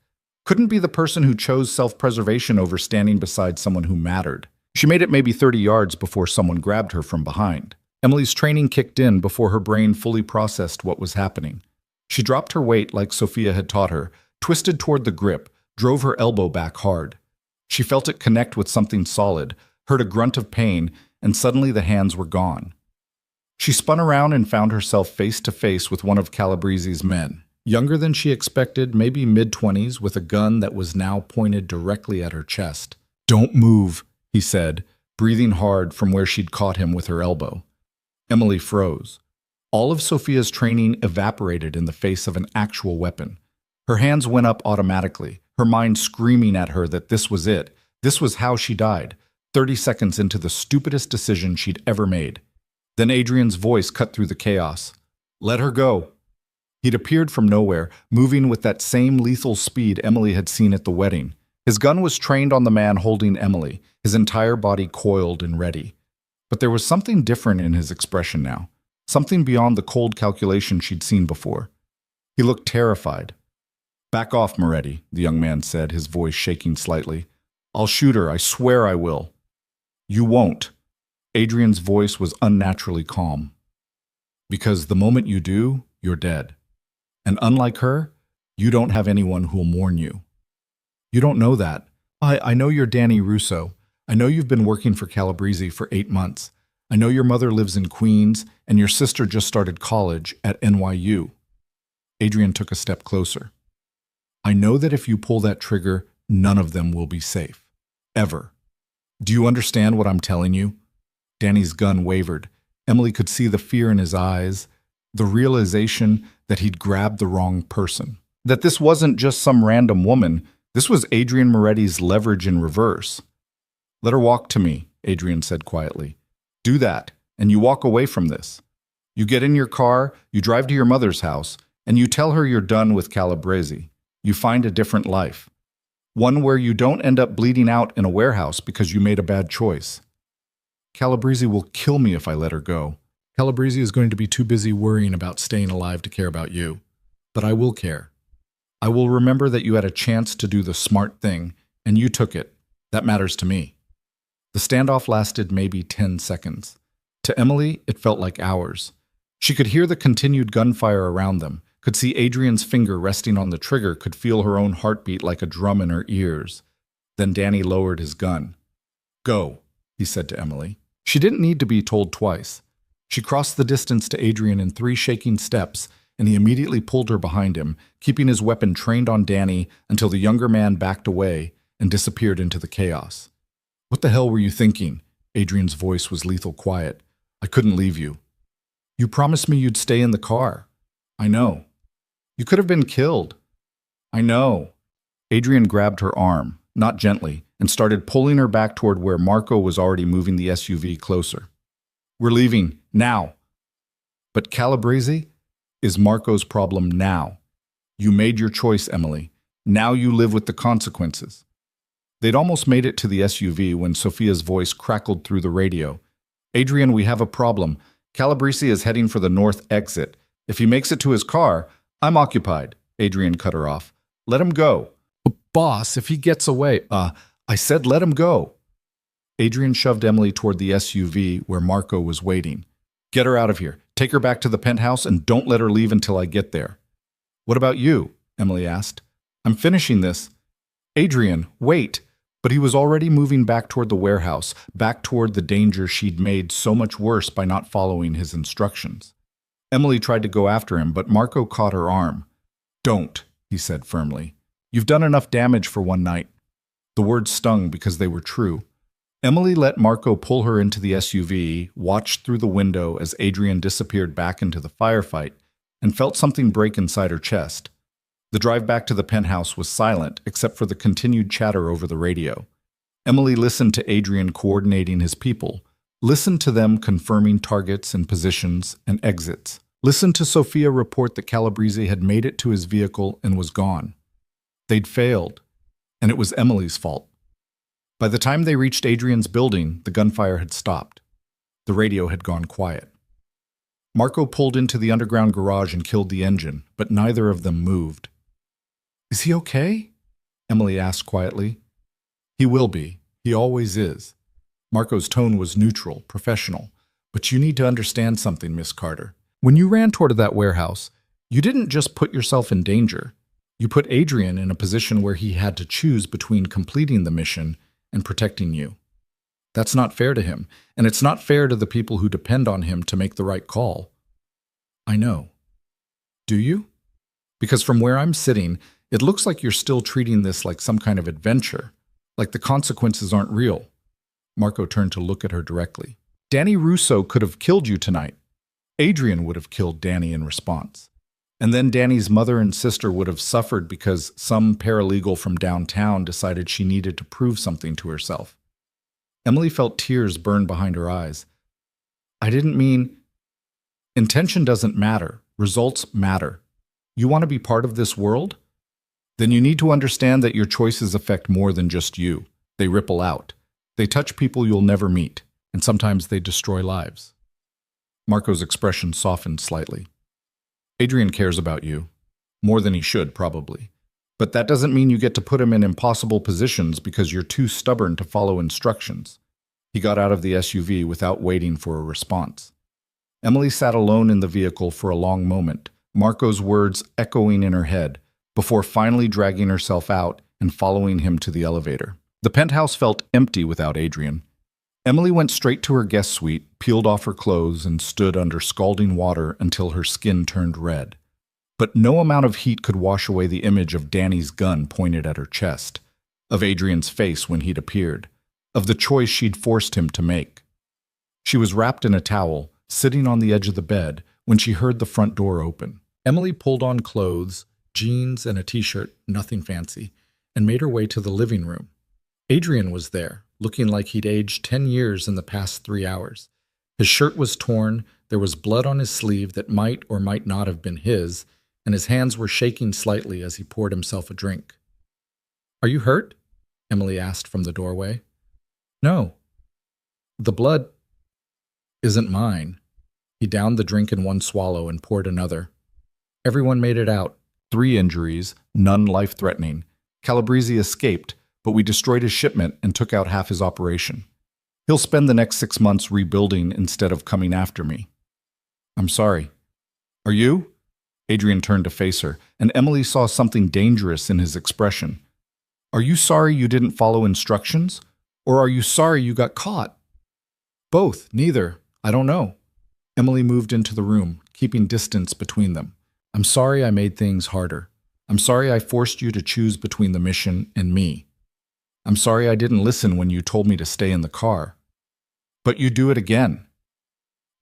couldn't be the person who chose self-preservation over standing beside someone who mattered. She made it maybe 30 yards before someone grabbed her from behind. Emily's training kicked in before her brain fully processed what was happening. She dropped her weight like Sophia had taught her, twisted toward the grip, drove her elbow back hard. She felt it connect with something solid, heard a grunt of pain, and suddenly the hands were gone. She spun around and found herself face to face with one of Calabresi's men, younger than she expected, maybe mid-20s, with a gun that was now pointed directly at her chest. Don't move, he said, breathing hard from where she'd caught him with her elbow. Emily froze. All of Sophia's training evaporated in the face of an actual weapon. Her hands went up automatically, her mind screaming at her that this was it. This was how she died, 30 seconds into the stupidest decision she'd ever made. Then Adrian's voice cut through the chaos. Let her go. He'd appeared from nowhere, moving with that same lethal speed Emily had seen at the wedding. His gun was trained on the man holding Emily, his entire body coiled and ready. But there was something different in his expression now, something beyond the cold calculation she'd seen before. He looked terrified. Back off, Moretti, the young man said, his voice shaking slightly. I'll shoot her, I swear I will. You won't. Adrian's voice was unnaturally calm. Because the moment you do, you're dead. And unlike her, you don't have anyone who'll mourn you. You don't know that. I know you're Danny Russo. I know you've been working for Calabresi for 8 months. I know your mother lives in Queens, and your sister just started college at NYU. Adrian took a step closer. I know that if you pull that trigger, none of them will be safe. Ever. Do you understand what I'm telling you? Danny's gun wavered. Emily could see the fear in his eyes, the realization that he'd grabbed the wrong person. That this wasn't just some random woman, this was Adrian Moretti's leverage in reverse. "Let her walk to me," Adrian said quietly. "Do that, and you walk away from this. You get in your car, you drive to your mother's house, and you tell her you're done with Calabrese. You find a different life. One where you don't end up bleeding out in a warehouse because you made a bad choice. Calabrese will kill me if I let her go. Calabrese is going to be too busy worrying about staying alive to care about you. But I will care. I will remember that you had a chance to do the smart thing, and you took it. That matters to me." The standoff lasted maybe 10 seconds. To Emily, it felt like hours. She could hear the continued gunfire around them, could see Adrian's finger resting on the trigger, could feel her own heartbeat like a drum in her ears. Then Danny lowered his gun. "Go," he said to Emily. She didn't need to be told twice. She crossed the distance to Adrian in 3 shaking steps, and he immediately pulled her behind him, keeping his weapon trained on Danny until the younger man backed away and disappeared into the chaos. "What the hell were you thinking?" Adrian's voice was lethal quiet. "I couldn't leave you. You promised me you'd stay in the car." "I know." "You could have been killed." "I know." Adrian grabbed her arm, not gently, and started pulling her back toward where Marco was already moving the SUV closer. "We're leaving, now." "But Calabrese is Marco's problem now. You made your choice, Emily. Now you live with the consequences." They'd almost made it to the SUV when Sophia's voice crackled through the radio. "Adrian, we have a problem. Calabrese is heading for the north exit. If he makes it to his car, I'm occupied." Adrian cut her off. "Let him go." "Boss, if he gets away..." I said let him go." Adrian shoved Emily toward the SUV where Marco was waiting. "Get her out of here. Take her back to the penthouse and don't let her leave until I get there." "What about you?" Emily asked. "I'm finishing this." "Adrian, wait." But he was already moving back toward the warehouse, back toward the danger she'd made so much worse by not following his instructions. Emily tried to go after him, but Marco caught her arm. "Don't," he said firmly. "You've done enough damage for one night." The words stung because they were true. Emily let Marco pull her into the SUV, watched through the window as Adrian disappeared back into the firefight, and felt something break inside her chest. The drive back to the penthouse was silent, except for the continued chatter over the radio. Emily listened to Adrian coordinating his people, listened to them confirming targets and positions and exits, listened to Sophia report that Calabrese had made it to his vehicle and was gone. They'd failed, and it was Emily's fault. By the time they reached Adrian's building, the gunfire had stopped. The radio had gone quiet. Marco pulled into the underground garage and killed the engine, but neither of them moved. "Is he okay?" Emily asked quietly. "He will be. He always is." Marco's tone was neutral, professional. "But you need to understand something, Miss Carter. When you ran toward that warehouse, you didn't just put yourself in danger. You put Adrian in a position where he had to choose between completing the mission and protecting you. That's not fair to him, and it's not fair to the people who depend on him to make the right call." "I know." "Do you? Because from where I'm sitting, it looks like you're still treating this like some kind of adventure, like the consequences aren't real." Marco turned to look at her directly. "Danny Russo could have killed you tonight. Adrian would have killed Danny in response. And then Danny's mother and sister would have suffered because some paralegal from downtown decided she needed to prove something to herself." Emily felt tears burn behind her eyes. "I didn't mean..." "Intention doesn't matter. Results matter. You want to be part of this world? Then you need to understand that your choices affect more than just you. They ripple out. They touch people you'll never meet, and sometimes they destroy lives." Marco's expression softened slightly. "Adrian cares about you. More than he should, probably. But that doesn't mean you get to put him in impossible positions because you're too stubborn to follow instructions." He got out of the SUV without waiting for a response. Emily sat alone in the vehicle for a long moment, Marco's words echoing in her head, before finally dragging herself out and following him to the elevator. The penthouse felt empty without Adrian. Emily went straight to her guest suite, peeled off her clothes, and stood under scalding water until her skin turned red. But no amount of heat could wash away the image of Danny's gun pointed at her chest, of Adrian's face when he'd appeared, of the choice she'd forced him to make. She was wrapped in a towel, sitting on the edge of the bed, when she heard the front door open. Emily pulled on clothes, jeans and a t-shirt, nothing fancy, and made her way to the living room. Adrian was there, looking like he'd aged 10 years in the past 3 hours. His shirt was torn, there was blood on his sleeve that might or might not have been his, and his hands were shaking slightly as he poured himself a drink. "Are you hurt?" Emily asked from the doorway. "No. The blood isn't mine." He downed the drink in one swallow and poured another. "Everyone made it out. 3 injuries, none life-threatening. Calabrese escaped, but we destroyed his shipment and took out half his operation. He'll spend the next 6 months rebuilding instead of coming after me." "I'm sorry." "Are you?" Adrian turned to face her, and Emily saw something dangerous in his expression. "Are you sorry you didn't follow instructions? Or are you sorry you got caught?" "Both, neither. I don't know." Emily moved into the room, keeping distance between them. "I'm sorry I made things harder. I'm sorry I forced you to choose between the mission and me. I'm sorry I didn't listen when you told me to stay in the car. But you do it again."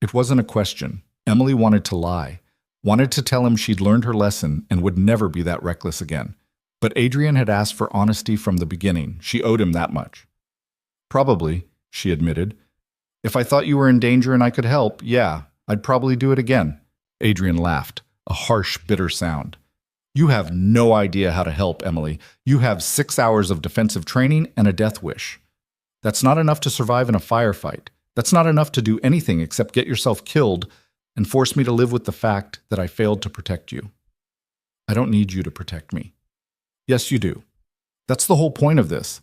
It wasn't a question. Emily wanted to lie, wanted to tell him she'd learned her lesson and would never be that reckless again. But Adrian had asked for honesty from the beginning. She owed him that much. "Probably," she admitted. "If I thought you were in danger and I could help, yeah, I'd probably do it again." Adrian laughed, a harsh, bitter sound. "You have no idea how to help, Emily. You have 6 hours of defensive training and a death wish. That's not enough to survive in a firefight. That's not enough to do anything except get yourself killed and force me to live with the fact that I failed to protect you. I don't need you to protect me." "Yes, you do. That's the whole point of this.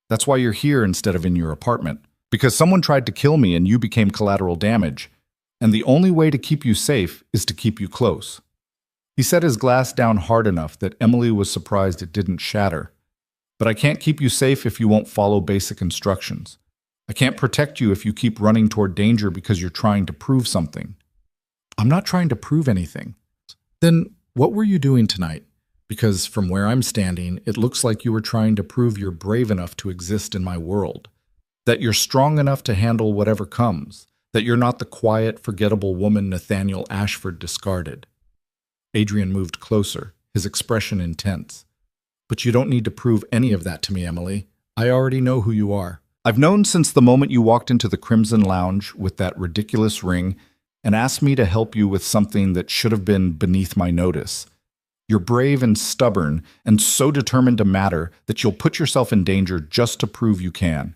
That's why you're here instead of in your apartment. Because someone tried to kill me and you became collateral damage. And the only way to keep you safe is to keep you close." He set his glass down hard enough that Emily was surprised it didn't shatter. "But I can't keep you safe if you won't follow basic instructions. I can't protect you if you keep running toward danger because you're trying to prove something." "I'm not trying to prove anything." "Then what were you doing tonight? Because from where I'm standing, it looks like you were trying to prove you're brave enough to exist in my world. That you're strong enough to handle whatever comes. That you're not the quiet, forgettable woman Nathaniel Ashford discarded." Adrian moved closer, his expression intense. "But you don't need to prove any of that to me, Emily. I already know who you are. I've known since the moment you walked into the Crimson Lounge with that ridiculous ring and asked me to help you with something that should have been beneath my notice. You're brave and stubborn and so determined to matter that you'll put yourself in danger just to prove you can.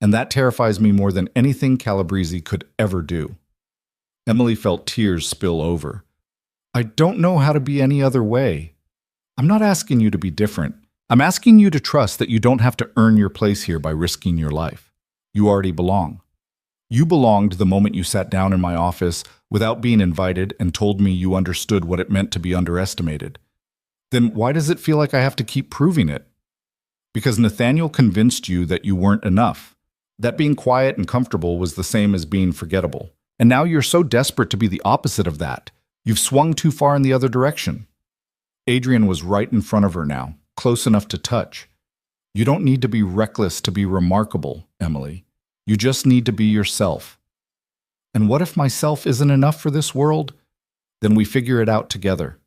And that terrifies me more than anything Calabrese could ever do." Emily felt tears spill over. "I don't know how to be any other way. I'm not asking you to be different. I'm asking you to trust that you don't have to earn your place here by risking your life. You already belong. You belonged the moment you sat down in my office without being invited and told me you understood what it meant to be underestimated. Then why does it feel like I have to keep proving it? Because Nathaniel convinced you that you weren't enough, that being quiet and comfortable was the same as being forgettable. And now you're so desperate to be the opposite of that. You've swung too far in the other direction." Adrian was right in front of her now, close enough to touch. "You don't need to be reckless to be remarkable, Emily. You just need to be yourself." "And what if myself isn't enough for this world? Then we figure it out together."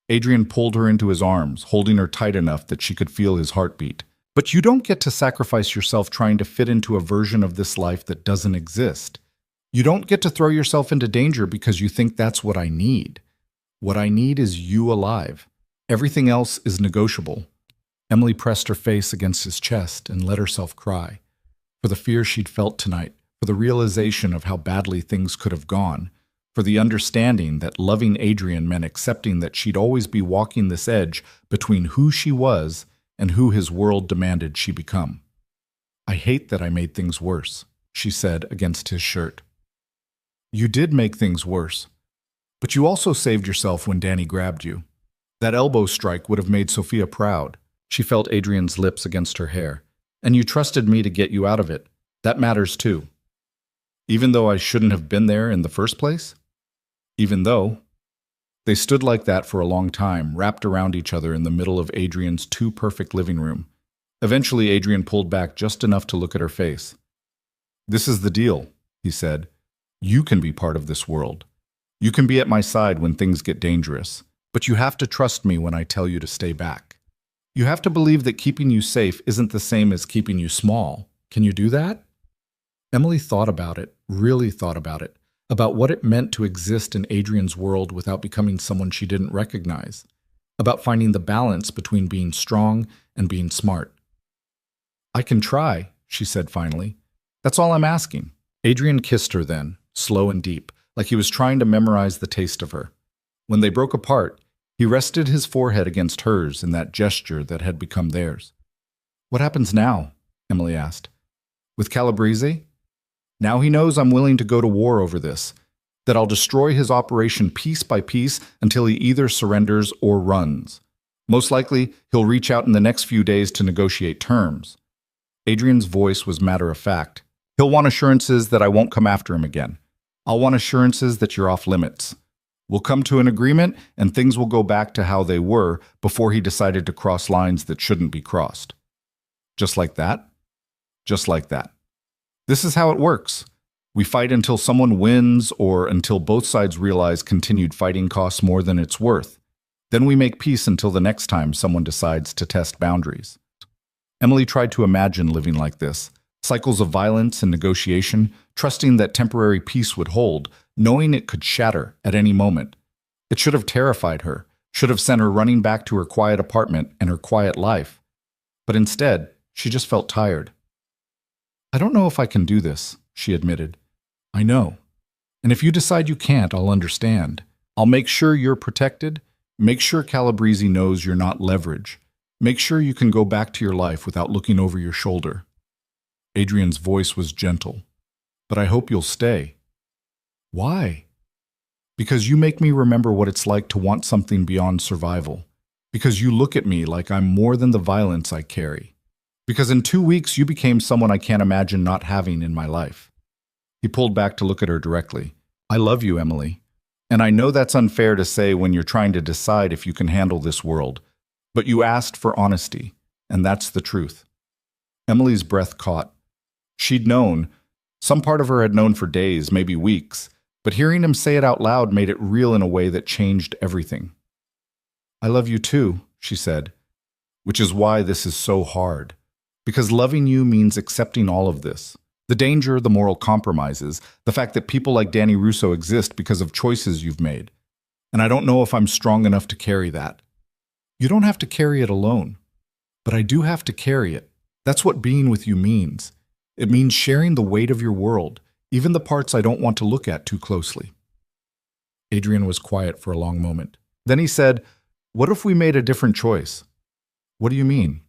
Adrian pulled her into his arms, holding her tight enough that she could feel his heartbeat. "But you don't get to sacrifice yourself trying to fit into a version of this life that doesn't exist. You don't get to throw yourself into danger because you think that's what I need. What I need is you alive. Everything else is negotiable." Emily pressed her face against his chest and let herself cry. For the fear she'd felt tonight, for the realization of how badly things could have gone, for the understanding that loving Adrian meant accepting that she'd always be walking this edge between who she was and who his world demanded she become. "I hate that I made things worse," she said against his shirt. "You did make things worse. But you also saved yourself when Danny grabbed you. That elbow strike would have made Sophia proud." She felt Adrian's lips against her hair. "And you trusted me to get you out of it. That matters too." "Even though I shouldn't have been there in the first place?" "Even though." They stood like that for a long time, wrapped around each other in the middle of Adrian's too perfect living room. Eventually, Adrian pulled back just enough to look at her face. "This is the deal," he said. You can be part of this world. You can be at my side when things get dangerous, but you have to trust me when I tell you to stay back. You have to believe that keeping you safe isn't the same as keeping you small. Can you do that? Emily thought about it, really thought about it, about what it meant to exist in Adrian's world without becoming someone she didn't recognize, about finding the balance between being strong and being smart. I can try, she said finally. That's all I'm asking. Adrian kissed her then, slow and deep, like he was trying to memorize the taste of her. When they broke apart, he rested his forehead against hers in that gesture that had become theirs. What happens now? Emily asked. With Calabrese? Now he knows I'm willing to go to war over this, that I'll destroy his operation piece by piece until he either surrenders or runs. Most likely, he'll reach out in the next few days to negotiate terms. Adrian's voice was matter-of-fact. He'll want assurances that I won't come after him again. I'll want assurances that you're off limits. We'll come to an agreement and things will go back to how they were before he decided to cross lines that shouldn't be crossed. Just like that? Just like that. This is how it works. We fight until someone wins or until both sides realize continued fighting costs more than it's worth. Then we make peace until the next time someone decides to test boundaries. Emily tried to imagine living like this. Cycles of violence and negotiation, trusting that temporary peace would hold, knowing it could shatter at any moment. It should have terrified her, should have sent her running back to her quiet apartment and her quiet life. But instead, she just felt tired. I don't know if I can do this, she admitted. I know. And if you decide you can't, I'll understand. I'll make sure you're protected. Make sure Calabrese knows you're not leverage. Make sure you can go back to your life without looking over your shoulder. Adrian's voice was gentle. But I hope you'll stay. Why? Because you make me remember what it's like to want something beyond survival. Because you look at me like I'm more than the violence I carry. Because in 2 weeks you became someone I can't imagine not having in my life. He pulled back to look at her directly. I love you, Emily. And I know that's unfair to say when you're trying to decide if you can handle this world. But you asked for honesty, and that's the truth. Emily's breath caught. She'd known. Some part of her had known for days, maybe weeks. But hearing him say it out loud made it real in a way that changed everything. I love you too, she said. Which is why this is so hard. Because loving you means accepting all of this. The danger, the moral compromises, the fact that people like Danny Russo exist because of choices you've made. And I don't know if I'm strong enough to carry that. You don't have to carry it alone. But I do have to carry it. That's what being with you means. It means sharing the weight of your world, even the parts I don't want to look at too closely. Adrian was quiet for a long moment. Then he said, what if we made a different choice? What do you mean?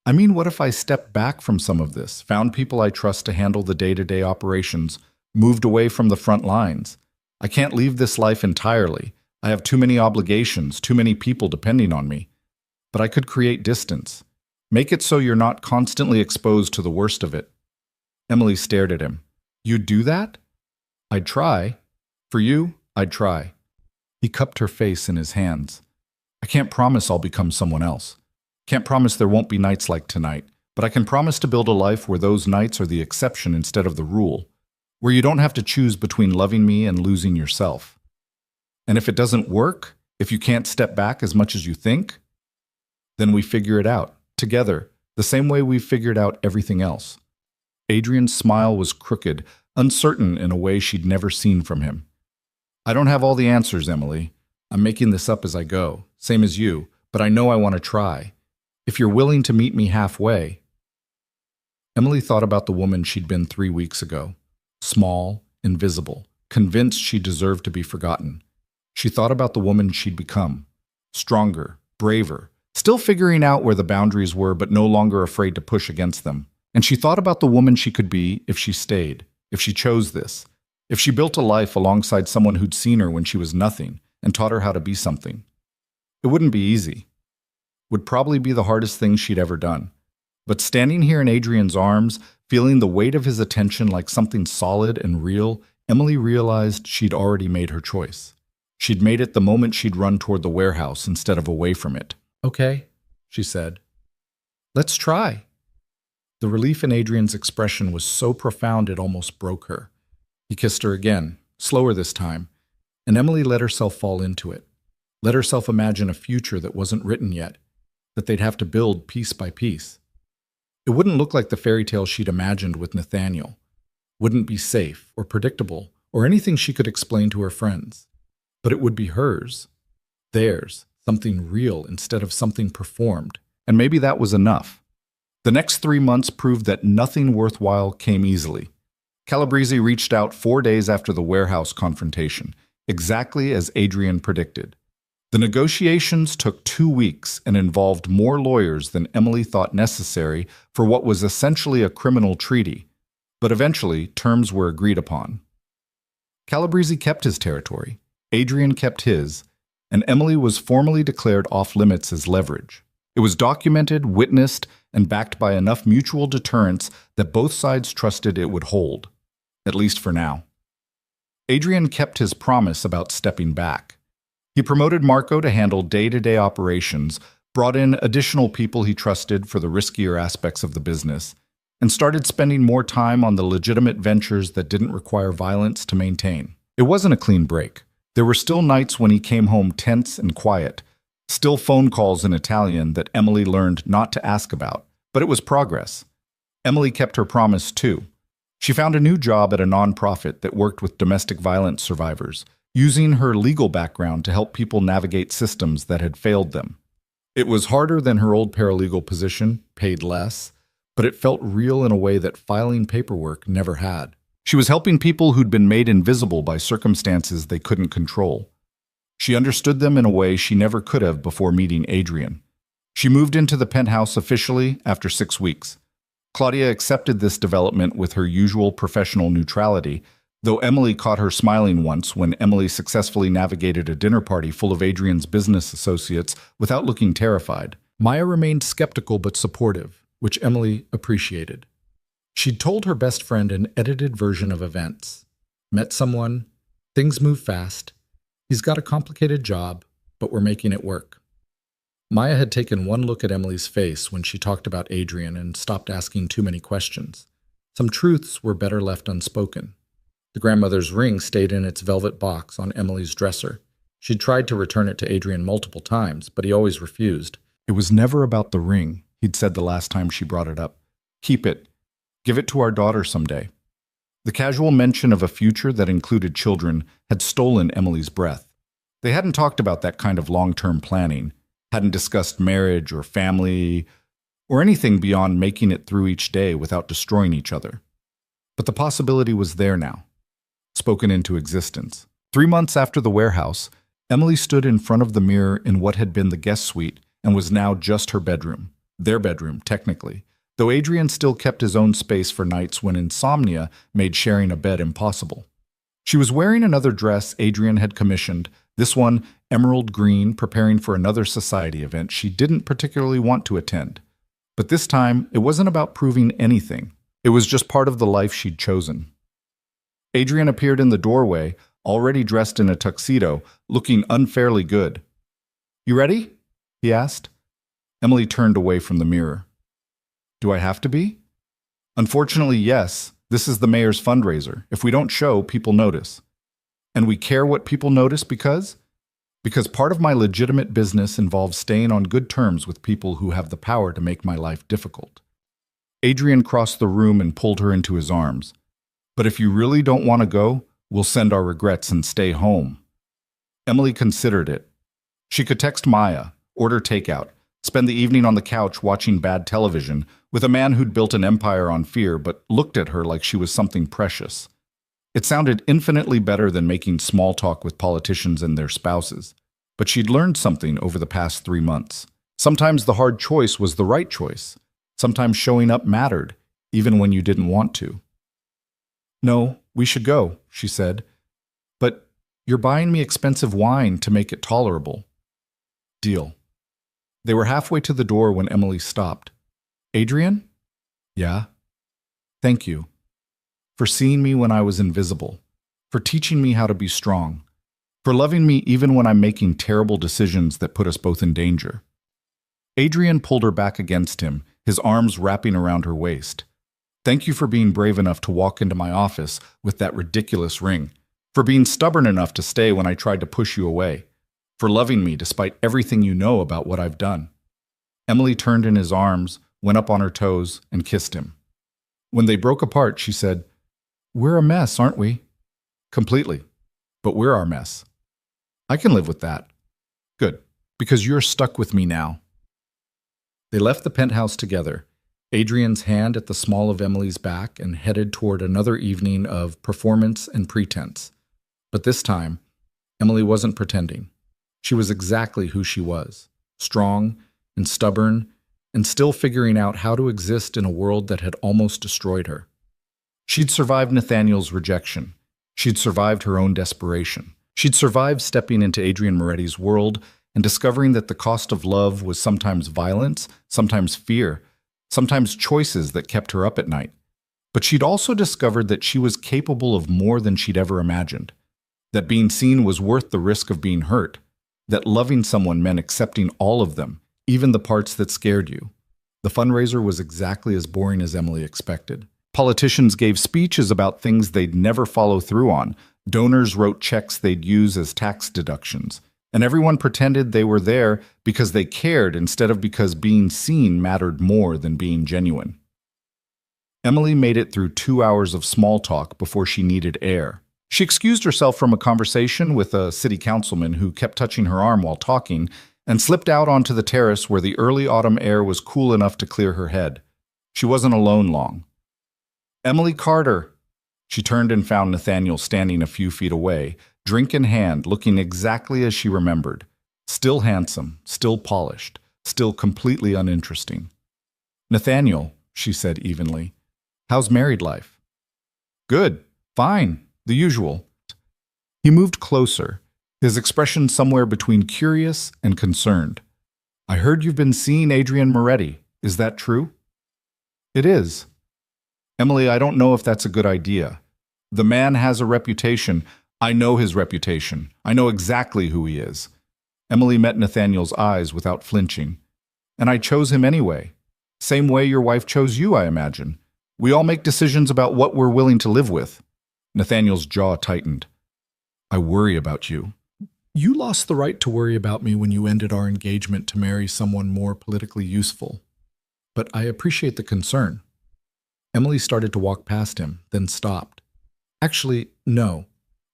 I mean, what if I stepped back from some of this, found people I trust to handle the day-to-day operations, moved away from the front lines? I can't leave this life entirely. I have too many obligations, too many people depending on me. But I could create distance. Make it so you're not constantly exposed to the worst of it. Emily stared at him. You'd do that? I'd try. For you, I'd try. He cupped her face in his hands. I can't promise I'll become someone else. Can't promise there won't be nights like tonight, but I can promise to build a life where those nights are the exception instead of the rule, where you don't have to choose between loving me and losing yourself. And if it doesn't work, if you can't step back as much as you think, then we figure it out, together, the same way we've figured out everything else. Adrian's smile was crooked, uncertain in a way she'd never seen from him. I don't have all the answers, Emily. I'm making this up as I go, same as you, but I know I want to try. If you're willing to meet me halfway. Emily thought about the woman she'd been 3 weeks ago. Small, invisible, convinced she deserved to be forgotten. She thought about the woman she'd become. Stronger, braver, still figuring out where the boundaries were but no longer afraid to push against them. And she thought about the woman she could be if she stayed, if she chose this, if she built a life alongside someone who'd seen her when she was nothing and taught her how to be something. It wouldn't be easy. Would probably be the hardest thing she'd ever done. But standing here in Adrian's arms, feeling the weight of his attention like something solid and real, Emily realized she'd already made her choice. She'd made it the moment she'd run toward the warehouse instead of away from it. Okay, she said. Let's try. The relief in Adrian's expression was so profound it almost broke her. He kissed her again, slower this time, and Emily let herself fall into it. Let herself imagine a future that wasn't written yet, that they'd have to build piece by piece. It wouldn't look like the fairy tale she'd imagined with Nathaniel. Wouldn't be safe or predictable or anything she could explain to her friends. But it would be hers. Theirs. Something real instead of something performed. And maybe that was enough. The next 3 months proved that nothing worthwhile came easily. Calabrese reached out 4 days after the warehouse confrontation, exactly as Adrian predicted. The negotiations took 2 weeks and involved more lawyers than Emily thought necessary for what was essentially a criminal treaty, but eventually terms were agreed upon. Calabrese kept his territory, Adrian kept his, and Emily was formally declared off-limits as leverage. It was documented, witnessed, and backed by enough mutual deterrence that both sides trusted it would hold, at least for now. Adrian kept his promise about stepping back. He promoted Marco to handle day-to-day operations, brought in additional people he trusted for the riskier aspects of the business, and started spending more time on the legitimate ventures that didn't require violence to maintain. It wasn't a clean break. There were still nights when he came home tense and quiet, still phone calls in Italian that Emily learned not to ask about, but it was progress. Emily kept her promise too. She found a new job at a nonprofit that worked with domestic violence survivors, using her legal background to help people navigate systems that had failed them. It was harder than her old paralegal position, paid less, but it felt real in a way that filing paperwork never had. She was helping people who'd been made invisible by circumstances they couldn't control. She understood them in a way she never could have before meeting Adrian. She moved into the penthouse officially after 6 weeks. Claudia accepted this development with her usual professional neutrality, though Emily caught her smiling once when Emily successfully navigated a dinner party full of Adrian's business associates without looking terrified. Maya remained skeptical but supportive, which Emily appreciated. She'd told her best friend an edited version of events. Met someone, things move fast, he's got a complicated job, but we're making it work. Maya had taken one look at Emily's face when she talked about Adrian and stopped asking too many questions. Some truths were better left unspoken. The grandmother's ring stayed in its velvet box on Emily's dresser. She'd tried to return it to Adrian multiple times, but he always refused. It was never about the ring, he'd said the last time she brought it up. Keep it. Give it to our daughter someday. The casual mention of a future that included children had stolen Emily's breath. They hadn't talked about that kind of long-term planning, hadn't discussed marriage or family, or anything beyond making it through each day without destroying each other. But the possibility was there now, spoken into existence. 3 months after the warehouse, Emily stood in front of the mirror in what had been the guest suite and was now just her bedroom. Their bedroom, technically, though Adrian still kept his own space for nights when insomnia made sharing a bed impossible. She was wearing another dress Adrian had commissioned, this one emerald green, preparing for another society event she didn't particularly want to attend. But this time, it wasn't about proving anything. It was just part of the life she'd chosen. Adrian appeared in the doorway, already dressed in a tuxedo, looking unfairly good. "You ready?" he asked. Emily turned away from the mirror. "Do I have to be?" "Unfortunately, yes. This is the mayor's fundraiser. If we don't show, people notice." "And we care what people notice because?" "Because part of my legitimate business involves staying on good terms with people who have the power to make my life difficult." Adrian crossed the room and pulled her into his arms. "But if you really don't want to go, we'll send our regrets and stay home." Emily considered it. She could text Maya, order takeout, spend the evening on the couch watching bad television with a man who'd built an empire on fear but looked at her like she was something precious. It sounded infinitely better than making small talk with politicians and their spouses. But she'd learned something over the past 3 months. Sometimes the hard choice was the right choice. Sometimes showing up mattered, even when you didn't want to. "No, we should go," she said. "But you're buying me expensive wine to make it tolerable." "Deal." They were halfway to the door when Emily stopped. "Adrian?" "Yeah?" "Thank you. For seeing me when I was invisible. For teaching me how to be strong. For loving me even when I'm making terrible decisions that put us both in danger." Adrian pulled her back against him, his arms wrapping around her waist. Thank you for being brave enough to walk into my office with that ridiculous ring, for being stubborn enough to stay when I tried to push you away, for loving me despite everything you know about what I've done." Emily turned in his arms, went up on her toes, and kissed him. When they broke apart, she said, "We're a mess, aren't we?" "Completely. But we're our mess. I can live with that." "Good, because you're stuck with me now." They left the penthouse together, Adrian's hand at the small of Emily's back, and headed toward another evening of performance and pretense. But this time, Emily wasn't pretending. She was exactly who she was, strong and stubborn, and still figuring out how to exist in a world that had almost destroyed her. She'd survived Nathaniel's rejection. She'd survived her own desperation. She'd survived stepping into Adrian Moretti's world and discovering that the cost of love was sometimes violence, sometimes fear, sometimes choices that kept her up at night. But she'd also discovered that she was capable of more than she'd ever imagined, that being seen was worth the risk of being hurt, that loving someone meant accepting all of them, even the parts that scared you. The fundraiser was exactly as boring as Emily expected. Politicians gave speeches about things they'd never follow through on. Donors wrote checks they'd use as tax deductions. And everyone pretended they were there because they cared instead of because being seen mattered more than being genuine. Emily made it through 2 hours of small talk before she needed air. She excused herself from a conversation with a city councilman who kept touching her arm while talking and slipped out onto the terrace where the early autumn air was cool enough to clear her head. She wasn't alone long. "Emily Carter." She turned and found Nathaniel standing a few feet away, drink in hand, looking exactly as she remembered. Still handsome, still polished, still completely uninteresting. "Nathaniel," she said evenly, "how's married life?" "Good, fine, the usual." He moved closer, his expression somewhere between curious and concerned. "I heard you've been seeing Adrian Moretti. Is that true?" "It is." "Emily, I don't know if that's a good idea. The man has a reputation. I know his reputation. I know exactly who he is." Emily met Nathaniel's eyes without flinching. "And I chose him anyway. Same way your wife chose you, I imagine. We all make decisions about what we're willing to live with." Nathaniel's jaw tightened. "I worry about you." "You lost the right to worry about me when you ended our engagement to marry someone more politically useful. But I appreciate the concern." Emily started to walk past him, then stopped. "Actually, no.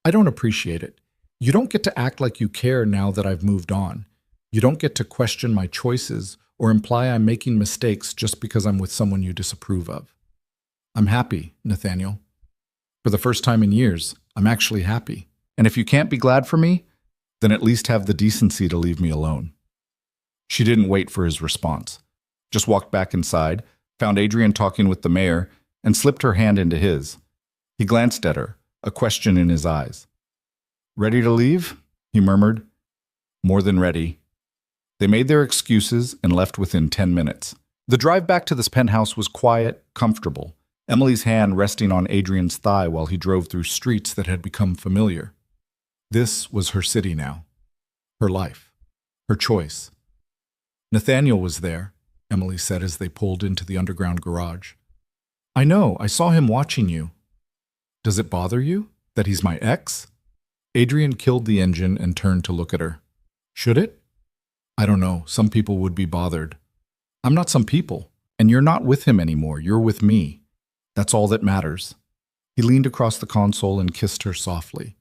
I don't appreciate it. You don't get to act like you care now that I've moved on. You don't get to question my choices or imply I'm making mistakes just because I'm with someone you disapprove of. I'm happy, Nathaniel. For the first time in years, I'm actually happy. And if you can't be glad for me, then at least have the decency to leave me alone." She didn't wait for his response. Just walked back inside, found Adrian talking with the mayor, and slipped her hand into his. He glanced at her, a question in his eyes. "Ready to leave?" he murmured. "More than ready." They made their excuses and left within 10 minutes. The drive back to this penthouse was quiet, comfortable, Emily's hand resting on Adrian's thigh while he drove through streets that had become familiar. This was her city now, her life, her choice. "Nathaniel was there," Emily said as they pulled into the underground garage. "I know, I saw him watching you." "Does it bother you that he's my ex?" Adrian killed the engine and turned to look at her. "Should it?" "I don't know, some people would be bothered." "I'm not some people, and you're not with him anymore, you're with me. That's all that matters." He leaned across the console and kissed her softly.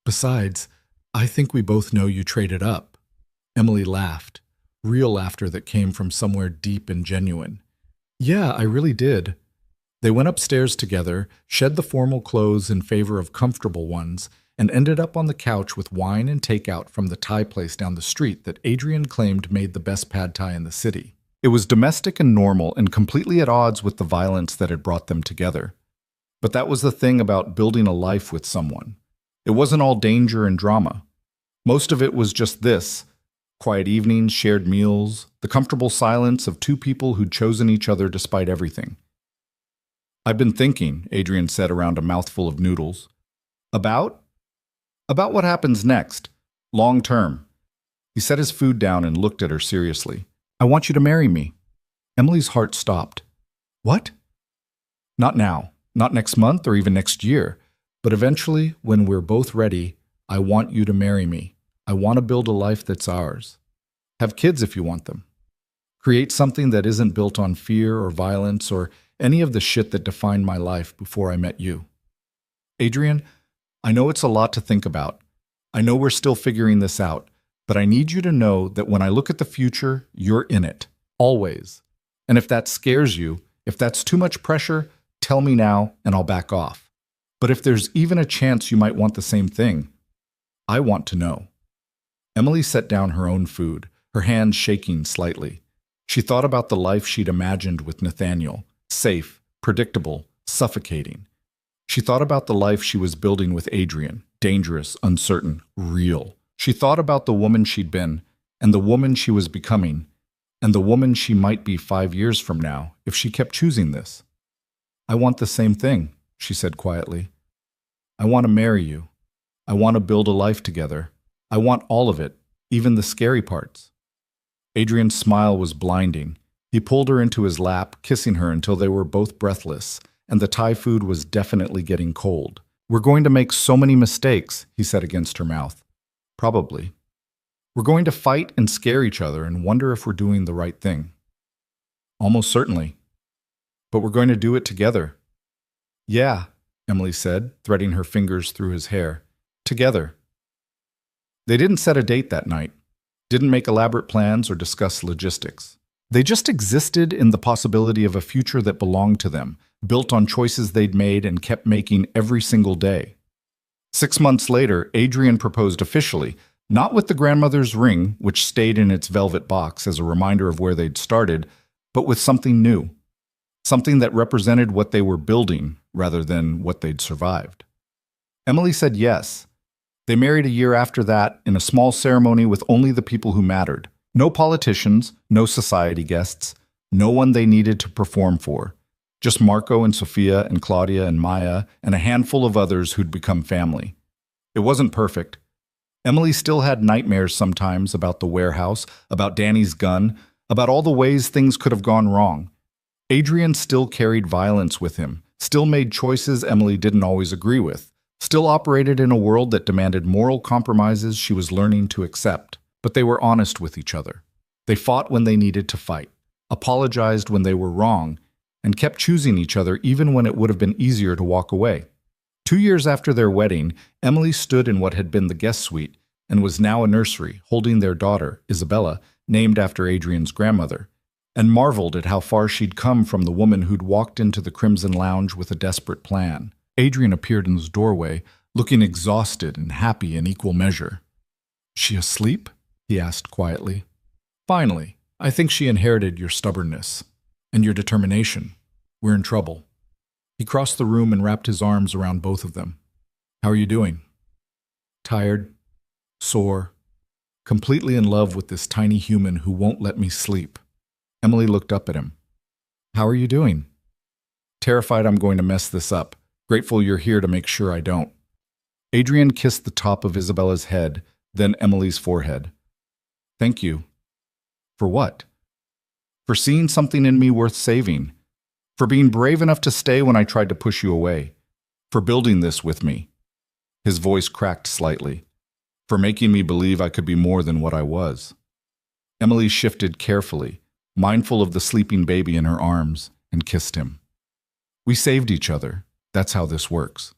"Besides, I think we both know you traded up." Emily laughed, real laughter that came from somewhere deep and genuine. "Yeah, I really did." They went upstairs together, shed the formal clothes in favor of comfortable ones, and ended up on the couch with wine and takeout from the Thai place down the street that Adrian claimed made the best pad Thai in the city. It was domestic and normal and completely at odds with the violence that had brought them together. But that was the thing about building a life with someone. It wasn't all danger and drama. Most of it was just this: quiet evenings, shared meals, the comfortable silence of two people who'd chosen each other despite everything. "I've been thinking," Adrian said around a mouthful of noodles. About what happens next, long term." He set his food down and looked at her seriously. "I want you to marry me." Emily's heart stopped. "What?" Not now, not next month or even next year, but eventually, when we're both ready, I want you to marry me. I want to build a life that's ours. Have kids if you want them. Create something that isn't built on fear or violence or any of the shit that defined my life before I met you. Adrian, I know it's a lot to think about. I know we're still figuring this out, but I need you to know that when I look at the future, you're in it. Always. And if that scares you, if that's too much pressure, tell me now and I'll back off. But if there's even a chance you might want the same thing, I want to know. Emily set down her own food, her hands shaking slightly. She thought about the life she'd imagined with Nathaniel, safe, predictable, suffocating. She thought about the life she was building with Adrian, dangerous, uncertain, real. She thought about the woman she'd been, and the woman she was becoming, and the woman she might be 5 years from now if she kept choosing this. I want the same thing, she said quietly. I want to marry you. I want to build a life together. I want all of it, even the scary parts. Adrian's smile was blinding. He pulled her into his lap, kissing her until they were both breathless, and the Thai food was definitely getting cold. We're going to make so many mistakes, he said against her mouth. Probably. We're going to fight and scare each other and wonder if we're doing the right thing. Almost certainly. But we're going to do it together. Yeah, Emily said, threading her fingers through his hair. Together. They didn't set a date that night, didn't make elaborate plans or discuss logistics. They just existed in the possibility of a future that belonged to them, built on choices they'd made and kept making every single day. 6 months later, Adrian proposed officially, not with the grandmother's ring, which stayed in its velvet box as a reminder of where they'd started, but with something new. Something that represented what they were building rather than what they'd survived. Emily said yes. They married a year after that in a small ceremony with only the people who mattered. No politicians, no society guests, no one they needed to perform for. Just Marco and Sophia and Claudia and Maya and a handful of others who'd become family. It wasn't perfect. Emily still had nightmares sometimes about the warehouse, about Danny's gun, about all the ways things could have gone wrong. Adrian still carried violence with him, still made choices Emily didn't always agree with, still operated in a world that demanded moral compromises she was learning to accept. But they were honest with each other. They fought when they needed to fight, apologized when they were wrong, and kept choosing each other even when it would have been easier to walk away. 2 years after their wedding, Emily stood in what had been the guest suite and was now a nursery, holding their daughter, Isabella, named after Adrian's grandmother, and marveled at how far she'd come from the woman who'd walked into the Crimson Lounge with a desperate plan. Adrian appeared in his doorway, looking exhausted and happy in equal measure. "She asleep?" he asked quietly. "Finally, I think she inherited your stubbornness and your determination. We're in trouble." He crossed the room and wrapped his arms around both of them. "How are you doing?" "Tired, sore, completely in love with this tiny human who won't let me sleep." Emily looked up at him. "How are you doing?" "Terrified I'm going to mess this up. Grateful you're here to make sure I don't." Adrian kissed the top of Isabella's head, then Emily's forehead. "Thank you." "For what?" "For seeing something in me worth saving. For being brave enough to stay when I tried to push you away. For building this with me." His voice cracked slightly. "For making me believe I could be more than what I was." Emily shifted carefully, mindful of the sleeping baby in her arms, and kissed him. "We saved each other. That's how this works."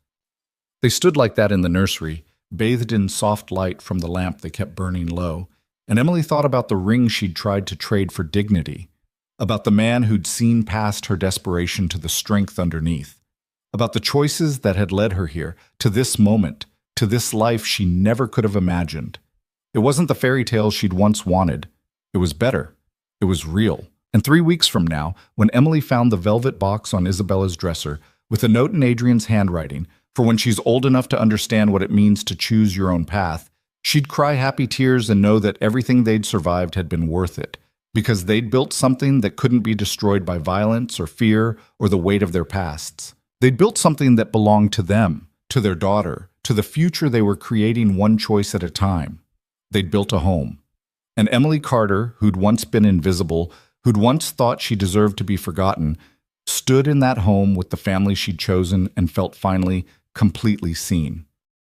They stood like that in the nursery, bathed in soft light from the lamp they kept burning low, and Emily thought about the ring she'd tried to trade for dignity, about the man who'd seen past her desperation to the strength underneath, about the choices that had led her here, to this moment, to this life she never could have imagined. It wasn't the fairy tale she'd once wanted. It was better. It was real. And 3 weeks from now, when Emily found the velvet box on Isabella's dresser, with a note in Adrian's handwriting, for when she's old enough to understand what it means to choose your own path, she'd cry happy tears and know that everything they'd survived had been worth it, because they'd built something that couldn't be destroyed by violence or fear or the weight of their pasts. They'd built something that belonged to them, to their daughter, to the future they were creating one choice at a time. They'd built a home. And Emily Carter, who'd once been invisible, who'd once thought she deserved to be forgotten, stood in that home with the family she'd chosen and felt finally completely seen.